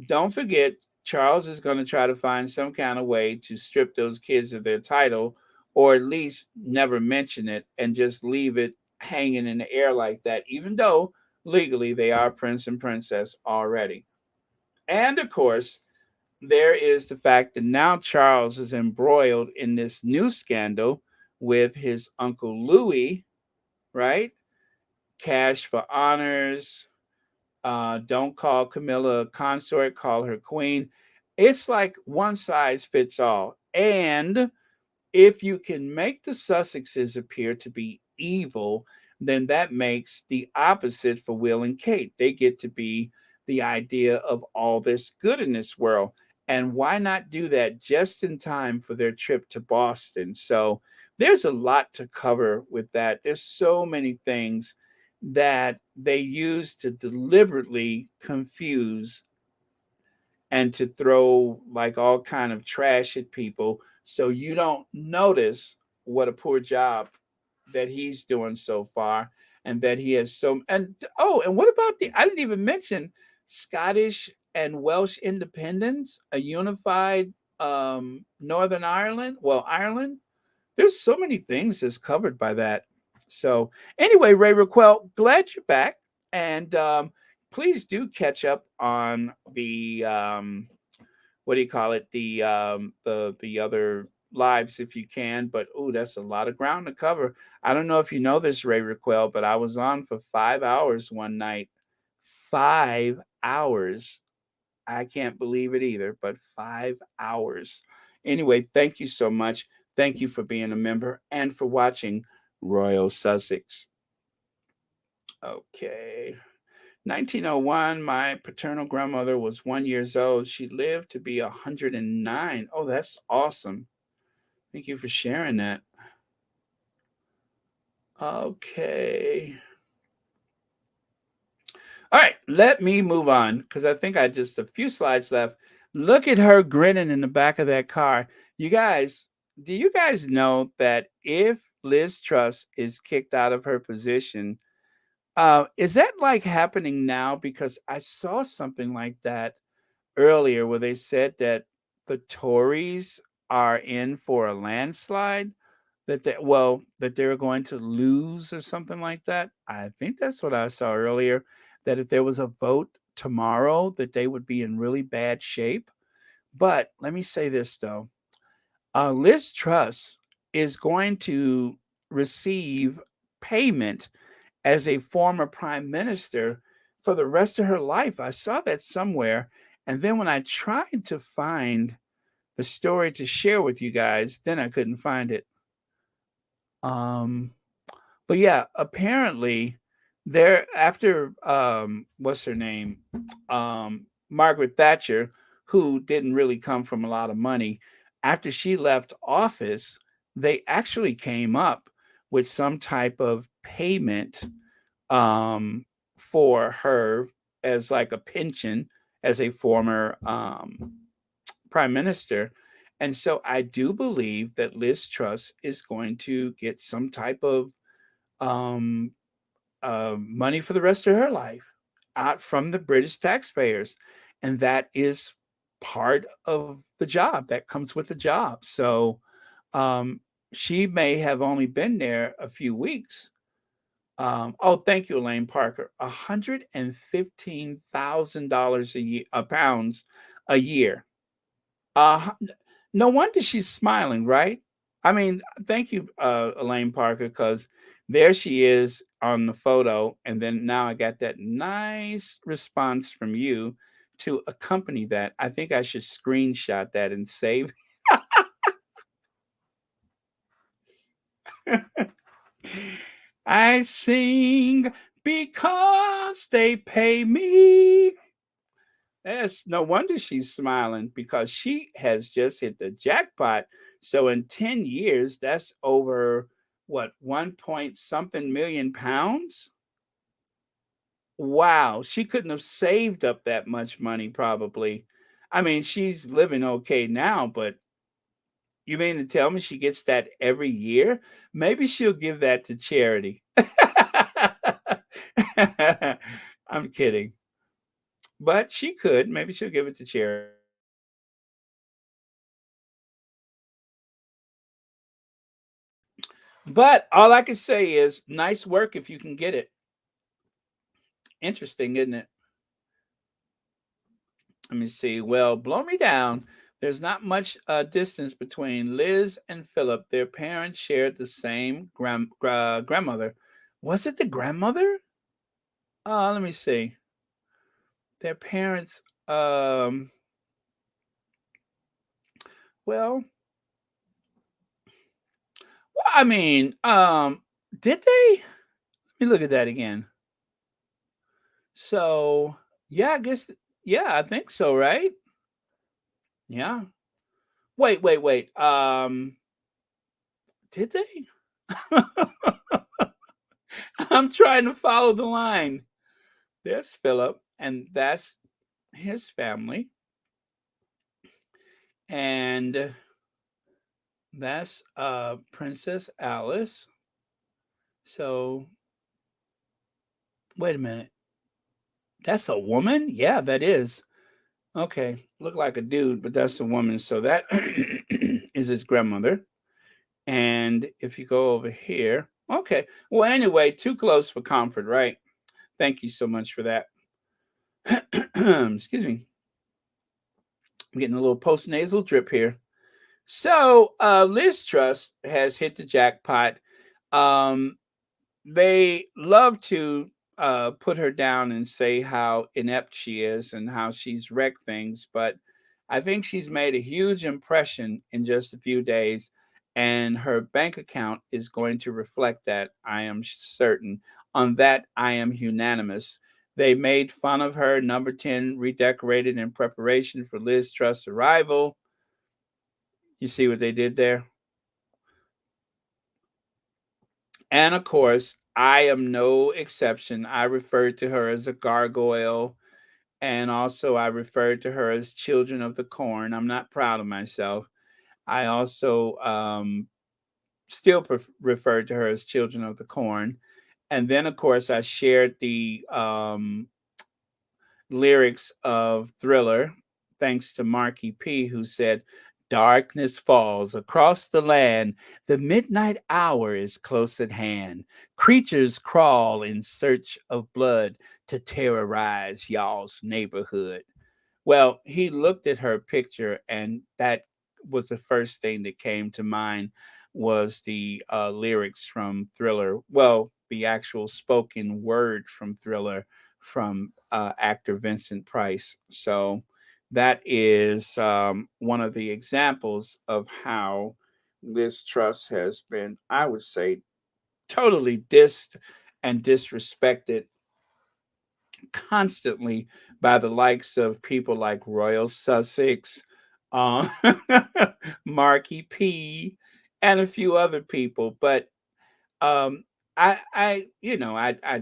don't forget, Charles is going to try to find some kind of way to strip those kids of their title, or at least never mention it and just leave it hanging in the air like that, even though legally they are prince and princess already. And of course, there is the fact that now Charles is embroiled in this new scandal with his uncle Louis, right? Cash for honors. Don't call Camilla a consort, call her queen. It's like one size fits all. And if you can make the Sussexes appear to be evil, then that makes the opposite for Will and Kate. They get to be the idea of all this good in this world. And why not do that just in time for their trip to Boston? So there's a lot to cover with that. There's so many things that they use to deliberately confuse and to throw like all kind of trash at people, so you don't notice what a poor job that he's doing so far, and that he has and what about I didn't even mention Scottish and Welsh independence, a unified Northern Ireland, well, Ireland. There's so many things that's covered by that. So anyway, Ray Raquel, glad you're back, and please do catch up on the what do you call it, the other lives if you can. But that's a lot of ground to cover. I don't know if you know this, Ray Raquel, but I was on for 5 hours one night. 5 hours. I can't believe it either, but 5 hours. Anyway, thank you so much. Thank you for being a member and for watching Royal Sussex. Okay. 1901, my paternal grandmother was 1 year old. She lived to be 109. Oh, that's awesome. Thank you for sharing that. Okay. All right, let me move on because I think I just a few slides left. Look at her grinning in the back of that car. You guys, do you guys know that if Liz Truss is kicked out of her position, is that like happening now? Because I saw something like that earlier where they said that the Tories are in for a landslide, that they're going to lose or something like that. I think that's what I saw earlier, that if there was a vote tomorrow, that they would be in really bad shape. But let me say this though. Liz Truss is going to receive payment as a former prime minister for the rest of her life. I saw that somewhere. And then when I tried to find the story to share with you guys, then I couldn't find it. But yeah, apparently there after what's her name? Margaret Thatcher, who didn't really come from a lot of money, after she left office, they actually came up with some type of payment um for her as like a pension as a former prime minister. And so I do believe that Liz Truss is going to get some type of um, money for the rest of her life out from the British taxpayers. And that is part of the job that comes with the job. So um, she may have only been there a few weeks. Oh, thank you, Elaine Parker. $115,000 a year, pounds a year. Uh, no wonder she's smiling, right? I mean, thank you, Elaine Parker, because there she is on the photo, and then now I got that nice response from you to accompany that. I think I should screenshot that and save. I sing because they pay me. Yes, no wonder she's smiling because she has just hit the jackpot. So in 10 years, that's over what, 1 point something million pounds? Wow, she couldn't have saved up that much money probably. I mean, she's living okay now, but you mean to tell me she gets that every year? Maybe she'll give that to charity. I'm kidding. But she could. Maybe she'll give it to charity. But all I can say is nice work if you can get it. Interesting, isn't it? Let me see. Well, blow me down. There's not much distance between Liz and Philip. Their parents shared the same grandmother. Was it the grandmother? Let me see. Their parents. Well, I mean, did they? Let me look at that again. So, yeah, I guess, yeah, I think so, right? Yeah. Wait. Did they? I'm trying to follow the line. There's Philip, and that's his family. And that's Princess Alice. So, wait a minute. That's a woman? Yeah, that is. Okay. Look like a dude, but that's a woman. So that is his grandmother. And if you go over here, okay. Well, anyway, too close for comfort, right? Thank you so much for that. Excuse me. I'm getting a little post nasal drip here. So, Liz Truss has hit the jackpot. Um, they love to put her down and say how inept she is and how she's wrecked things, but I think she's made a huge impression in just a few days, and her bank account is going to reflect that. I am certain. On that, I am unanimous. They made fun of her, number 10, redecorated in preparation for Liz Truss' arrival. You see what they did there? And of course, I am no exception. I referred to her as a gargoyle, and also I referred to her as children of the corn. I'm not proud of myself. I also still referred to her as children of the corn. And then, of course, I shared the lyrics of Thriller, thanks to Marky P, who said, "Darkness falls across the land. The midnight hour is close at hand. Creatures crawl in search of blood to terrorize y'all's neighborhood." Well, he looked at her picture, and that was the first thing that came to mind was the lyrics from Thriller. Well, the actual spoken word from Thriller from actor Vincent Price. So that is one of the examples of how Liz Truss has been, I would say, totally dissed and disrespected constantly by the likes of people like Royal Sussex, uh, Marky P, and a few other people. But um, I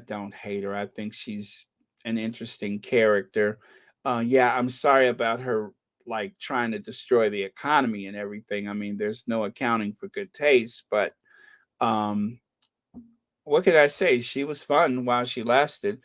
don't hate her. I think she's an interesting character. Yeah, I'm sorry about her like trying to destroy the economy and everything. I mean, there's no accounting for good taste, but um, what could I say? She was fun while she lasted.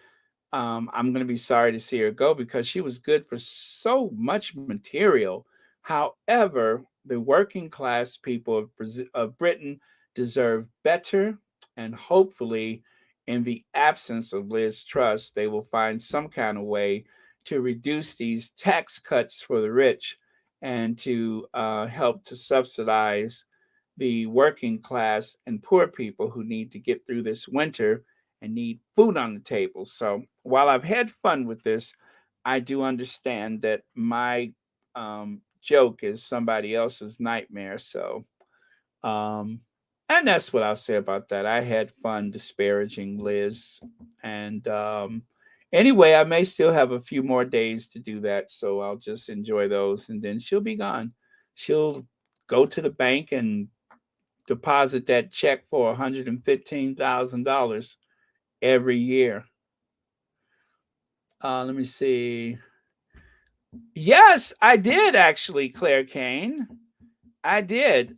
I'm going to be sorry to see her go because she was good for so much material. However, the working class people of Britain deserve better, and hopefully, in the absence of Liz Truss, they will find some kind of way to reduce these tax cuts for the rich and to help to subsidize the working class and poor people who need to get through this winter and need food on the table. So while I've had fun with this, I do understand that my joke is somebody else's nightmare. So, um, and that's what I'll say about that. I had fun disparaging Liz. And anyway, I may still have a few more days to do that. So I'll just enjoy those. And then she'll be gone. She'll go to the bank and deposit that check for $115,000 every year. Let me see. Yes, I did actually, Claire Kane. I did.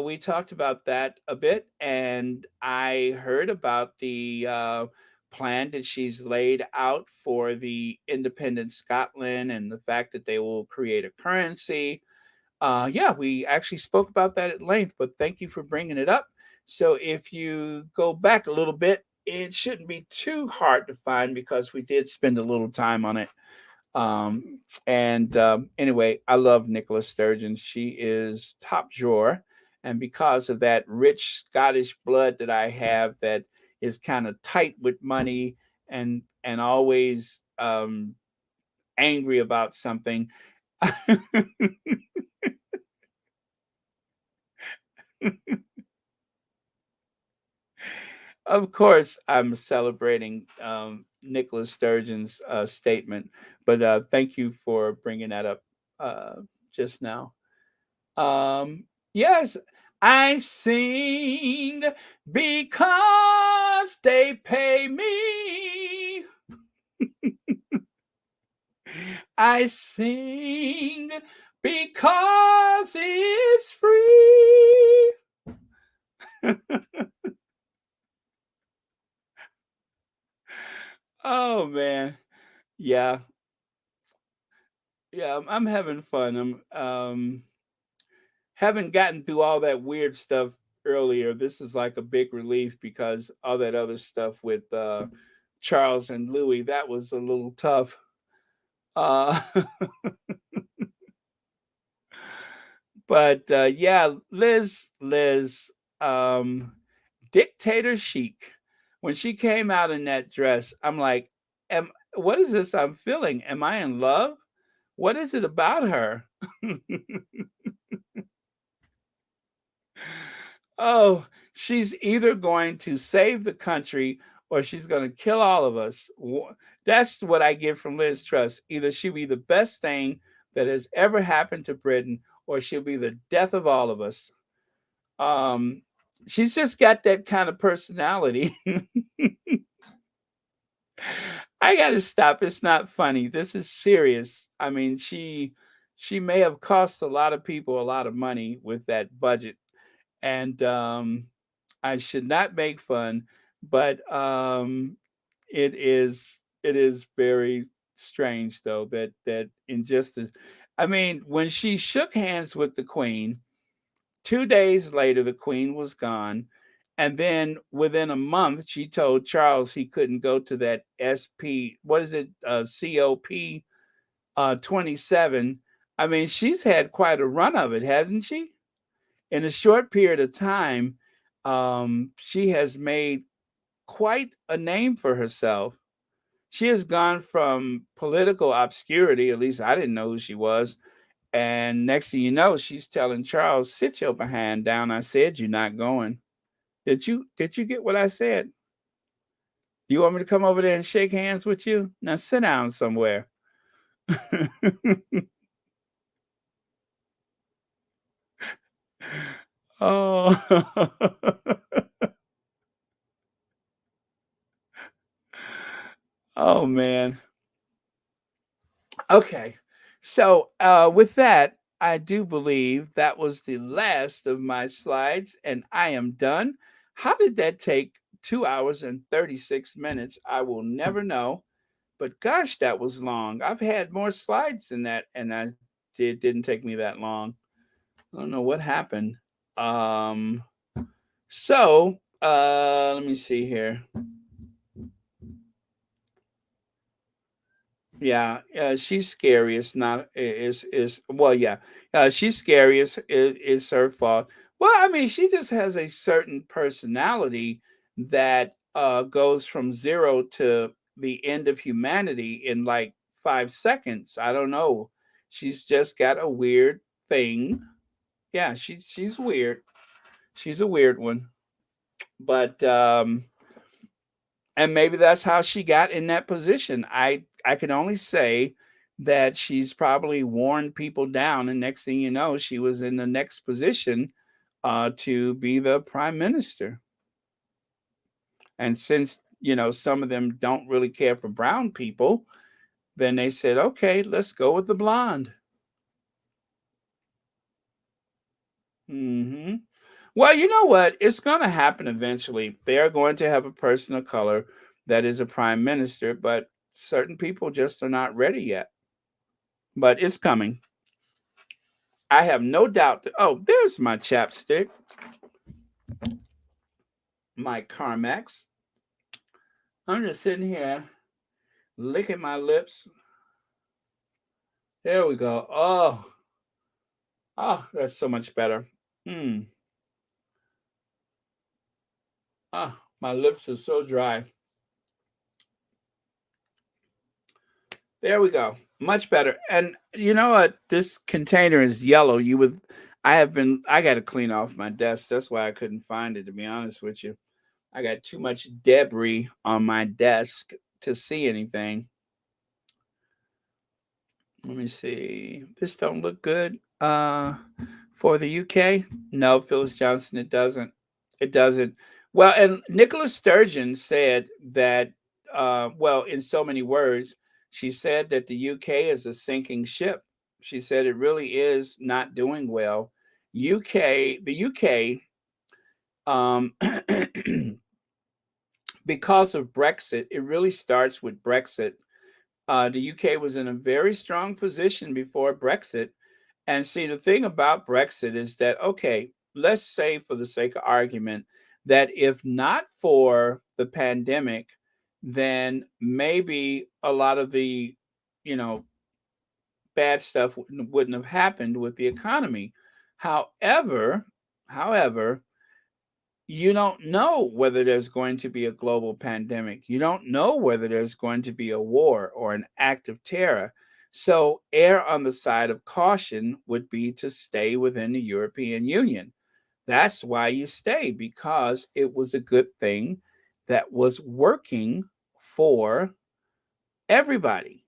We talked about that a bit, and I heard about the plan that she's laid out for the independent Scotland and the fact that they will create a currency. Yeah, we actually spoke about that at length, but thank you for bringing it up. So if you go back a little bit, it shouldn't be too hard to find because we did spend a little time on it. And anyway, I love Nicola Sturgeon. She is top drawer. And because of that rich Scottish blood that I have that is kind of tight with money and always angry about something. Of course, I'm celebrating Nicholas Sturgeon's statement, but thank you for bringing that up uh, just now. Yes, I sing because they pay me. I sing because it's free. Oh man. Yeah. Yeah, I'm having fun. I'm haven't gotten through all that weird stuff earlier. This is like a big relief because all that other stuff with Charles and Louis, that was a little tough. Uh but yeah, Liz um dictator chic. When she came out in that dress, I'm like, what is this I'm feeling? Am I in love? What is it about her? Oh, she's either going to save the country or she's going to kill all of us. That's what I get from Liz Truss. Either she'll be the best thing that has ever happened to Britain or she'll be the death of all of us. Um, she's just got that kind of personality. I got to stop. It's not funny. This is serious. I mean, she may have cost a lot of people a lot of money with that budget, and I should not make fun, but it is very strange though that injustice. I mean, when she shook hands with the Queen, 2 days later the Queen was gone, and then within a month she told Charles he couldn't go to that SP. What is it? COP 27. I mean, she's had quite a run of it, hasn't she? In a short period of time, she has made quite a name for herself. She has gone from political obscurity, at least I didn't know who she was. And next thing you know, she's telling Charles, sit your behind down. I said you're not going. Did you get what I said? Do you want me to come over there and shake hands with you? Now sit down somewhere. Oh. Oh man. Okay. So with that, I do believe that was the last of my slides, and I am done. How did that take 2 hours and 36 minutes? I will never know. But gosh, that was long. I've had more slides than that, and it didn't take me that long. I don't know what happened. So let me see here. Yeah, she's scariest. Not is well, yeah, she's scariest. Is her fault. Well, I mean, she just has a certain personality that goes from zero to the end of humanity in like 5 seconds. I don't know. She's just got a weird thing. Yeah, she's weird. She's a weird one. But and maybe that's how she got in that position. I can only say that she's probably worn people down, and next thing you know, she was in the next position to be the prime minister. And since some of them don't really care for brown people, then they said, okay, let's go with the blonde. Hmm. Well, you know what? It's going to happen eventually. They are going to have a person of color that is a prime minister, but certain people just are not ready yet. But it's coming. I have no doubt that, oh, there's my chapstick, my Carmex. I'm just sitting here licking my lips. There we go. Oh, that's so much better. My lips are so dry. There we go. Much better. And you know what? This container is yellow. I got to clean off my desk. That's why I couldn't find it, to be honest with you. I got too much debris on my desk to see anything. Let me see. This don't look good. For the UK? No, Phyllis Johnson, it doesn't. It doesn't. Well, and Nicola Sturgeon said that, well, in so many words, she said that the UK is a sinking ship. She said it really is not doing well. The UK, because of Brexit, it really starts with Brexit. The UK was in a very strong position before Brexit. And see, the thing about Brexit is that, okay, let's say for the sake of argument, that if not for the pandemic, then maybe a lot of the, bad stuff wouldn't have happened with the economy. However, you don't know whether there's going to be a global pandemic. You don't know whether there's going to be a war or an act of terror. So, err on the side of caution would be to stay within the European Union. That's why you stay, because it was a good thing that was working for everybody.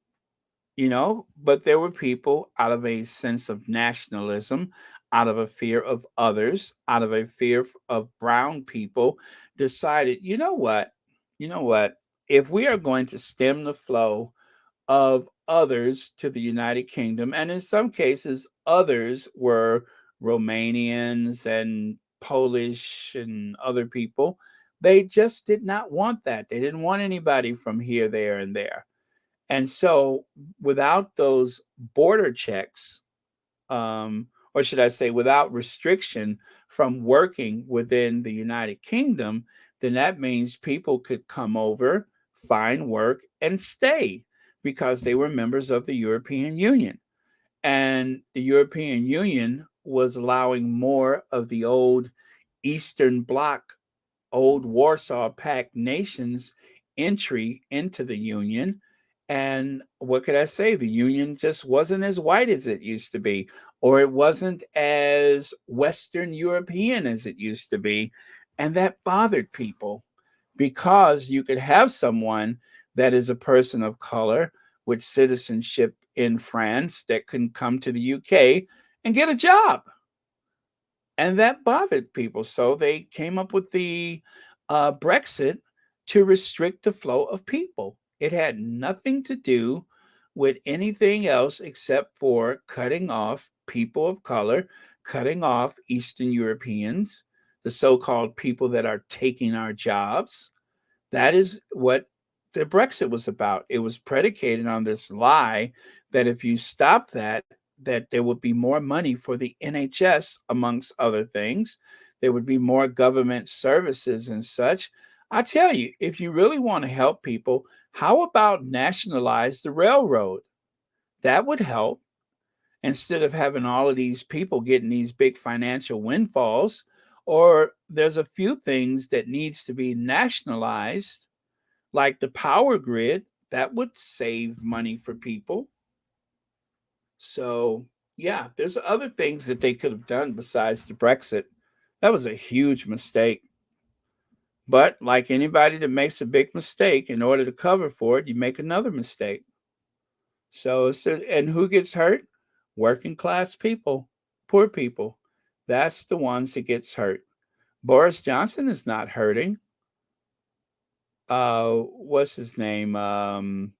But there were people out of a sense of nationalism, out of a fear of others, out of a fear of brown people, decided, you know what, if we are going to stem the flow of others to the United Kingdom, and in some cases others were Romanians and Polish and other people, they just did not want that. They didn't want anybody from here, there, and there. And so, without those border checks, or should I say, without restriction from working within the United Kingdom, then that means people could come over, find work, and stay because they were members of the European Union. And the European Union was allowing more of the old Eastern Bloc, old Warsaw Pact nations entry into the Union. And what could I say? The Union just wasn't as white as it used to be, or it wasn't as Western European as it used to be. And that bothered people because you could have someone that is a person of color with citizenship in France that can come to the UK and get a job. And that bothered people. So they came up with the Brexit to restrict the flow of people. It had nothing to do with anything else except for cutting off people of color, cutting off Eastern Europeans, the so called people that are taking our jobs. That is what the Brexit was about. It was predicated on this lie that if you stop that, that there would be more money for the NHS, amongst other things. There would be more government services and such. I tell you, if you really want to help people, how about nationalize the railroad? That would help. Instead of having all of these people getting these big financial windfalls, or there's a few things that needs to be nationalized, like the power grid, that would save money for people. So, yeah, there's other things that they could have done besides the Brexit. That was a huge mistake. But like anybody that makes a big mistake, in order to cover for it, you make another mistake. So, and who gets hurt? Working class people, poor people. That's the ones that gets hurt. Boris Johnson is not hurting. What's his name? The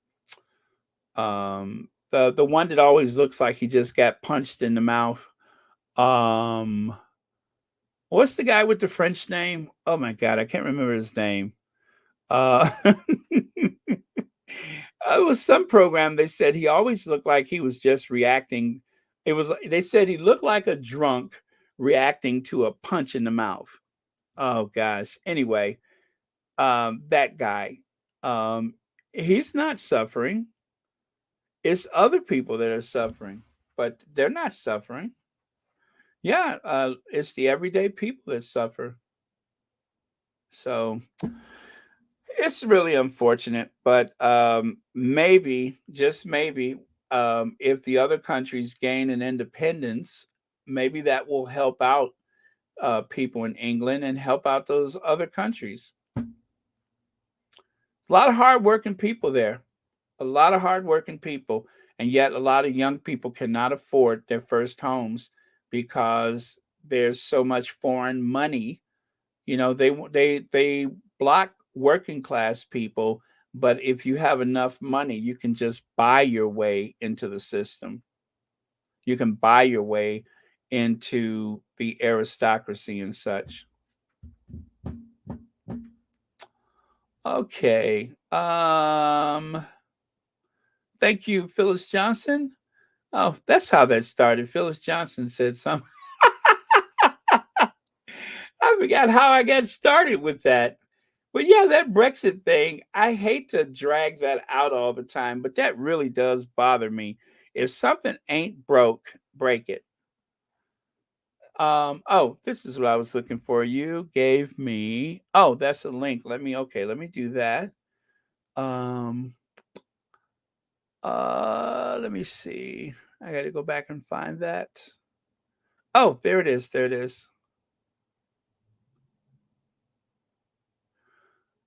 one that always looks like he just got punched in the mouth. What's the guy with the French name? Oh my God, I can't remember his name. It was some program. They said he always looked like he was just reacting. They said he looked like a drunk reacting to a punch in the mouth. Oh gosh. Anyway, that guy, he's not suffering. It's other people that are suffering, but they're not suffering. Yeah, it's the everyday people that suffer. So it's really unfortunate, but maybe, just maybe, if the other countries gain an independence, maybe that will help out people in England and help out those other countries. A lot of hardworking people there, a lot of hardworking people, and yet a lot of young people cannot afford their first homes because there's so much foreign money. You know, they block working class people, but if you have enough money, you can just buy your way into the system. You can buy your way into the aristocracy and such. Okay. Thank you, Phyllis Johnson. Oh, that's how that started. Phyllis Johnson said something. I forgot how I got started with that. But yeah, that Brexit thing, I hate to drag that out all the time, but that really does bother me. If something ain't broke, break it. Oh, this is what I was looking for. You gave me, oh, that's a link. Let me do that. Let me see. I got to go back and find that. Oh, there it is. There it is.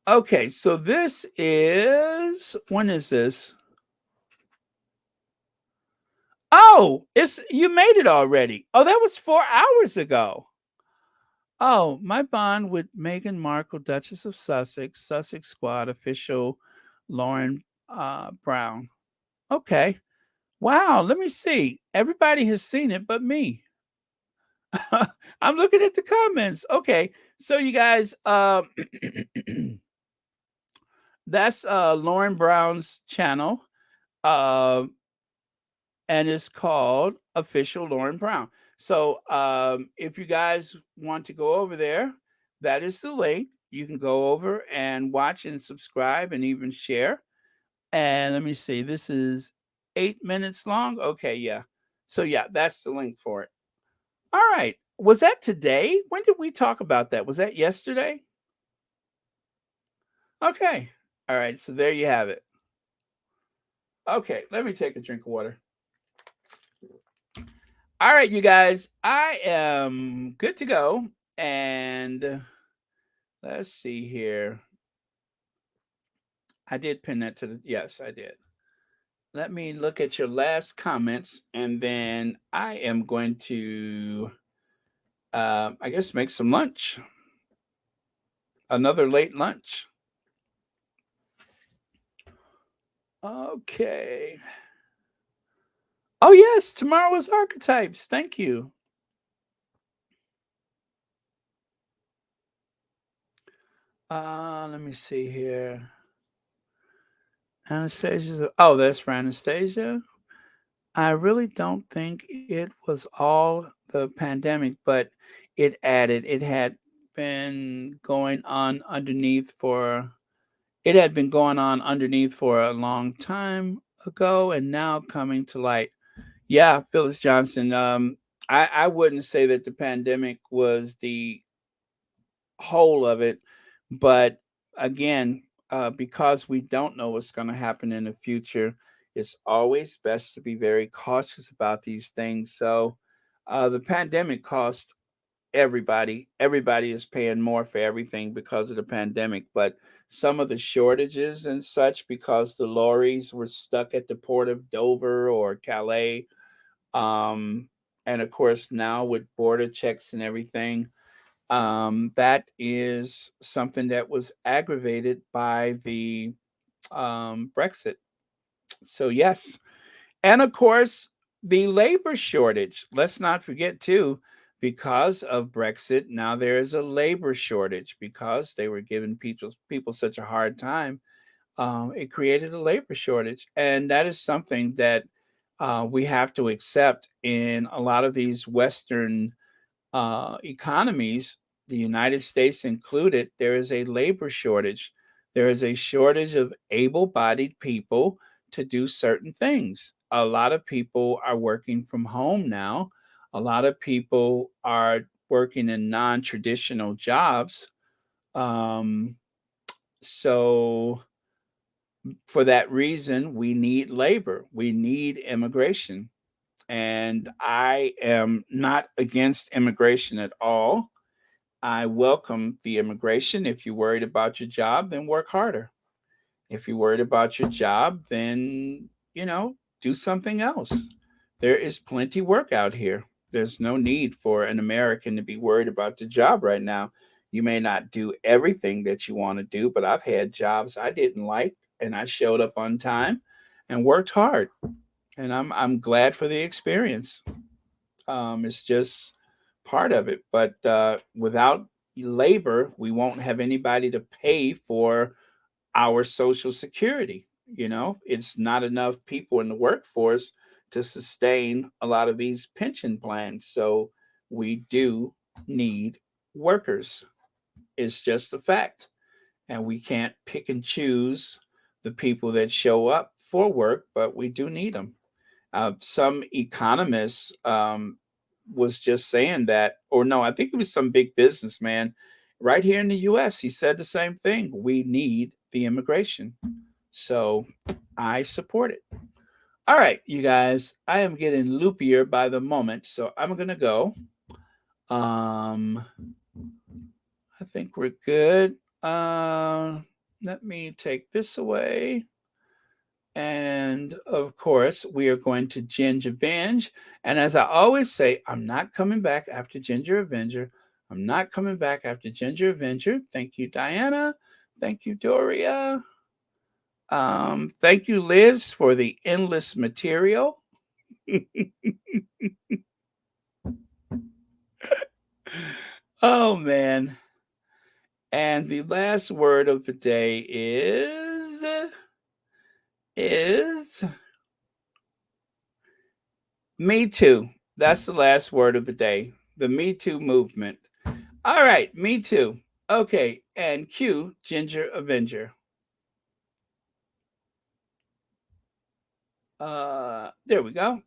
Okay, so this is, when is this? Oh, you made it already. Oh, that was 4 hours ago. Oh, my bond with Meghan Markle, Duchess of Sussex, Sussex Squad official Lauren Brown. Okay. Wow, let me see. Everybody has seen it but me. I'm looking at the comments. Okay. So you guys, that's Lauren Brown's channel. And it's called Official Lauren Brown. So if you guys want to go over there, that is the link. You can go over and watch and subscribe and even share. And let me see, this is 8 minutes long. Okay, yeah. So yeah, that's the link for it. All right. Was that today? When did we talk about that? Was that yesterday? Okay. All right. So there you have it. Okay. Let me take a drink of water. All right, you guys, I am good to go. And Let's see here. I did pin that to the, yes, I did. Let me look at your last comments, and then I am going to, I guess, make some lunch. Another late lunch. Okay. Oh, yes, tomorrow is Archetypes. Thank you. Let me see here. Anastasia. Oh, that's for Anastasia. I really don't think it was all the pandemic, but it had been going on underneath for, it had been going on underneath for a long time ago and now coming to light. Yeah, Phyllis Johnson. I wouldn't say that the pandemic was the whole of it, but again, because we don't know what's going to happen in the future, it's always best to be very cautious about these things. So, the pandemic cost everybody. Everybody is paying more for everything because of the pandemic, but some of the shortages and such, because the lorries were stuck at the port of Dover or Calais, um, and of course now with border checks and everything, that is something that was aggravated by the Brexit. So, yes. And of course, the labor shortage. Let's not forget, too, because of Brexit, now there is a labor shortage because they were giving people such a hard time. It created a labor shortage. And that is something that we have to accept in a lot of these Western economies, the United States included. There is a labor shortage. There is a shortage of able bodied people to do certain things. A lot of people are working from home now. A lot of people are working in non traditional jobs. Um, so, for that reason, we need labor, we need immigration. And I am not against immigration at all. I welcome the immigration. If you're worried about your job, then work harder. If you're worried about your job, then, do something else. There is plenty work out here. There's no need for an American to be worried about the job right now. You may not do everything that you want to do, but I've had jobs I didn't like, and I showed up on time and worked hard. And I'm glad for the experience. It's just part of it. But without labor, we won't have anybody to pay for our Social Security. It's not enough people in the workforce to sustain a lot of these pension plans. So we do need workers. It's just a fact. And we can't pick and choose the people that show up for work, but we do need them. Some economists was just saying that, or no, I think it was some big businessman right here in the U.S. He said the same thing. We need the immigration. So I support it. All right, you guys, I am getting loopier by the moment, so I'm going to go. I think we're good. Let me take this away. And of course, we are going to Ginger Avenge. And as I always say, I'm not coming back after Ginger Avenger. I'm not coming back after Ginger Avenger. Thank you, Diana. Thank you, Doria. Thank you, Liz, for the endless material. Oh, man. And the last word of the day is Me Too. That's the last word of the day. The Me Too movement. All right, Me Too. Okay, and cue Ginger Avenger. There we go.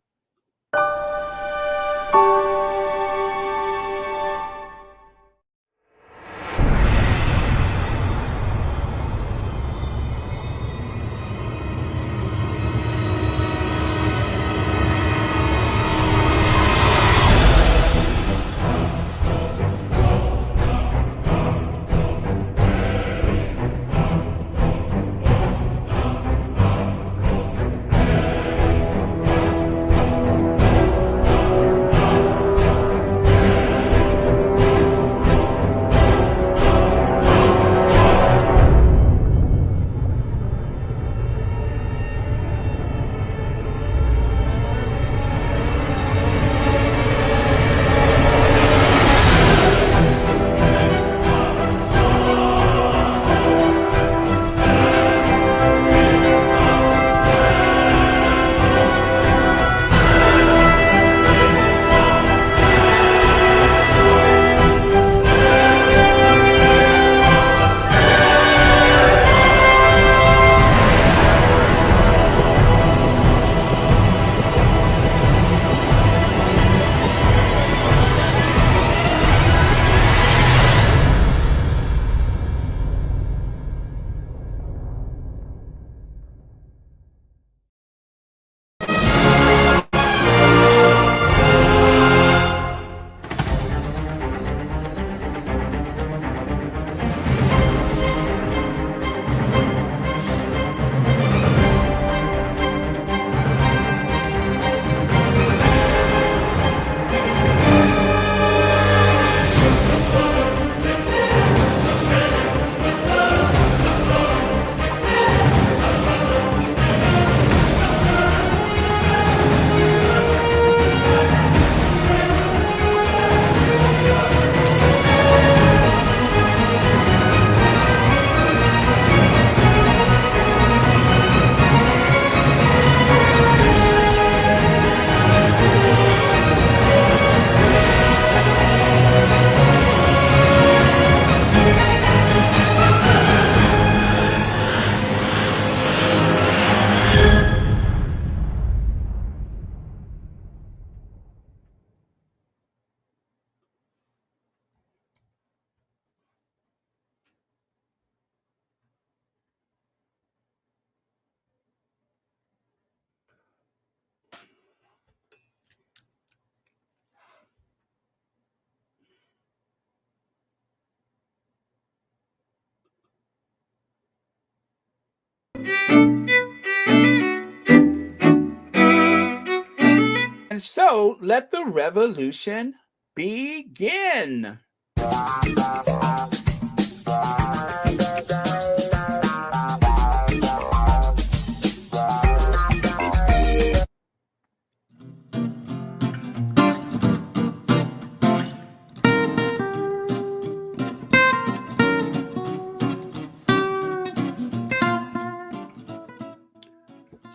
And so let the revolution begin.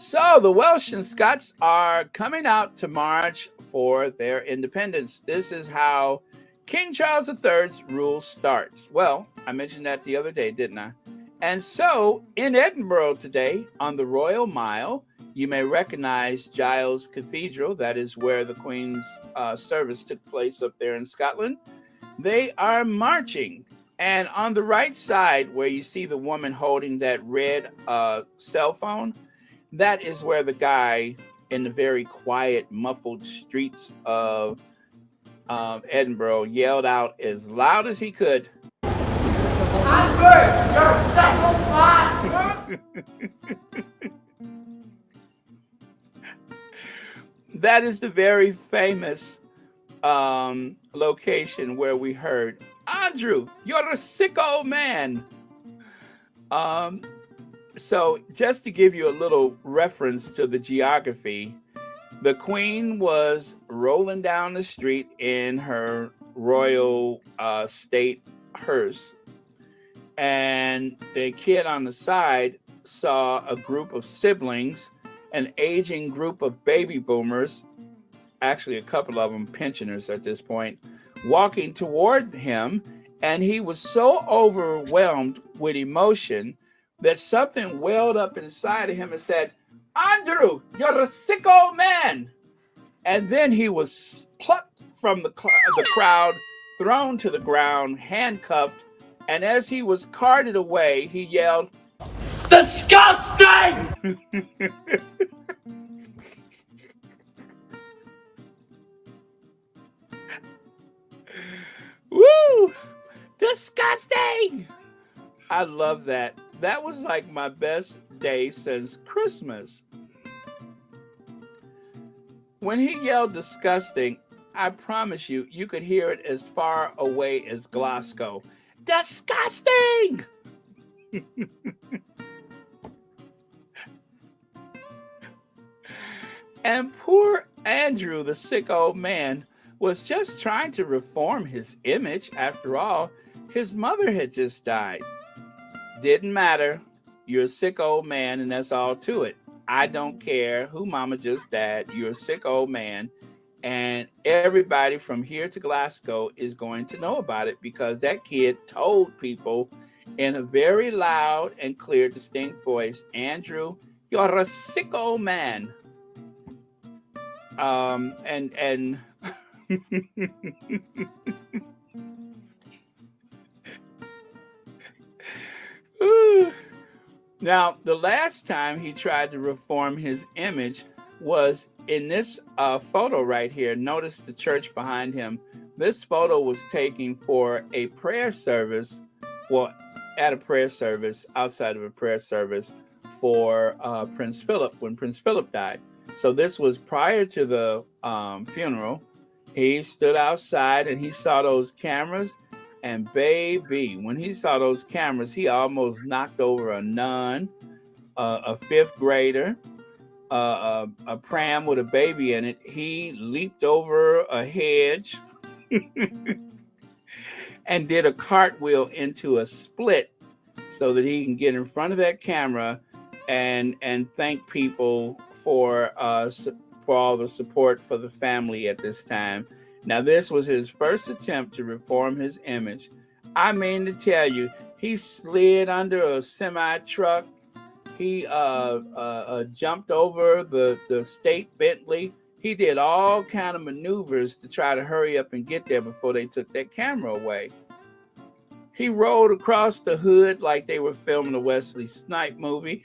So the Welsh and Scots are coming out to march for their independence. This is how King Charles III's rule starts. Well, I mentioned that the other day, didn't I? And so in Edinburgh today, on the Royal Mile, you may recognize Giles Cathedral. That is where the Queen's service took place up there in Scotland. They are marching. And on the right side, where you see the woman holding that red cell phone, that is where the guy in the very quiet, muffled streets of Edinburgh yelled out as loud as he could, "Andrew, you're a psychopath!" That is the very famous location where we heard, "Andrew, you're a sick old man." So just to give you a little reference to the geography, the Queen was rolling down the street in her royal state hearse, and the kid on the side saw a group of siblings, an aging group of baby boomers, actually a couple of them pensioners at this point, walking toward him, and he was so overwhelmed with emotion that something welled up inside of him and said, "Andrew, you're a sick old man." And then he was plucked from the crowd, thrown to the ground, handcuffed, and as he was carted away, he yelled, "Disgusting!" Woo! Disgusting! I love that. That was like my best day since Christmas. When he yelled disgusting, I promise you, you could hear it as far away as Glasgow. Disgusting! And poor Andrew, the sick old man, was just trying to reform his image. After all, his mother had just died. Didn't matter. You're a sick old man, and that's all to it. I don't care who mama just died. You're a sick old man. And everybody from here to Glasgow is going to know about it because that kid told people in a very loud and clear, distinct voice, "Andrew, you're a sick old man." And Now, the last time he tried to reform his image was in this photo right here. Notice the church behind him. This photo was taken for a prayer service, well, at a prayer service, outside of a prayer service for Prince Philip, when Prince Philip died. So this was prior to the funeral. He stood outside and he saw those cameras. And baby, when he saw those cameras, he almost knocked over a nun, a fifth grader, a pram with a baby in it. He leaped over a hedge and did a cartwheel into a split so that he can get in front of that camera and thank people for all the support for the family at this time. Now, this was his first attempt to reform his image. I mean to tell you, he slid under a semi-truck. He jumped over the state Bentley. He did all kind of maneuvers to try to hurry up and get there before they took that camera away. He rode across the hood like they were filming a Wesley Snipes movie.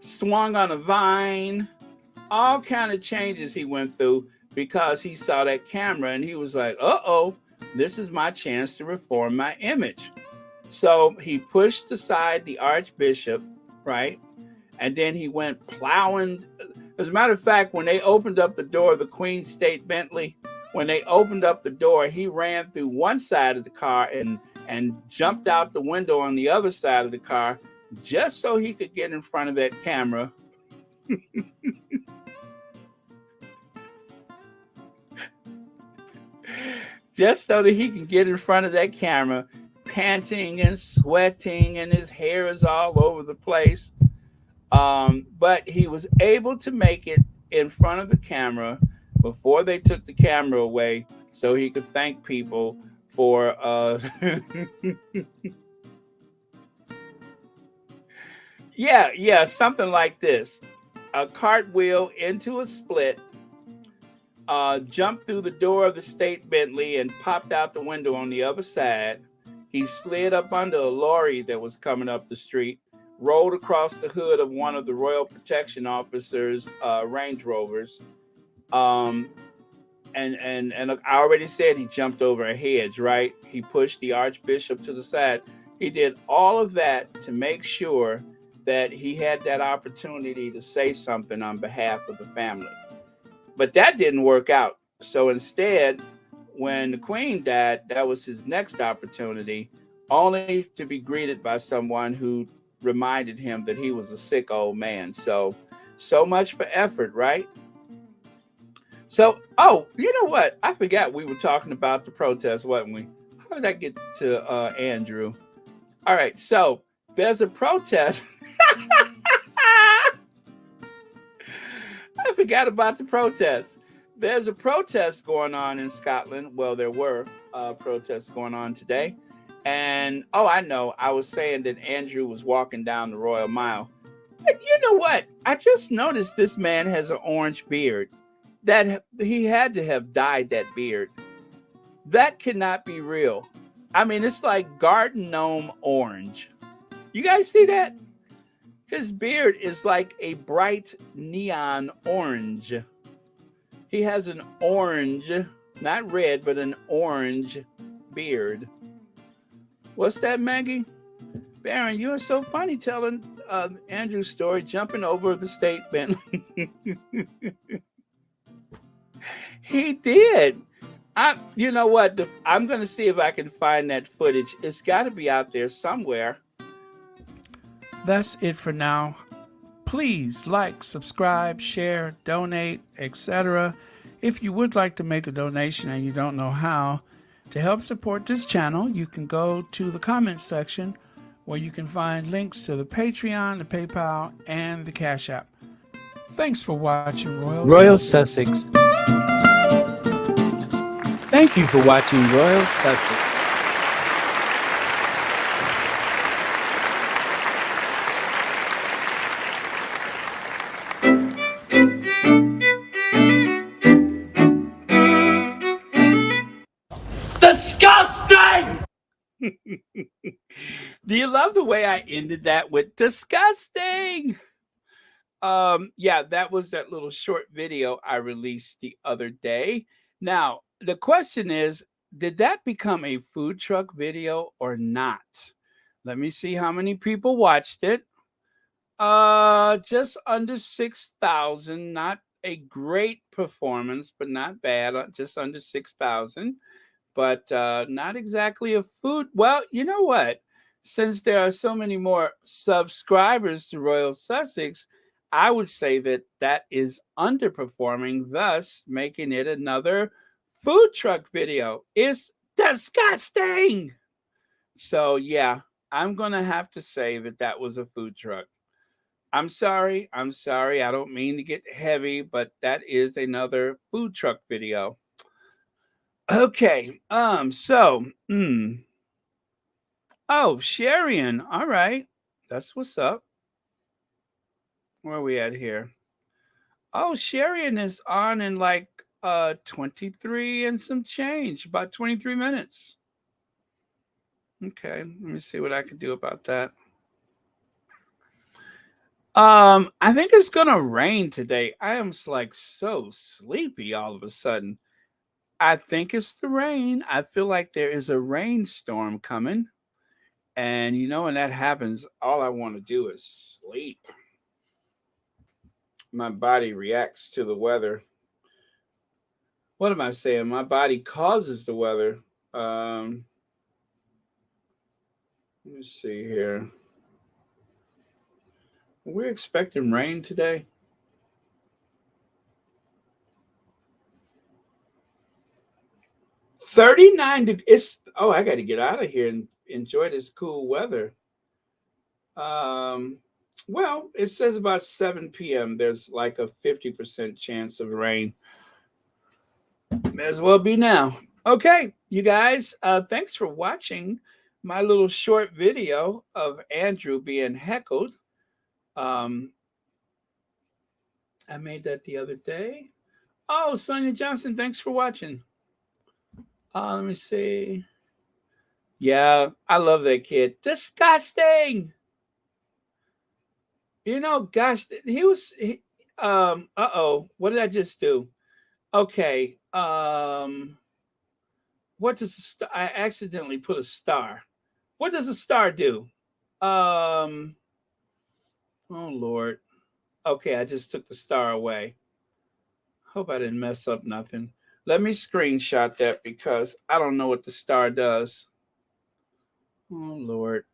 Swung on a vine. All kind of changes he went through because he saw that camera and he was like, uh-oh, this is my chance to reform my image. So he pushed aside the archbishop, right? And then he went plowing. As a matter of fact, when they opened up the door of the Queen State Bentley, when they opened up the door, he ran through one side of the car and jumped out the window on the other side of the car just so he could get in front of that camera. Just so that he can get in front of that camera, panting and sweating, and his hair is all over the place. But he was able to make it in front of the camera before they took the camera away so he could thank people for yeah, something like this. A cartwheel into a split, jumped through the door of the State Bentley and popped out the window on the other side. He slid up under a lorry that was coming up the street, rolled across the hood of one of the Royal Protection Officers' Range Rovers. And I already said he jumped over a hedge, right? He pushed the Archbishop to the side. He did all of that to make sure that he had that opportunity to say something on behalf of the family. But that didn't work out. So instead, when the Queen died, that was his next opportunity, only to be greeted by someone who reminded him that he was a sick old man. So much for effort, right? So, oh, you know what? I forgot we were talking about the protest, wasn't we? How did I get to Andrew? All right, so there's a protest. I forgot about the protest. There's a protest going on in Scotland. Well, there were protests going on today. And, oh, I know. I was saying that Andrew was walking down the Royal Mile. But you know what? I just noticed this man has an orange beard. That he had to have dyed that beard. That cannot be real. I mean, it's like garden gnome orange. You guys see that? His beard is like a bright neon orange. He has an orange, not red, but an orange beard. What's that, Maggie? Baron, you are so funny telling Andrew's story, jumping over the State Bentley. He did. You know what? I'm going to see if I can find that footage. It's got to be out there somewhere. That's it for now. Please like, subscribe, share, donate, etc. If you would like to make a donation and you don't know how, to help support this channel, you can go to the comments section where you can find links to the Patreon, the PayPal, and the Cash App. Thanks for watching Royal Sussex. Thank you for watching Royal Sussex. Disgusting! Do you love the way I ended that with disgusting? Yeah, that was that little short video I released the other day. Now, the question is, did that become a food truck video or not? Let me see how many people watched it. Just under 6,000. Not a great performance, but not bad. Just under 6,000. But not exactly a food. Well, you know what? Since there are so many more subscribers to Royal Sussex, I would say that that is underperforming, thus making it another food truck video. It's disgusting. So, yeah, I'm going to have to say that that was a food truck. I'm sorry. I don't mean to get heavy, but that is another food truck video. Okay. Oh, Sharian. All right. That's what's up. Where are we at here? Oh, Sharian is on in like 23 and some change, about 23 minutes. Okay, let me see what I can do about that. I think it's gonna rain today. I am like so sleepy all of a sudden. I think it's the rain. I feel like there is a rainstorm coming. And when that happens, all I want to do is sleep. My body reacts to the weather. What am I saying? My body causes the weather. Let me see here. We're expecting rain today. I got to get out of here and enjoy this cool weather. Well, it says about 7 p.m. There's like a 50% chance of rain. May as well be now. Okay, you guys, thanks for watching my little short video of Andrew being heckled. I made that the other day. Oh, Sonia Johnson, thanks for watching. Let me see. Yeah, I love that kid. Disgusting. Gosh, what did I just do? Okay. What does I accidentally put a star. What does a star do? Oh Lord. Okay, I just took the star away. Hope I didn't mess up nothing. Let me screenshot that because I don't know what the star does. Oh Lord.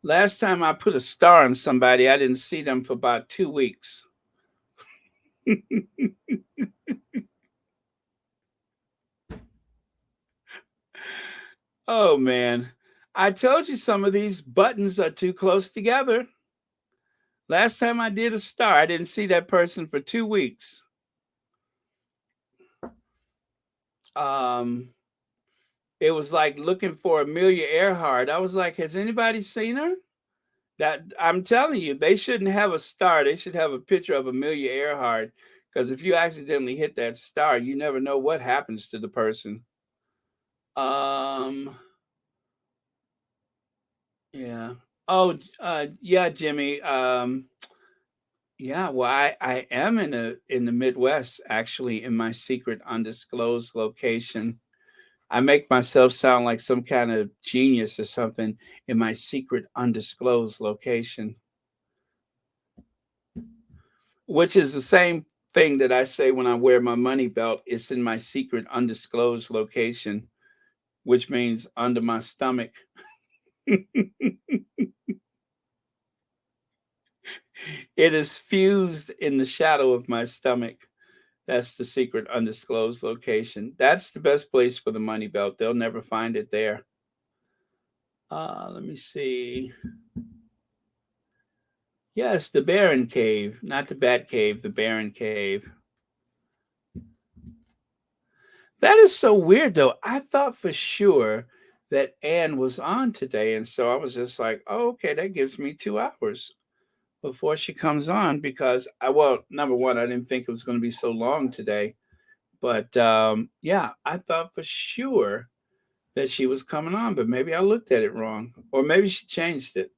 Last time I put a star on somebody, I didn't see them for about 2 weeks. Oh man. I told you some of these buttons are too close together. Last time I did a star, I didn't see that person for 2 weeks. It was like looking for Amelia Earhart. I was like, has anybody seen her? That I'm telling you, they shouldn't have a star. They should have a picture of Amelia Earhart, because if you accidentally hit that star, you never know what happens to the person. Yeah. Oh, yeah, Jimmy. Yeah, well, I am in the Midwest, actually, in my secret undisclosed location. I make myself sound like some kind of genius or something. In my secret undisclosed location, which is the same thing that I say when I wear my money belt. It's in my secret undisclosed location, which means under my stomach. It is fused in the shadow of my stomach. That's the secret undisclosed location. That's the best place for the money belt. They'll never find it there. Let me see. Yes, the Baron Cave, not the Bat Cave, the Baron Cave. That is so weird, though. I thought for sure that Anne was on today, and so I was just like, oh, okay, that gives me 2 hours before she comes on, because number one, I didn't think it was going to be so long today. But yeah, I thought for sure that she was coming on, but maybe I looked at it wrong, or maybe she changed it.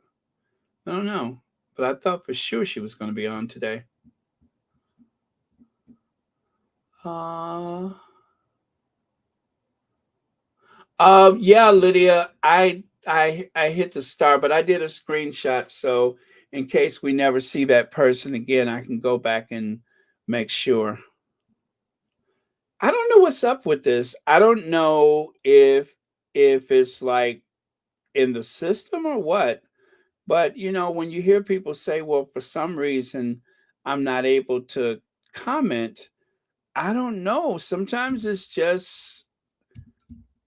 I don't know, but I thought for sure she was going to be on today. Yeah, Lydia, I hit the star, but I did a screenshot, so in case we never see that person again, I can go back and make sure. I don't know what's up with this. I don't know if it's like in the system or what. But when you hear people say, well, for some reason I'm not able to comment, I don't know. Sometimes it's just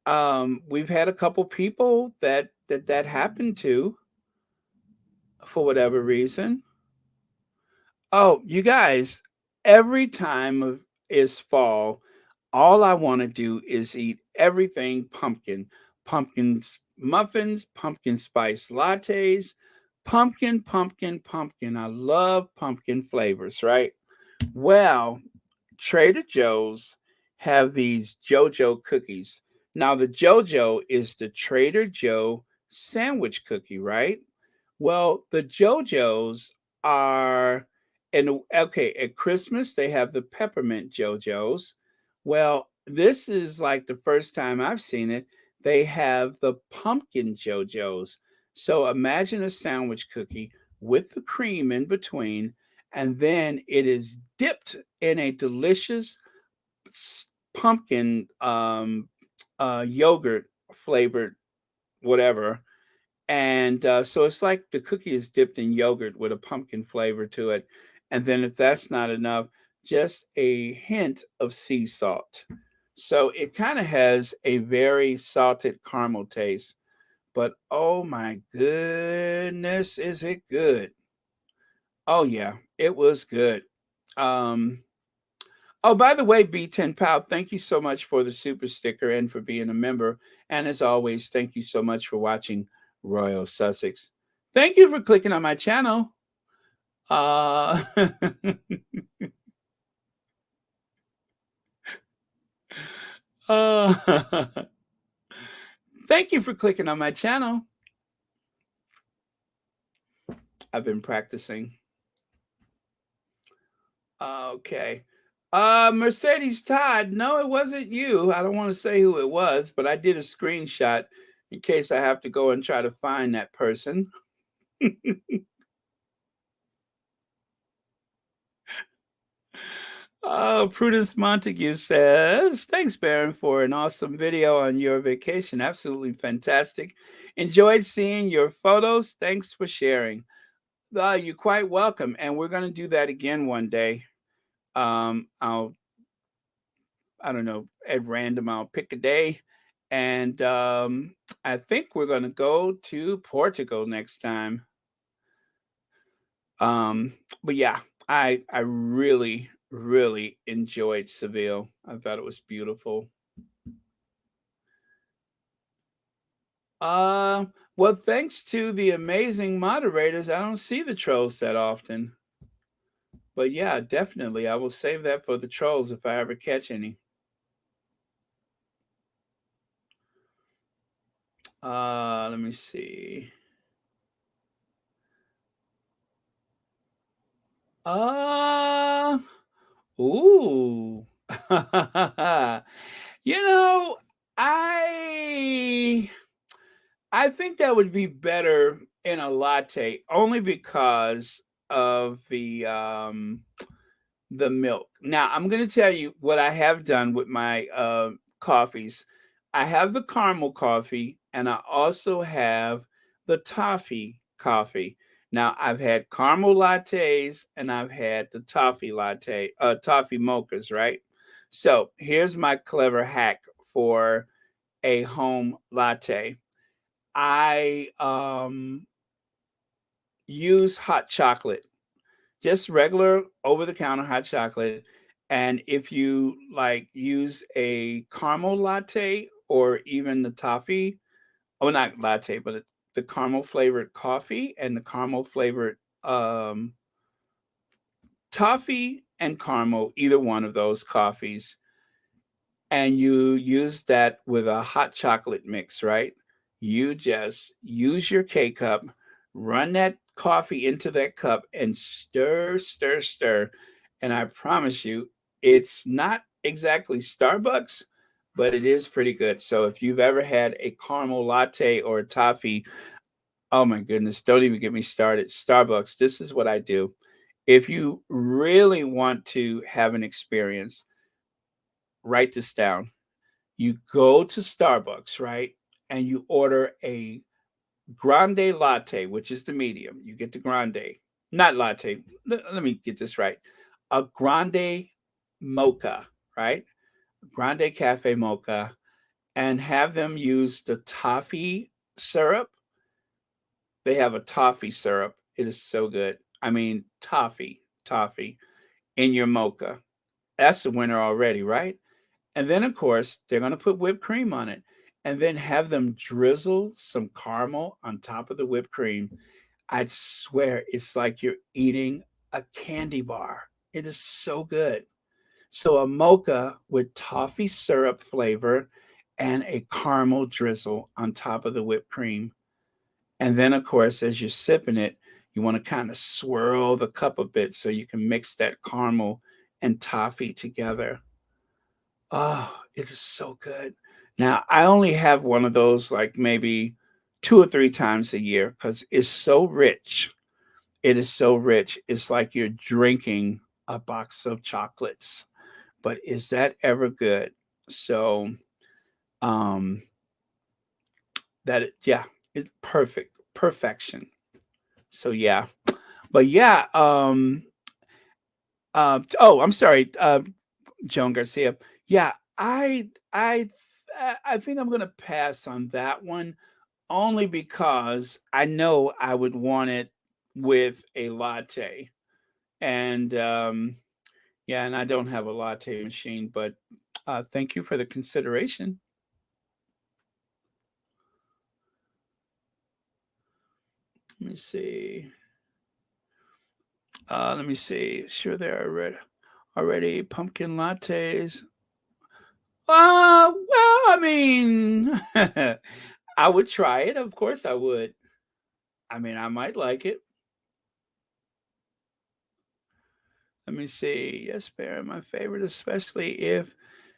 we've had a couple people that happened to, for whatever reason. Oh, you guys, every time is fall, all I want to do is eat everything pumpkin. Pumpkins, muffins, pumpkin spice lattes, pumpkin, pumpkin, pumpkin. I love pumpkin flavors, right? Well, Trader Joe's have these JoJo cookies. Now, the JoJo is the Trader Joe sandwich cookie, right? Well, the JoJo's are, and okay, at Christmas they have the peppermint JoJo's. Well, this is like the first time I've seen it. they have the pumpkin JoJo's. So imagine a sandwich cookie with the cream in between, and then it is dipped in a delicious pumpkin yogurt flavored whatever. And so it's like the cookie is dipped in yogurt with a pumpkin flavor to it. And then if that's not enough, just a hint of sea salt. So it kind of has a very salted caramel taste. But oh my goodness, is it good? Oh yeah, it was good. Oh, by the way, B10 Pal, thank you so much for the super sticker and for being a member. And as always, thank you so much for watching Royal Sussex. Thank you for clicking on my channel. Thank you for clicking on my channel. I've been practicing. Okay. Mercedes Todd, no, it wasn't you. I don't want to say who it was, but I did a screenshot in case I have to go and try to find that person. Oh, Prudence Montague says, thanks, Baron, for an awesome video on your vacation. Absolutely fantastic. Enjoyed seeing your photos. Thanks for sharing. You're quite welcome. And we're going to do that again one day. I don't know, at random, I'll pick a day. And I think we're going to go to Portugal next time. But yeah, I really enjoyed Seville. I thought it was beautiful. Well, thanks to the amazing moderators, I don't see the trolls that often. But yeah, definitely, I will save that for the trolls if I ever catch any. Let me see. Ooh. You know, I think that would be better in a latte only because of the milk. Now, I'm going to tell you what I have done with my coffees. I have the caramel coffee and I also have the toffee coffee. Now, I've had caramel lattes and I've had the toffee mochas, right? So here's my clever hack for a home latte. I use hot chocolate, just regular over-the-counter hot chocolate. And if you like use a caramel latte or even the toffee, oh, not latte, but the caramel flavored coffee and the caramel flavored toffee and caramel, either one of those coffees, and you use that with a hot chocolate mix, right? You just use your K cup, run that coffee into that cup and stir, stir, stir. And I promise you, it's not exactly Starbucks, but it is pretty good. So if you've ever had a caramel latte or a toffee, oh my goodness, don't even get me started. Starbucks, this is what I do. If you really want to have an experience, write this down. You go to Starbucks, right? And you order a grande latte, which is the medium. You get the grande, not latte. Let me get this right. A grande mocha, right? Grande cafe mocha, and have them use the toffee syrup. They have a toffee syrup. It is so good. I mean, toffee in your mocha. That's the winner already, right? And then, of course, they're going to put whipped cream on it and then have them drizzle some caramel on top of the whipped cream. I swear it's like you're eating a candy bar. It is so good. So a mocha with toffee syrup flavor and a caramel drizzle on top of the whipped cream. And then, of course, as you're sipping it, you want to kind of swirl the cup a bit so you can mix that caramel and toffee together. Oh, it is so good. Now, I only have one of those like maybe 2 or 3 times a year because it's so rich. It is so rich. It's like you're drinking a box of chocolates. But is that ever good? So, um, yeah, it's perfect. Perfection. So yeah. But yeah, oh, I'm sorry, Joan Garcia. Yeah, I think I'm gonna pass on that one only because I know I would want it with a latte. And yeah, and I don't have a latte machine, but thank you for the consideration. Let me see. Let me see. Sure, there are already pumpkin lattes. Well, I mean, I would try it. Of course, I would. I mean, I might like it. Let me see. Yes, Bear, my favorite, especially if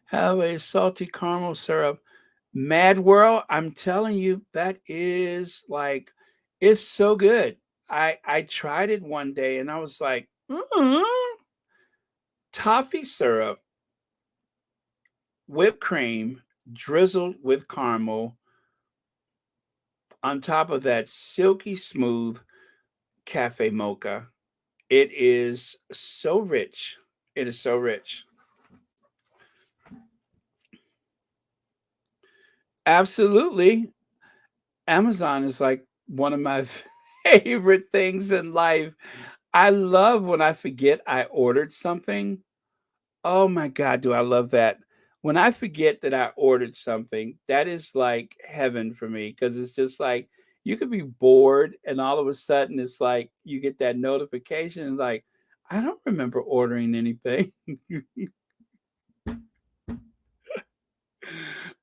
have a salty caramel syrup. Mad World, I'm telling you, that is like, it's so good. I tried it one day and I was like, toffee syrup, whipped cream, drizzled with caramel, on top of that silky smooth cafe mocha. It is so rich. It is so rich. Absolutely. Amazon is like one of my favorite things in life. I love when I forget I ordered something. Oh my God, do I love that. When I forget that I ordered something, that is like heaven for me because it's just like you could be bored and all of a sudden it's like you get that notification and like, I don't remember ordering anything.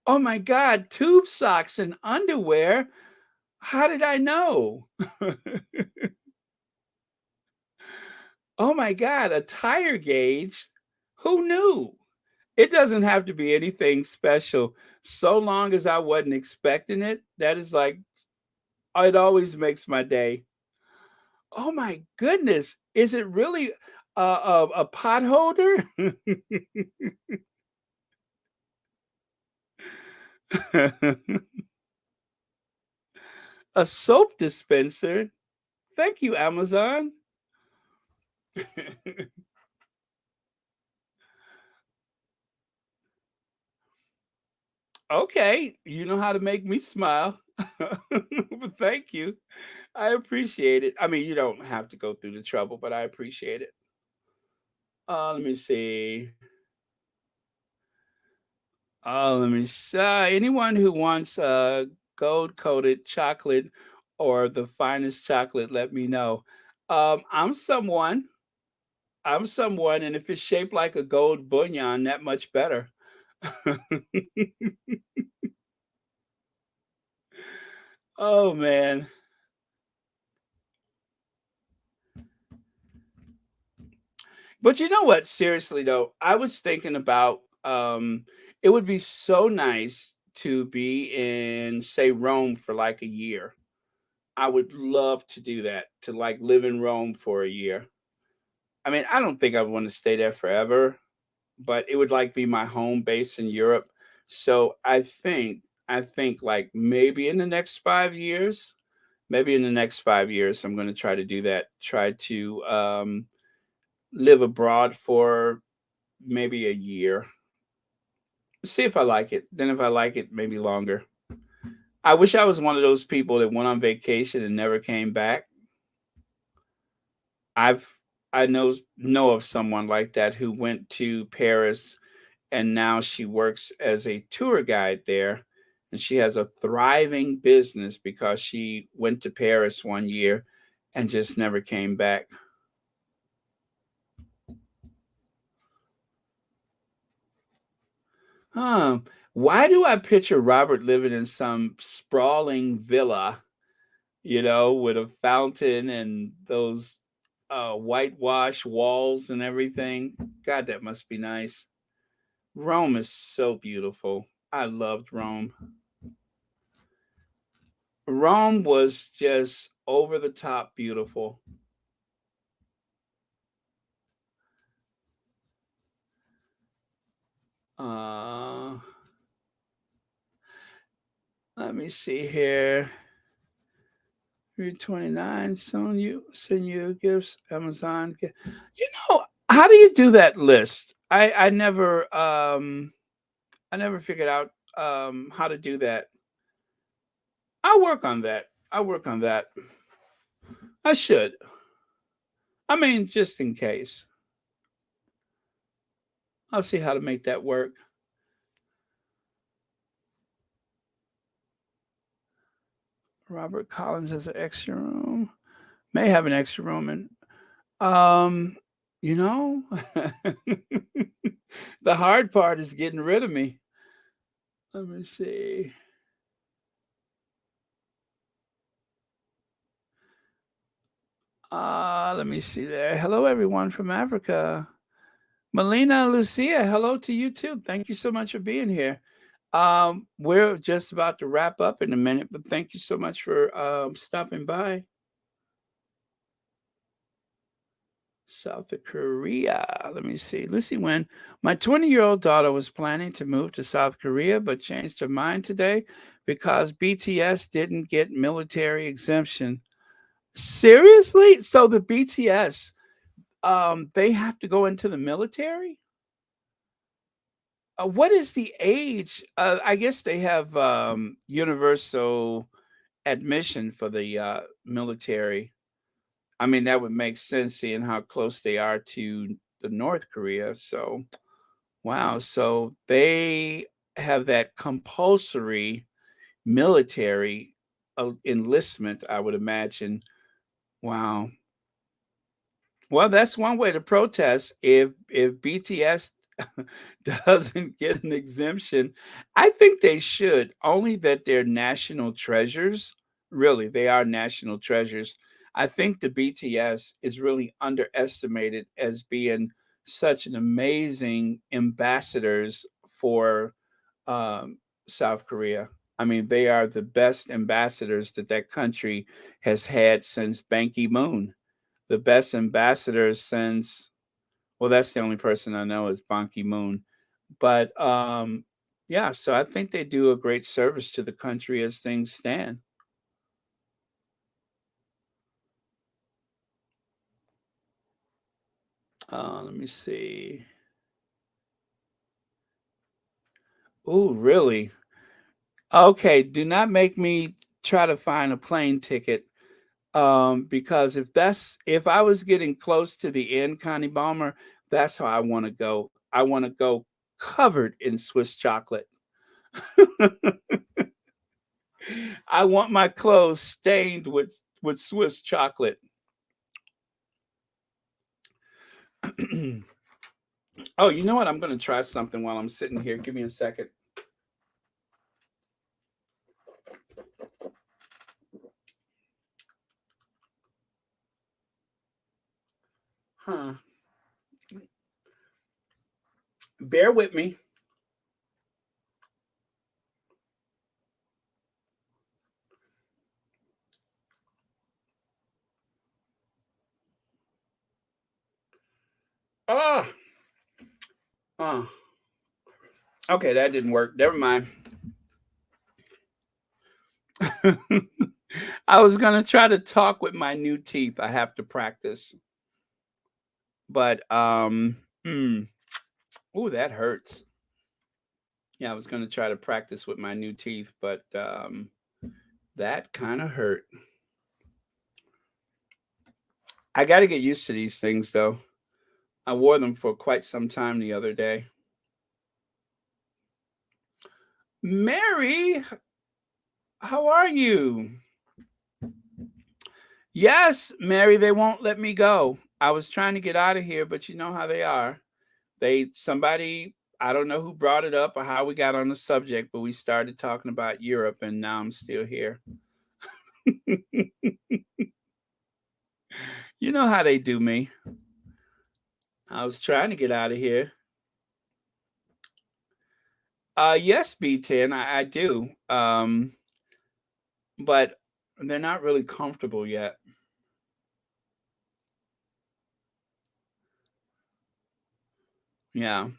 Oh my God, tube socks and underwear. How did I know? Oh my God, a tire gauge? Who knew? It doesn't have to be anything special. So long as I wasn't expecting it, that is like, it always makes my day. Oh my goodness. Is it really a pot holder? A soap dispenser? Thank you, Amazon. Okay, you know how to make me smile. But thank you. I appreciate it. I mean, you don't have to go through the trouble, but I appreciate it. Let me see. Let me see. Anyone who wants gold coated chocolate or the finest chocolate, let me know. I'm someone. I'm someone, and if it's shaped like a gold bullion, that much better. Oh man. But you know what? Seriously though, I was thinking about it would be so nice to be in, say, Rome for like a year. I would love to do that, to like live in Rome for a year. I mean, I don't think I want to stay there forever, but it would like be my home base in Europe. So I think like maybe in the next 5 years, maybe in the next 5 years, I'm going to try to do that. Try to live abroad for maybe a year. See if I like it. Then if I like it, maybe longer. I wish I was one of those people that went on vacation and never came back. I've I know of someone like that who went to Paris and now she works as a tour guide there and she has a thriving business because she went to Paris one year and just never came back. Huh. Why do I picture Robert living in some sprawling villa, with a fountain and those whitewash walls and everything? God, that must be nice. Rome is so beautiful. I loved Rome. Rome was just over the top beautiful. Let me see here. 329, send you gifts, Amazon. How do you do that list? I never figured out how to do that. I'll work on that. I should. I mean, just in case. I'll see how to make that work. Robert Collins has an extra room. May have an extra room, and the hard part is getting rid of me. Let me see. Let me see there. Hello, everyone from Africa. Melina Lucia, hello to you too. Thank you so much for being here. We're just about to wrap up in a minute, but thank you so much for stopping by. South Korea. Let me see. Lucy Wynn, my 20-year-old daughter was planning to move to South Korea, but changed her mind today because BTS didn't get military exemption. Seriously? So the BTS, they have to go into the military? What is the age? I guess they have universal admission for the military. I mean, that would make sense seeing how close they are to the North Korea. So, wow. So they have that compulsory military enlistment, I would imagine. Wow. Well, that's one way to protest. If BTS doesn't get an exemption, I think they should. Only that they're national treasures. Really, they are national treasures. I think the BTS is really underestimated as being such an amazing ambassadors for South Korea. I mean, they are the best ambassadors that country has had since Ban Ki-moon. The best ambassadors since, well, that's the only person I know is Ban Ki-moon. But yeah, so I think they do a great service to the country as things stand. Let me see. Oh, really? Okay, do not make me try to find a plane ticket. Because if I was getting close to the end, Connie Balmer, that's how I want to go. I want to go covered in Swiss chocolate. I want my clothes stained with Swiss chocolate. Oh, you know what? I'm going to try something while I'm sitting here. Give me a second. Huh. Bear with me. Ah. Okay, that didn't work. Never mind. I was going to try to talk with my new teeth. I have to practice. But oh, that hurts. Yeah, I was going to try to practice with my new teeth, but that kind of hurt. I got to get used to these things, though. I wore them for quite some time the other day. Mary, how are you? Yes, Mary, they won't let me go. I was trying to get out of here, but you know how they are. Somebody, I don't know who brought it up or how we got on the subject, but we started talking about Europe, and now I'm still here. You know how they do me. I was trying to get out of here. Yes, B10, I do. But they're not really comfortable yet. Yeah.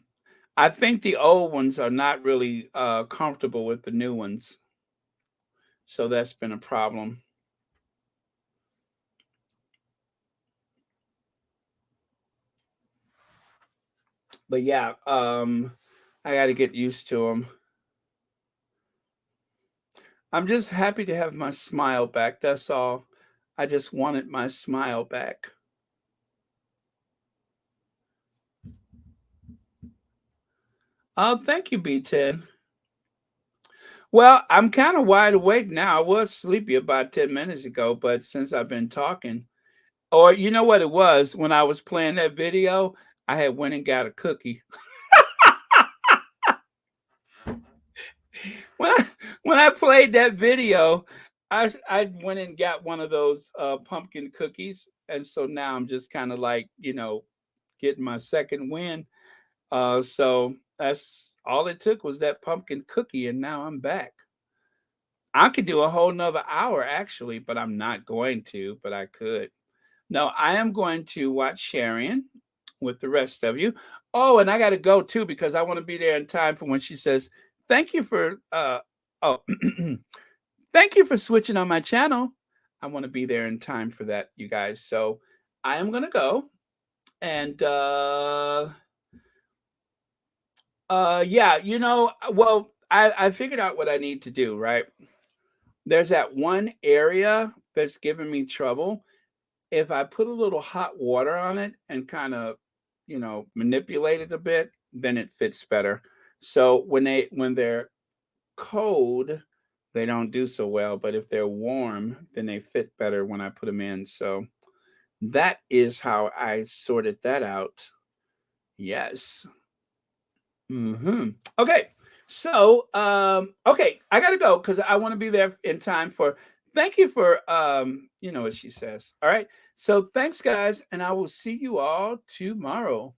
I think the old ones are not really comfortable with the new ones. So that's been a problem. But yeah, I got to get used to them. I'm just happy to have my smile back. That's all. I just wanted my smile back. Oh, thank you, B10. Well, I'm kind of wide awake now. I was sleepy about 10 minutes ago, but since I've been talking, or you know what it was, when I was playing that video, I had went and got a cookie. when I played that video, I went and got one of those pumpkin cookies, and so now I'm just kind of like, getting my second win. So that's all it took was that pumpkin cookie, and now I'm back. I could do a whole nother hour actually, but I'm not going to, but I could. No, I am going to watch Sharon with the rest of you. Oh, and I got to go too because I want to be there in time for when she says, "Thank you for oh, thank you for switching on my channel." I want to be there in time for that, you guys. So I am going to go and yeah, well, I figured out what I need to do, right? There's that one area that's giving me trouble. If I put a little hot water on it and kind of, manipulate it a bit, then it fits better. So when they're cold, they don't do so well, but if they're warm, then they fit better when I put them in. So that is how I sorted that out. Yes. Okay. So, okay, I gotta go because I want to be there in time for. Thank you for, you know what she says. All right. So thanks, guys, and I will see you all tomorrow.